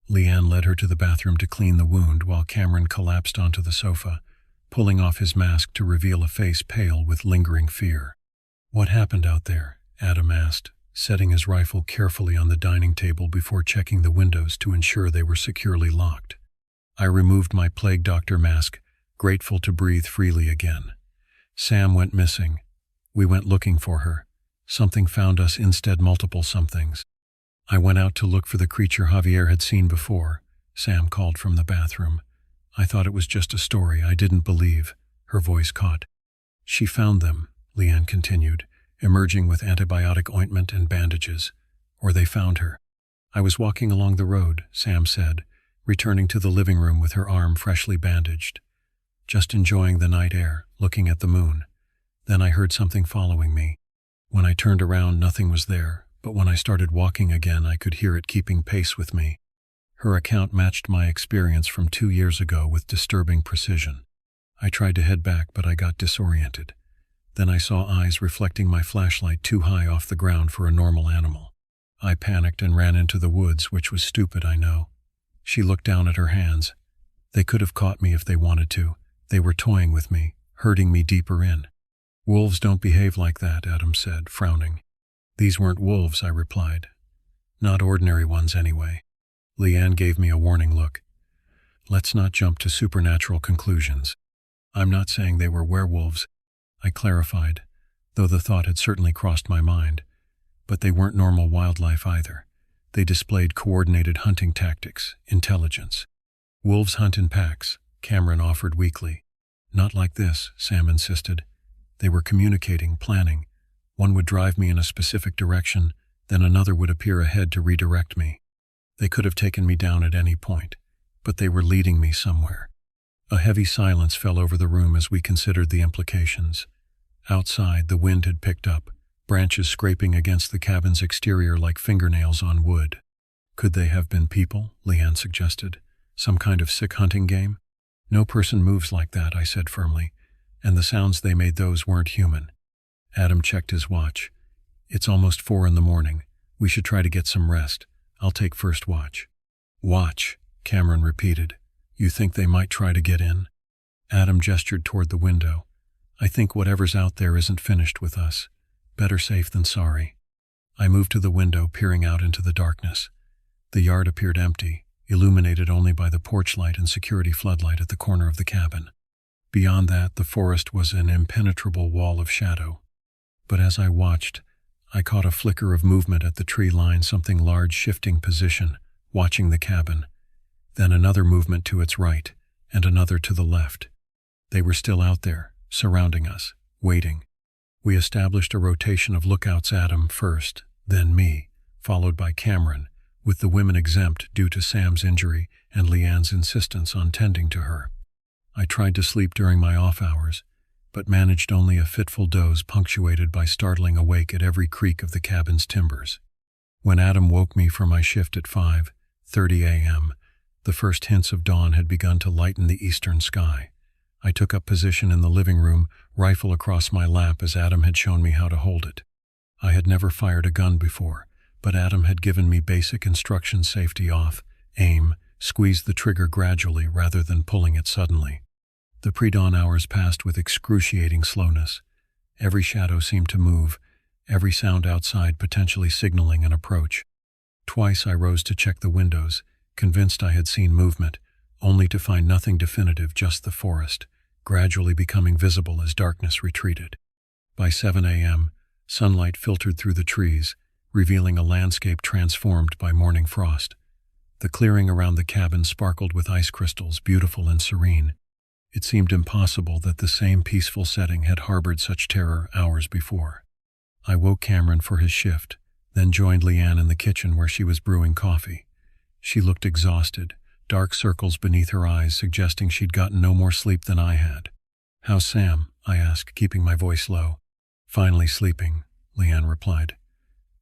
Leanne led her to the bathroom to clean the wound while Cameron collapsed onto the sofa, pulling off his mask to reveal a face pale with lingering fear. "What happened out there?" Adam asked, setting his rifle carefully on the dining table before checking the windows to ensure they were securely locked. I removed my plague doctor mask, grateful to breathe freely again. "Sam went missing. We went looking for her. Something found us instead, multiple somethings. I went out to look for the creature Javier had seen before," Sam called from the bathroom. "I thought it was just a story I didn't believe." Her voice caught. "She found them," Leanne continued, emerging with antibiotic ointment and bandages. "Or they found her." "I was walking along the road," Sam said, returning to the living room with her arm freshly bandaged. "Just enjoying the night air, looking at the moon. Then I heard something following me. When I turned around, nothing was there, but when I started walking again, I could hear it keeping pace with me." Her account matched my experience from 2 years ago with disturbing precision. I tried to head back, but I got disoriented. Then I saw eyes reflecting my flashlight too high off the ground for a normal animal. I panicked and ran into the woods, which was stupid, I know. She looked down at her hands. They could have caught me if they wanted to. They were toying with me, herding me deeper in. "Wolves don't behave like that," Adam said, frowning. "These weren't wolves," I replied. "Not ordinary ones, anyway." Leanne gave me a warning look. "Let's not jump to supernatural conclusions. I'm not saying they were werewolves," I clarified, though the thought had certainly crossed my mind. "But they weren't normal wildlife either. They displayed coordinated hunting tactics, intelligence." "Wolves hunt in packs," Cameron offered weakly. "Not like this," Sam insisted. "They were communicating, planning. One would drive me in a specific direction, then another would appear ahead to redirect me. They could have taken me down at any point, but they were leading me somewhere." A heavy silence fell over the room as we considered the implications. Outside, the wind had picked up, branches scraping against the cabin's exterior like fingernails on wood. "Could they have been people?" Leanne suggested. "Some kind of sick hunting game?" "No person moves like that," I said firmly, "and the sounds they made, those weren't human." Adam checked his watch. "It's almost 4 in the morning. We should try to get some rest. I'll take first watch." "Watch," Cameron repeated. "You think they might try to get in?" Adam gestured toward the window. "I think whatever's out there isn't finished with us. Better safe than sorry." I moved to the window, peering out into the darkness. The yard appeared empty, illuminated only by the porch light and security floodlight at the corner of the cabin. Beyond that, the forest was an impenetrable wall of shadow. But as I watched, I caught a flicker of movement at the tree line, something large shifting position, watching the cabin. Then another movement to its right, and another to the left. They were still out there, surrounding us, waiting. We established a rotation of lookouts: Adam first, then me, followed by Cameron, with the women exempt due to Sam's injury and Leanne's insistence on tending to her. I tried to sleep during my off hours, but managed only a fitful doze punctuated by startling awake at every creak of the cabin's timbers. When Adam woke me for my shift at 5:30 a.m., the first hints of dawn had begun to lighten the eastern sky. I took up position in the living room, rifle across my lap as Adam had shown me how to hold it. I had never fired a gun before, but Adam had given me basic instructions: safety off, aim, squeeze the trigger gradually rather than pulling it suddenly. The pre-dawn hours passed with excruciating slowness. Every shadow seemed to move, every sound outside potentially signaling an approach. Twice I rose to check the windows, convinced I had seen movement, only to find nothing definitive, just the forest, gradually becoming visible as darkness retreated. By 7 a.m., Sunlight filtered through the trees, revealing a landscape transformed by morning frost. The clearing around the cabin sparkled with ice crystals, beautiful and serene. It seemed impossible that the same peaceful setting had harbored such terror hours before. I woke Cameron for his shift, then joined Leanne in the kitchen where she was brewing coffee. She looked exhausted, dark circles beneath her eyes suggesting she'd gotten no more sleep than I had. "How's Sam?" I asked, keeping my voice low. "Finally sleeping," Leanne replied.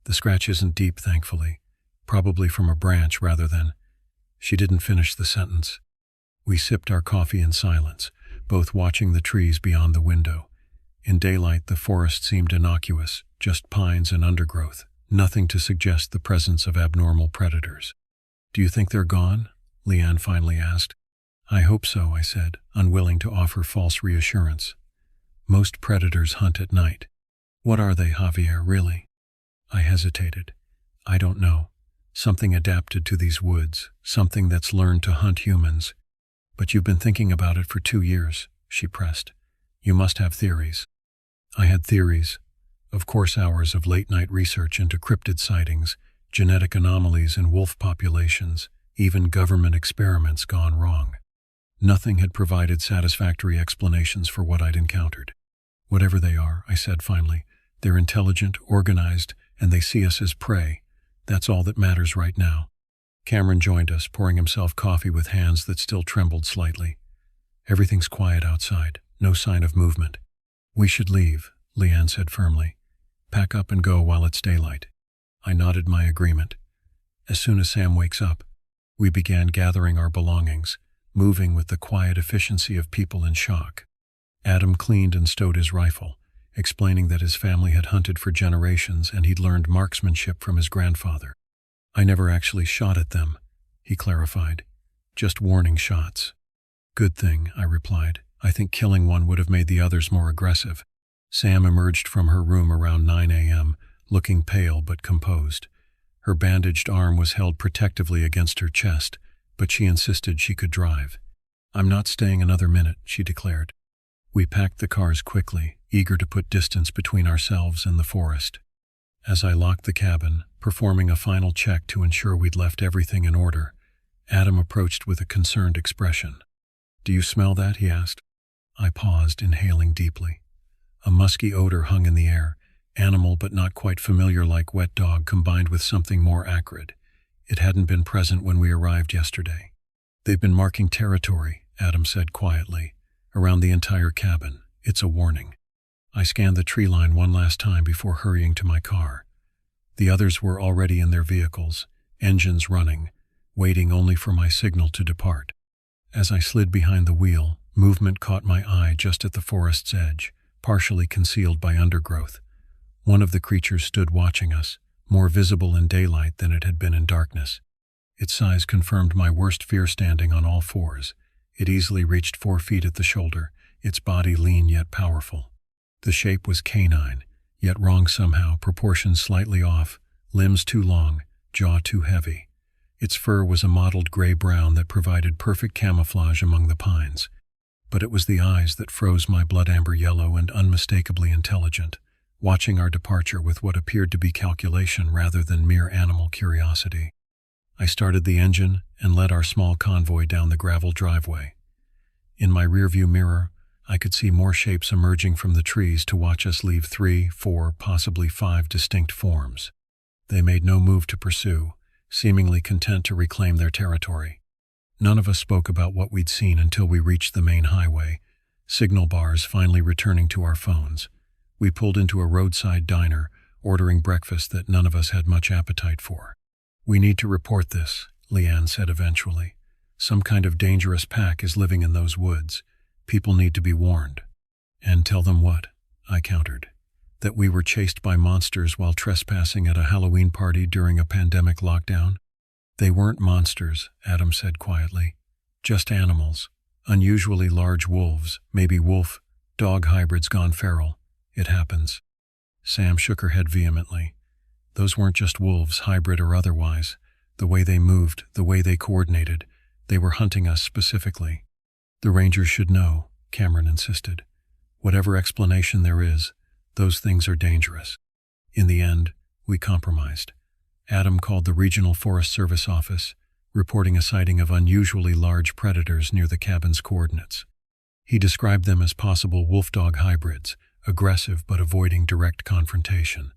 "The scratch isn't deep, thankfully. Probably from a branch rather than—" She didn't finish the sentence. We sipped our coffee in silence, both watching the trees beyond the window. In daylight, the forest seemed innocuous, just pines and undergrowth, nothing to suggest the presence of abnormal predators. "Do you think they're gone?" Leanne finally asked. "I hope so," I said, unwilling to offer false reassurance. "Most predators hunt at night." "What are they, Javier, really?" I hesitated. "I don't know. Something adapted to these woods, something that's learned to hunt humans." "But you've been thinking about it for 2 years," she pressed. "You must have theories." I had theories. Of course, hours of late-night research into cryptid sightings, genetic anomalies in wolf populations, even government experiments gone wrong. Nothing had provided satisfactory explanations for what I'd encountered. "Whatever they are," I said finally, "they're intelligent, organized, and they see us as prey. That's all that matters right now." Cameron joined us, pouring himself coffee with hands that still trembled slightly. "Everything's quiet outside, no sign of movement." "We should leave," Leanne said firmly. "Pack up and go while it's daylight." I nodded my agreement. As soon as Sam wakes up, we began gathering our belongings, moving with the quiet efficiency of people in shock. Adam cleaned and stowed his rifle, explaining that his family had hunted for generations and he'd learned marksmanship from his grandfather. "I never actually shot at them," he clarified. "Just warning shots." "Good thing," I replied. "I think killing one would have made the others more aggressive." Sam emerged from her room around 9 a.m., looking pale but composed. Her bandaged arm was held protectively against her chest, but she insisted she could drive. "I'm not staying another minute," she declared. We packed the cars quickly, eager to put distance between ourselves and the forest. As I locked the cabin, performing a final check to ensure we'd left everything in order, Adam approached with a concerned expression. "Do you smell that?" he asked. I paused, inhaling deeply. A musky odor hung in the air, animal but not quite familiar, like wet dog combined with something more acrid. It hadn't been present when we arrived yesterday. "They've been marking territory," Adam said quietly, "around the entire cabin. It's a warning." I scanned the tree line one last time before hurrying to my car. The others were already in their vehicles, engines running, waiting only for my signal to depart. As I slid behind the wheel, movement caught my eye just at the forest's edge, partially concealed by undergrowth. One of the creatures stood watching us, more visible in daylight than it had been in darkness. Its size confirmed my worst fear, standing on all fours. It easily reached 4 feet at the shoulder, its body lean yet powerful. The shape was canine, yet wrong somehow, proportions slightly off, limbs too long, jaw too heavy. Its fur was a mottled gray-brown that provided perfect camouflage among the pines. But it was the eyes that froze my blood, amber yellow and unmistakably intelligent, watching our departure with what appeared to be calculation rather than mere animal curiosity. I started the engine and led our small convoy down the gravel driveway. In my rearview mirror, I could see more shapes emerging from the trees to watch us leave 3, 4, possibly 5 distinct forms. They made no move to pursue, seemingly content to reclaim their territory. None of us spoke about what we'd seen until we reached the main highway, signal bars finally returning to our phones. We pulled into a roadside diner, ordering breakfast that none of us had much appetite for. "We need to report this," Leanne said eventually. "Some kind of dangerous pack is living in those woods. People need to be warned." "And tell them what?" I countered. "That we were chased by monsters while trespassing at a Halloween party during a pandemic lockdown?" "They weren't monsters," Adam said quietly. "Just animals. Unusually large wolves, maybe wolf-dog hybrids gone feral. It happens." Sam shook her head vehemently. "Those weren't just wolves, hybrid or otherwise. The way they moved, the way they coordinated, they were hunting us specifically." "The rangers should know," Cameron insisted. "Whatever explanation there is, those things are dangerous." In the end, we compromised. Adam called the Regional Forest Service office, reporting a sighting of unusually large predators near the cabin's coordinates. He described them as possible wolf-dog hybrids, aggressive but avoiding direct confrontation.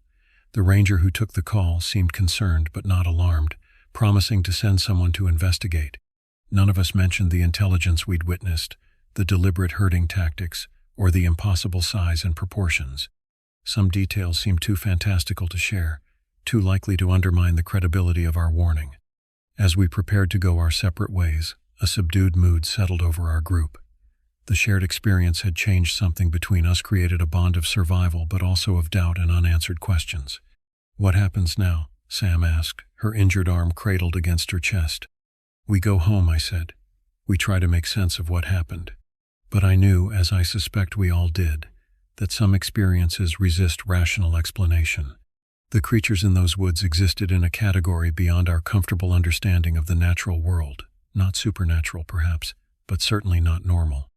The ranger who took the call seemed concerned but not alarmed, promising to send someone to investigate. None of us mentioned the intelligence we'd witnessed, the deliberate herding tactics, or the impossible size and proportions. Some details seemed too fantastical to share, too likely to undermine the credibility of our warning. As we prepared to go our separate ways, a subdued mood settled over our group. The shared experience had changed something between us, created a bond of survival but also of doubt and unanswered questions. "What happens now?" Sam asked, her injured arm cradled against her chest. "We go home," I said. "We try to make sense of what happened." But I knew, as I suspect we all did, that some experiences resist rational explanation. The creatures in those woods existed in a category beyond our comfortable understanding of the natural world, not supernatural perhaps, but certainly not normal.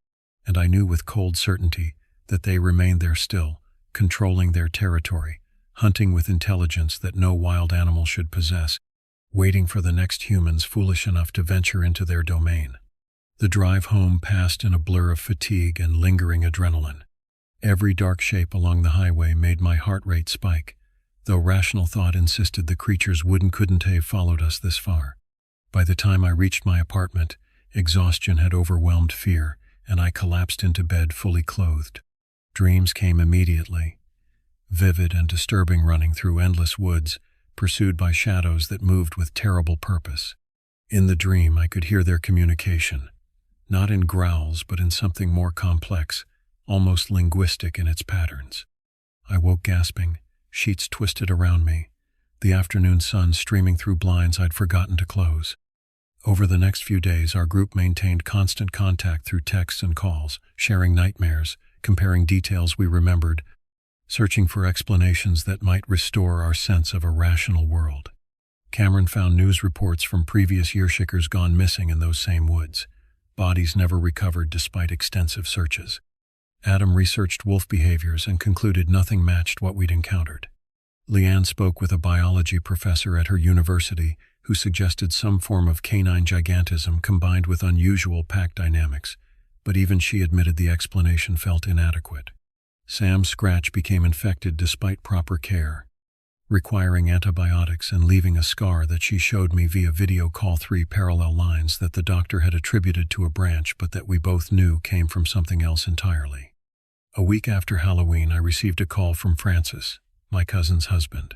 And I knew with cold certainty that they remained there still, controlling their territory, hunting with intelligence that no wild animal should possess, waiting for the next humans foolish enough to venture into their domain. The drive home passed in a blur of fatigue and lingering adrenaline. Every dark shape along the highway made my heart rate spike, though rational thought insisted the creatures couldn't have followed us this far. By the time I reached my apartment, exhaustion had overwhelmed fear, and I collapsed into bed fully clothed. Dreams came immediately, vivid and disturbing, running through endless woods, pursued by shadows that moved with terrible purpose. In the dream, I could hear their communication, not in growls but in something more complex, almost linguistic in its patterns. I woke gasping, sheets twisted around me, the afternoon sun streaming through blinds I'd forgotten to close. Over the next few days, our group maintained constant contact through texts and calls, sharing nightmares, comparing details we remembered, searching for explanations that might restore our sense of a rational world. Cameron found news reports from previous yearshikers gone missing in those same woods, bodies never recovered despite extensive searches. Adam researched wolf behaviors and concluded nothing matched what we'd encountered. Leanne spoke with a biology professor at her university who suggested some form of canine gigantism combined with unusual pack dynamics, but even she admitted the explanation felt inadequate. Sam's scratch became infected despite proper care, requiring antibiotics and leaving a scar that she showed me via video call, 3 parallel lines that the doctor had attributed to a branch but that we both knew came from something else entirely. A week after Halloween, I received a call from Francis, my cousin's husband.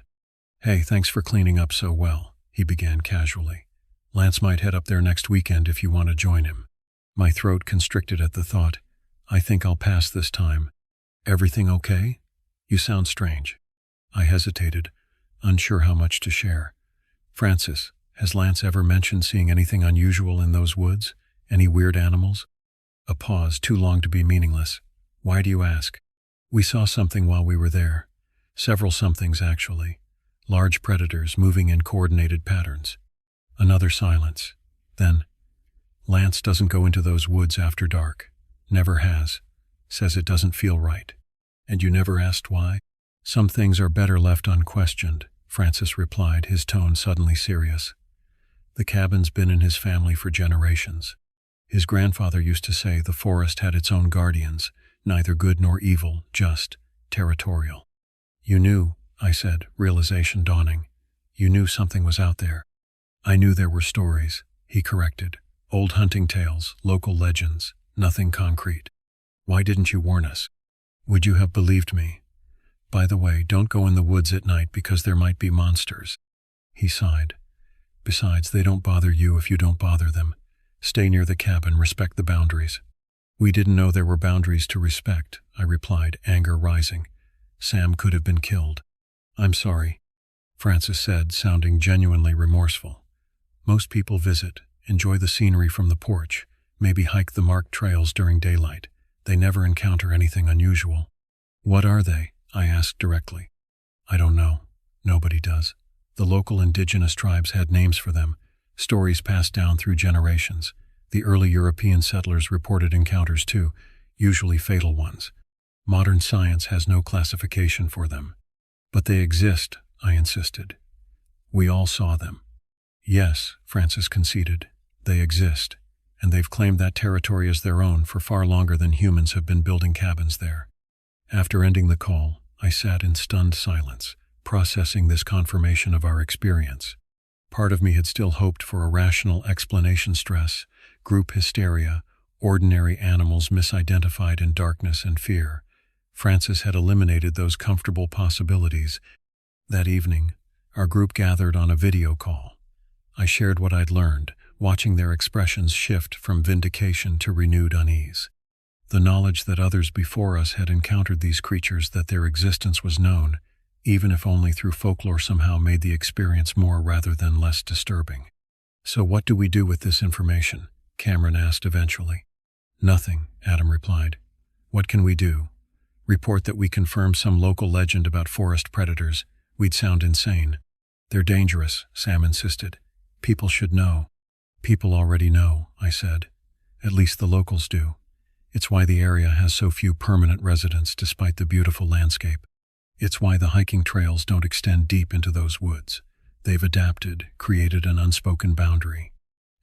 "Hey, thanks for cleaning up so well," he began casually. "Lance might head up there next weekend if you want to join him." My throat constricted at the thought. "I think I'll pass this time." "Everything okay? You sound strange." I hesitated, unsure how much to share. "Francis, has Lance ever mentioned seeing anything unusual in those woods? Any weird animals?" A pause, too long to be meaningless. "Why do you ask?" "We saw something while we were there. Several somethings, actually. Large predators moving in coordinated patterns." Another silence. Then, "Lance doesn't go into those woods after dark. Never has. Says it doesn't feel right." "And you never asked why?" "Some things are better left unquestioned," Francis replied, his tone suddenly serious. "The cabin's been in his family for generations. His grandfather used to say the forest had its own guardians, neither good nor evil, just territorial." "You knew," I said, realization dawning. "You knew something was out there." "I knew there were stories," he corrected. "Old hunting tales, local legends, nothing concrete." "Why didn't you warn us? Would you have believed me? By the way, don't go in the woods at night because there might be monsters." He sighed. "Besides, they don't bother you if you don't bother them. Stay near the cabin, respect the boundaries." "We didn't know there were boundaries to respect," I replied, anger rising. "Sam could have been killed." "I'm sorry," Francis said, sounding genuinely remorseful. "Most people visit, enjoy the scenery from the porch, maybe hike the marked trails during daylight. They never encounter anything unusual." "What are they?" I asked directly. "I don't know. Nobody does. The local indigenous tribes had names for them, stories passed down through generations. The early European settlers reported encounters too, usually fatal ones. Modern science has no classification for them." But they exist, I insisted. We all saw them. Yes, Francis conceded. They exist, and they've claimed that territory as their own for far longer than humans have been building cabins there. After ending the call, I sat in stunned silence, processing this confirmation of our experience. Part of me had still hoped for a rational explanation: stress, group hysteria, ordinary animals misidentified in darkness and fear. Francis had eliminated those comfortable possibilities. That evening, our group gathered on a video call. I shared what I'd learned, watching their expressions shift from vindication to renewed unease. The knowledge that others before us had encountered these creatures, that their existence was known, even if only through folklore, somehow made the experience more rather than less disturbing. "So what do we do with this information?" Cameron asked eventually. "Nothing," Adam replied. "What can we do? Report that we confirm some local legend about forest predators? We'd sound insane." "They're dangerous," Sam insisted. "People should know." "People already know," I said. "At least the locals do. It's why the area has so few permanent residents despite the beautiful landscape. It's why the hiking trails don't extend deep into those woods. They've adapted, created an unspoken boundary.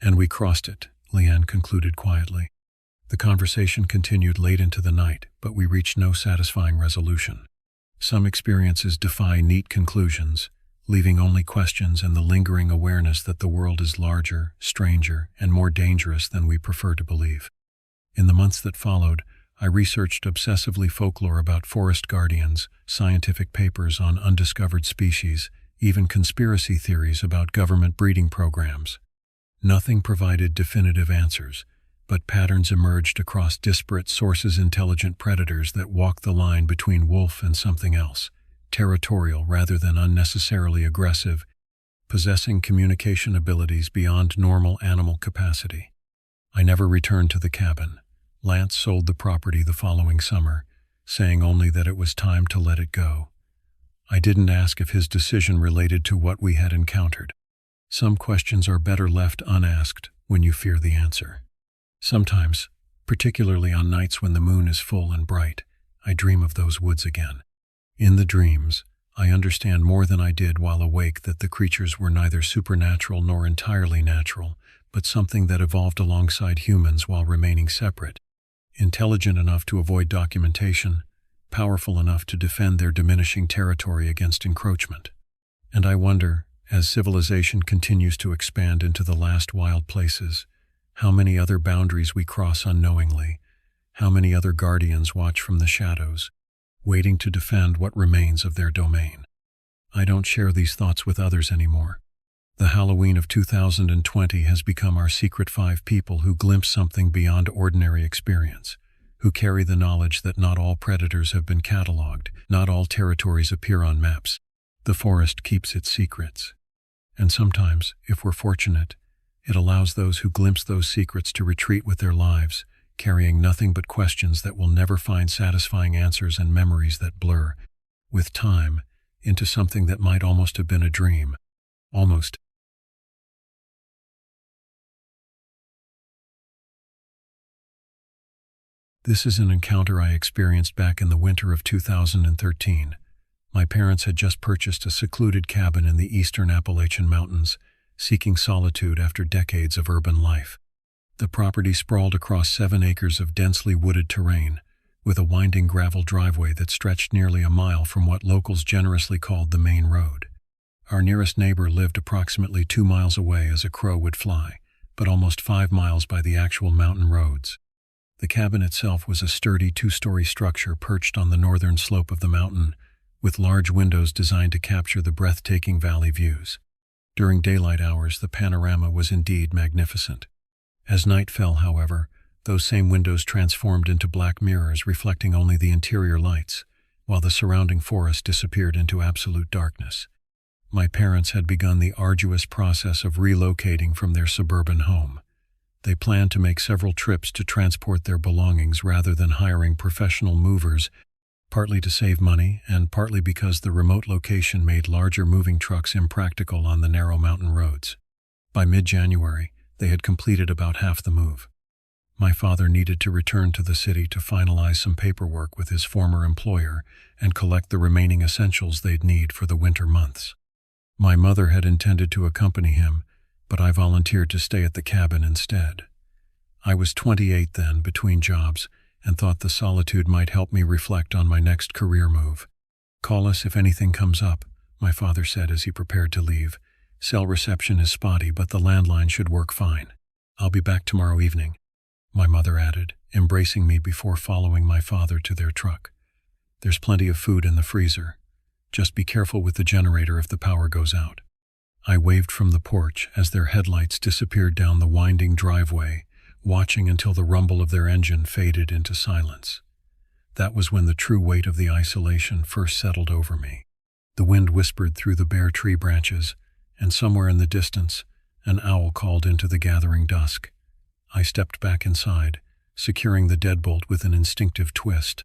And we crossed it," Leanne concluded quietly. The conversation continued late into the night, but we reached no satisfying resolution. Some experiences defy neat conclusions, leaving only questions and the lingering awareness that the world is larger, stranger, and more dangerous than we prefer to believe. In the months that followed, I researched obsessively folklore about forest guardians, scientific papers on undiscovered species, even conspiracy theories about government breeding programs. Nothing provided definitive answers, but patterns emerged across disparate sources: intelligent predators that walk the line between wolf and something else, territorial rather than unnecessarily aggressive, possessing communication abilities beyond normal animal capacity. I never returned to the cabin. Lance sold the property the following summer, saying only that it was time to let it go. I didn't ask if his decision related to what we had encountered. Some questions are better left unasked when you fear the answer. Sometimes, particularly on nights when the moon is full and bright, I dream of those woods again. In the dreams, I understand more than I did while awake that the creatures were neither supernatural nor entirely natural, but something that evolved alongside humans while remaining separate. Intelligent enough to avoid documentation, powerful enough to defend their diminishing territory against encroachment. And I wonder, as civilization continues to expand into the last wild places, how many other boundaries we cross unknowingly, how many other guardians watch from the shadows, waiting to defend what remains of their domain. I don't share these thoughts with others anymore. The Halloween of 2020 has become our secret 5 people who glimpse something beyond ordinary experience, who carry the knowledge that not all predators have been cataloged, not all territories appear on maps. The forest keeps its secrets. And sometimes, if we're fortunate, it allows those who glimpse those secrets to retreat with their lives, carrying nothing but questions that will never find satisfying answers and memories that blur, with time, into something that might almost have been a dream. Almost. This is an encounter I experienced back in the winter of 2013. My parents had just purchased a secluded cabin in the eastern Appalachian Mountains, seeking solitude after decades of urban life. The property sprawled across 7 acres of densely wooded terrain, with a winding gravel driveway that stretched nearly a mile from what locals generously called the main road. Our nearest neighbor lived approximately 2 miles away as a crow would fly, but almost 5 miles by the actual mountain roads. The cabin itself was a sturdy 2-story structure perched on the northern slope of the mountain, with large windows designed to capture the breathtaking valley views. During daylight hours, the panorama was indeed magnificent. As night fell, however, those same windows transformed into black mirrors reflecting only the interior lights, while the surrounding forest disappeared into absolute darkness. My parents had begun the arduous process of relocating from their suburban home. They planned to make several trips to transport their belongings rather than hiring professional movers, partly to save money and partly because the remote location made larger moving trucks impractical on the narrow mountain roads. By mid-January, they had completed about half the move. My father needed to return to the city to finalize some paperwork with his former employer and collect the remaining essentials they'd need for the winter months. My mother had intended to accompany him, but I volunteered to stay at the cabin instead. I was 28 then, between jobs, and thought the solitude might help me reflect on my next career move. "Call us if anything comes up," my father said as he prepared to leave. "Cell reception is spotty, but the landline should work fine. I'll be back tomorrow evening," my mother added, embracing me before following my father to their truck. "There's plenty of food in the freezer. Just be careful with the generator if the power goes out." I waved from the porch as their headlights disappeared down the winding driveway, watching until the rumble of their engine faded into silence. That was when the true weight of the isolation first settled over me. The wind whispered through the bare tree branches, and somewhere in the distance, an owl called into the gathering dusk. I stepped back inside, securing the deadbolt with an instinctive twist.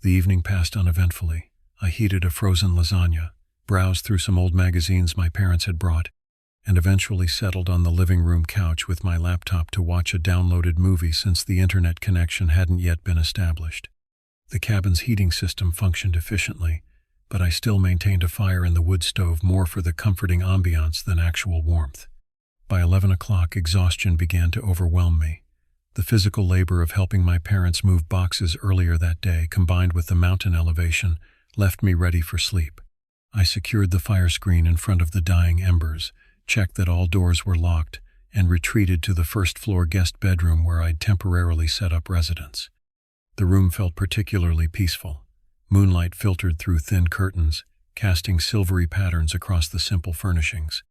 The evening passed uneventfully. I heated a frozen lasagna, browsed through some old magazines my parents had brought, and eventually settled on the living room couch with my laptop to watch a downloaded movie since the internet connection hadn't yet been established. The cabin's heating system functioned efficiently, but I still maintained a fire in the wood stove more for the comforting ambiance than actual warmth. By 11 o'clock, exhaustion began to overwhelm me. The physical labor of helping my parents move boxes earlier that day, combined with the mountain elevation, left me ready for sleep. I secured the fire screen in front of the dying embers, checked that all doors were locked, and retreated to the first-floor guest bedroom where I'd temporarily set up residence. The room felt particularly peaceful. Moonlight filtered through thin curtains, casting silvery patterns across the simple furnishings.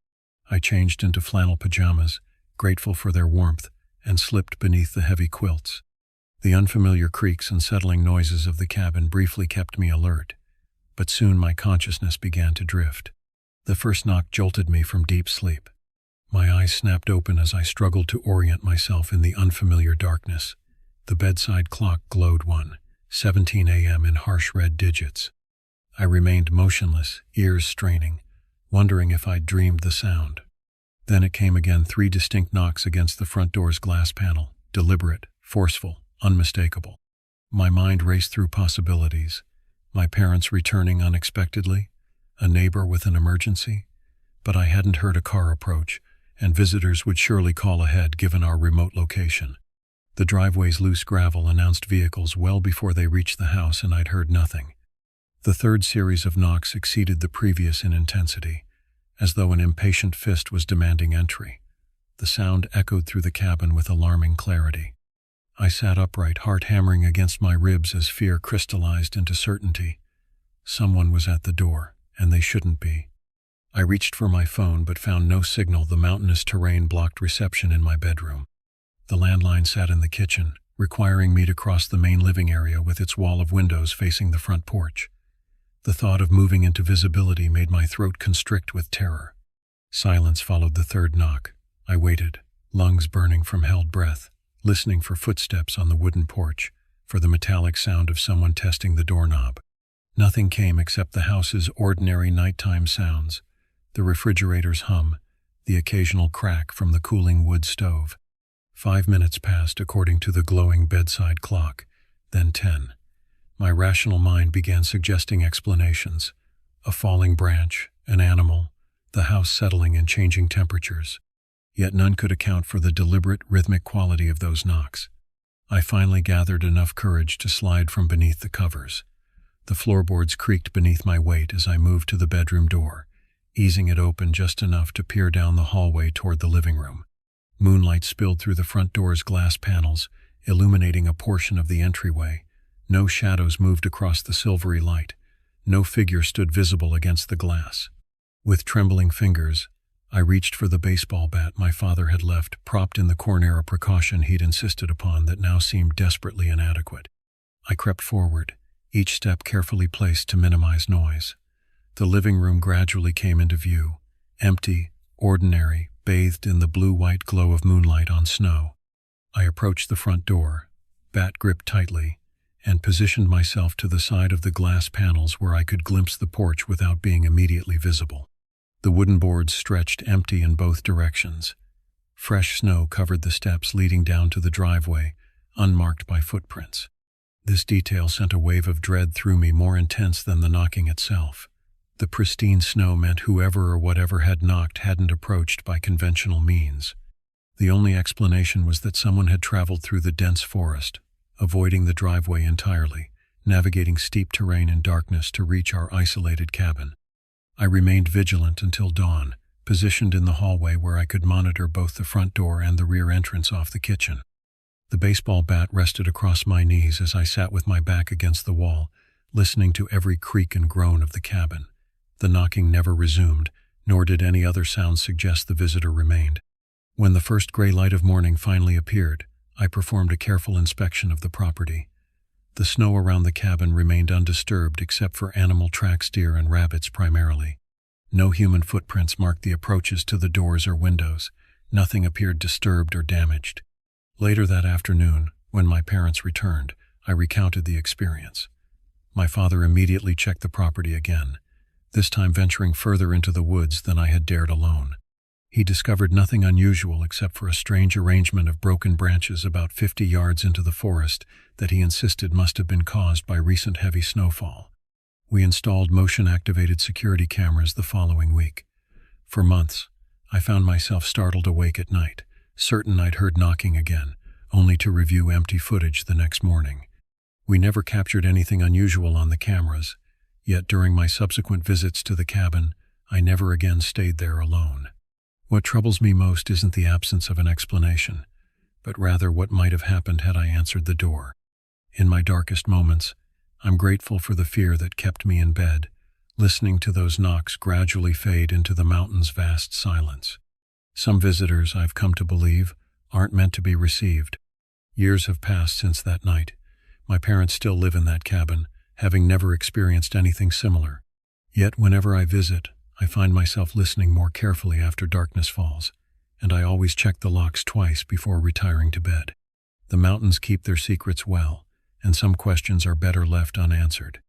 I changed into flannel pajamas, grateful for their warmth, and slipped beneath the heavy quilts. The unfamiliar creaks and settling noises of the cabin briefly kept me alert, but soon my consciousness began to drift. The first knock jolted me from deep sleep. My eyes snapped open as I struggled to orient myself in the unfamiliar darkness. The bedside clock glowed 1:17 a.m. in harsh red digits. I remained motionless, ears straining, wondering if I'd dreamed the sound. Then it came again, 3 distinct knocks against the front door's glass panel, deliberate, forceful, unmistakable. My mind raced through possibilities. My parents returning unexpectedly, a neighbor with an emergency, but I hadn't heard a car approach, and visitors would surely call ahead given our remote location. The driveway's loose gravel announced vehicles well before they reached the house, and I'd heard nothing. The third series of knocks exceeded the previous in intensity, as though an impatient fist was demanding entry. The sound echoed through the cabin with alarming clarity. I sat upright, heart hammering against my ribs as fear crystallized into certainty. Someone was at the door, and they shouldn't be. I reached for my phone but found no signal. The mountainous terrain blocked reception in my bedroom. The landline sat in the kitchen, requiring me to cross the main living area with its wall of windows facing the front porch. The thought of moving into visibility made my throat constrict with terror. Silence followed the third knock. I waited, lungs burning from held breath, listening for footsteps on the wooden porch, for the metallic sound of someone testing the doorknob. Nothing came except the house's ordinary nighttime sounds, the refrigerator's hum, the occasional crack from the cooling wood stove. 5 minutes passed according to the glowing bedside clock, then 10. My rational mind began suggesting explanations. A falling branch, an animal, the house settling and changing temperatures. Yet none could account for the deliberate, rhythmic quality of those knocks. I finally gathered enough courage to slide from beneath the covers. The floorboards creaked beneath my weight as I moved to the bedroom door, easing it open just enough to peer down the hallway toward the living room. Moonlight spilled through the front door's glass panels, illuminating a portion of the entryway. No shadows moved across the silvery light. No figure stood visible against the glass. With trembling fingers, I reached for the baseball bat my father had left propped in the corner, a precaution he'd insisted upon that now seemed desperately inadequate. I crept forward, each step carefully placed to minimize noise. The living room gradually came into view, empty, ordinary, bathed in the blue-white glow of moonlight on snow. I approached the front door, bat gripped tightly, and positioned myself to the side of the glass panels where I could glimpse the porch without being immediately visible. The wooden boards stretched empty in both directions. Fresh snow covered the steps leading down to the driveway, unmarked by footprints. This detail sent a wave of dread through me more intense than the knocking itself. The pristine snow meant whoever or whatever had knocked hadn't approached by conventional means. The only explanation was that someone had traveled through the dense forest, avoiding the driveway entirely, navigating steep terrain in darkness to reach our isolated cabin. I remained vigilant until dawn, positioned in the hallway where I could monitor both the front door and the rear entrance off the kitchen. The baseball bat rested across my knees as I sat with my back against the wall, listening to every creak and groan of the cabin. The knocking never resumed, nor did any other sounds suggest the visitor remained. When the first gray light of morning finally appeared, I performed a careful inspection of the property. The snow around the cabin remained undisturbed except for animal tracks, deer and rabbits primarily. No human footprints marked the approaches to the doors or windows. Nothing appeared disturbed or damaged. Later that afternoon, when my parents returned, I recounted the experience. My father immediately checked the property again, this time venturing further into the woods than I had dared alone. He discovered nothing unusual except for a strange arrangement of broken branches about 50 yards into the forest that he insisted must have been caused by recent heavy snowfall. We installed motion-activated security cameras the following week. For months, I found myself startled awake at night, certain I'd heard knocking again, only to review empty footage the next morning. We never captured anything unusual on the cameras, yet during my subsequent visits to the cabin, I never again stayed there alone. What troubles me most isn't the absence of an explanation, but rather what might have happened had I answered the door. In my darkest moments, I'm grateful for the fear that kept me in bed, listening to those knocks gradually fade into the mountain's vast silence. Some visitors, I've come to believe, aren't meant to be received. Years have passed since that night. My parents still live in that cabin, having never experienced anything similar. Yet whenever I visit, I find myself listening more carefully after darkness falls, and I always check the locks twice before retiring to bed. The mountains keep their secrets well, and some questions are better left unanswered.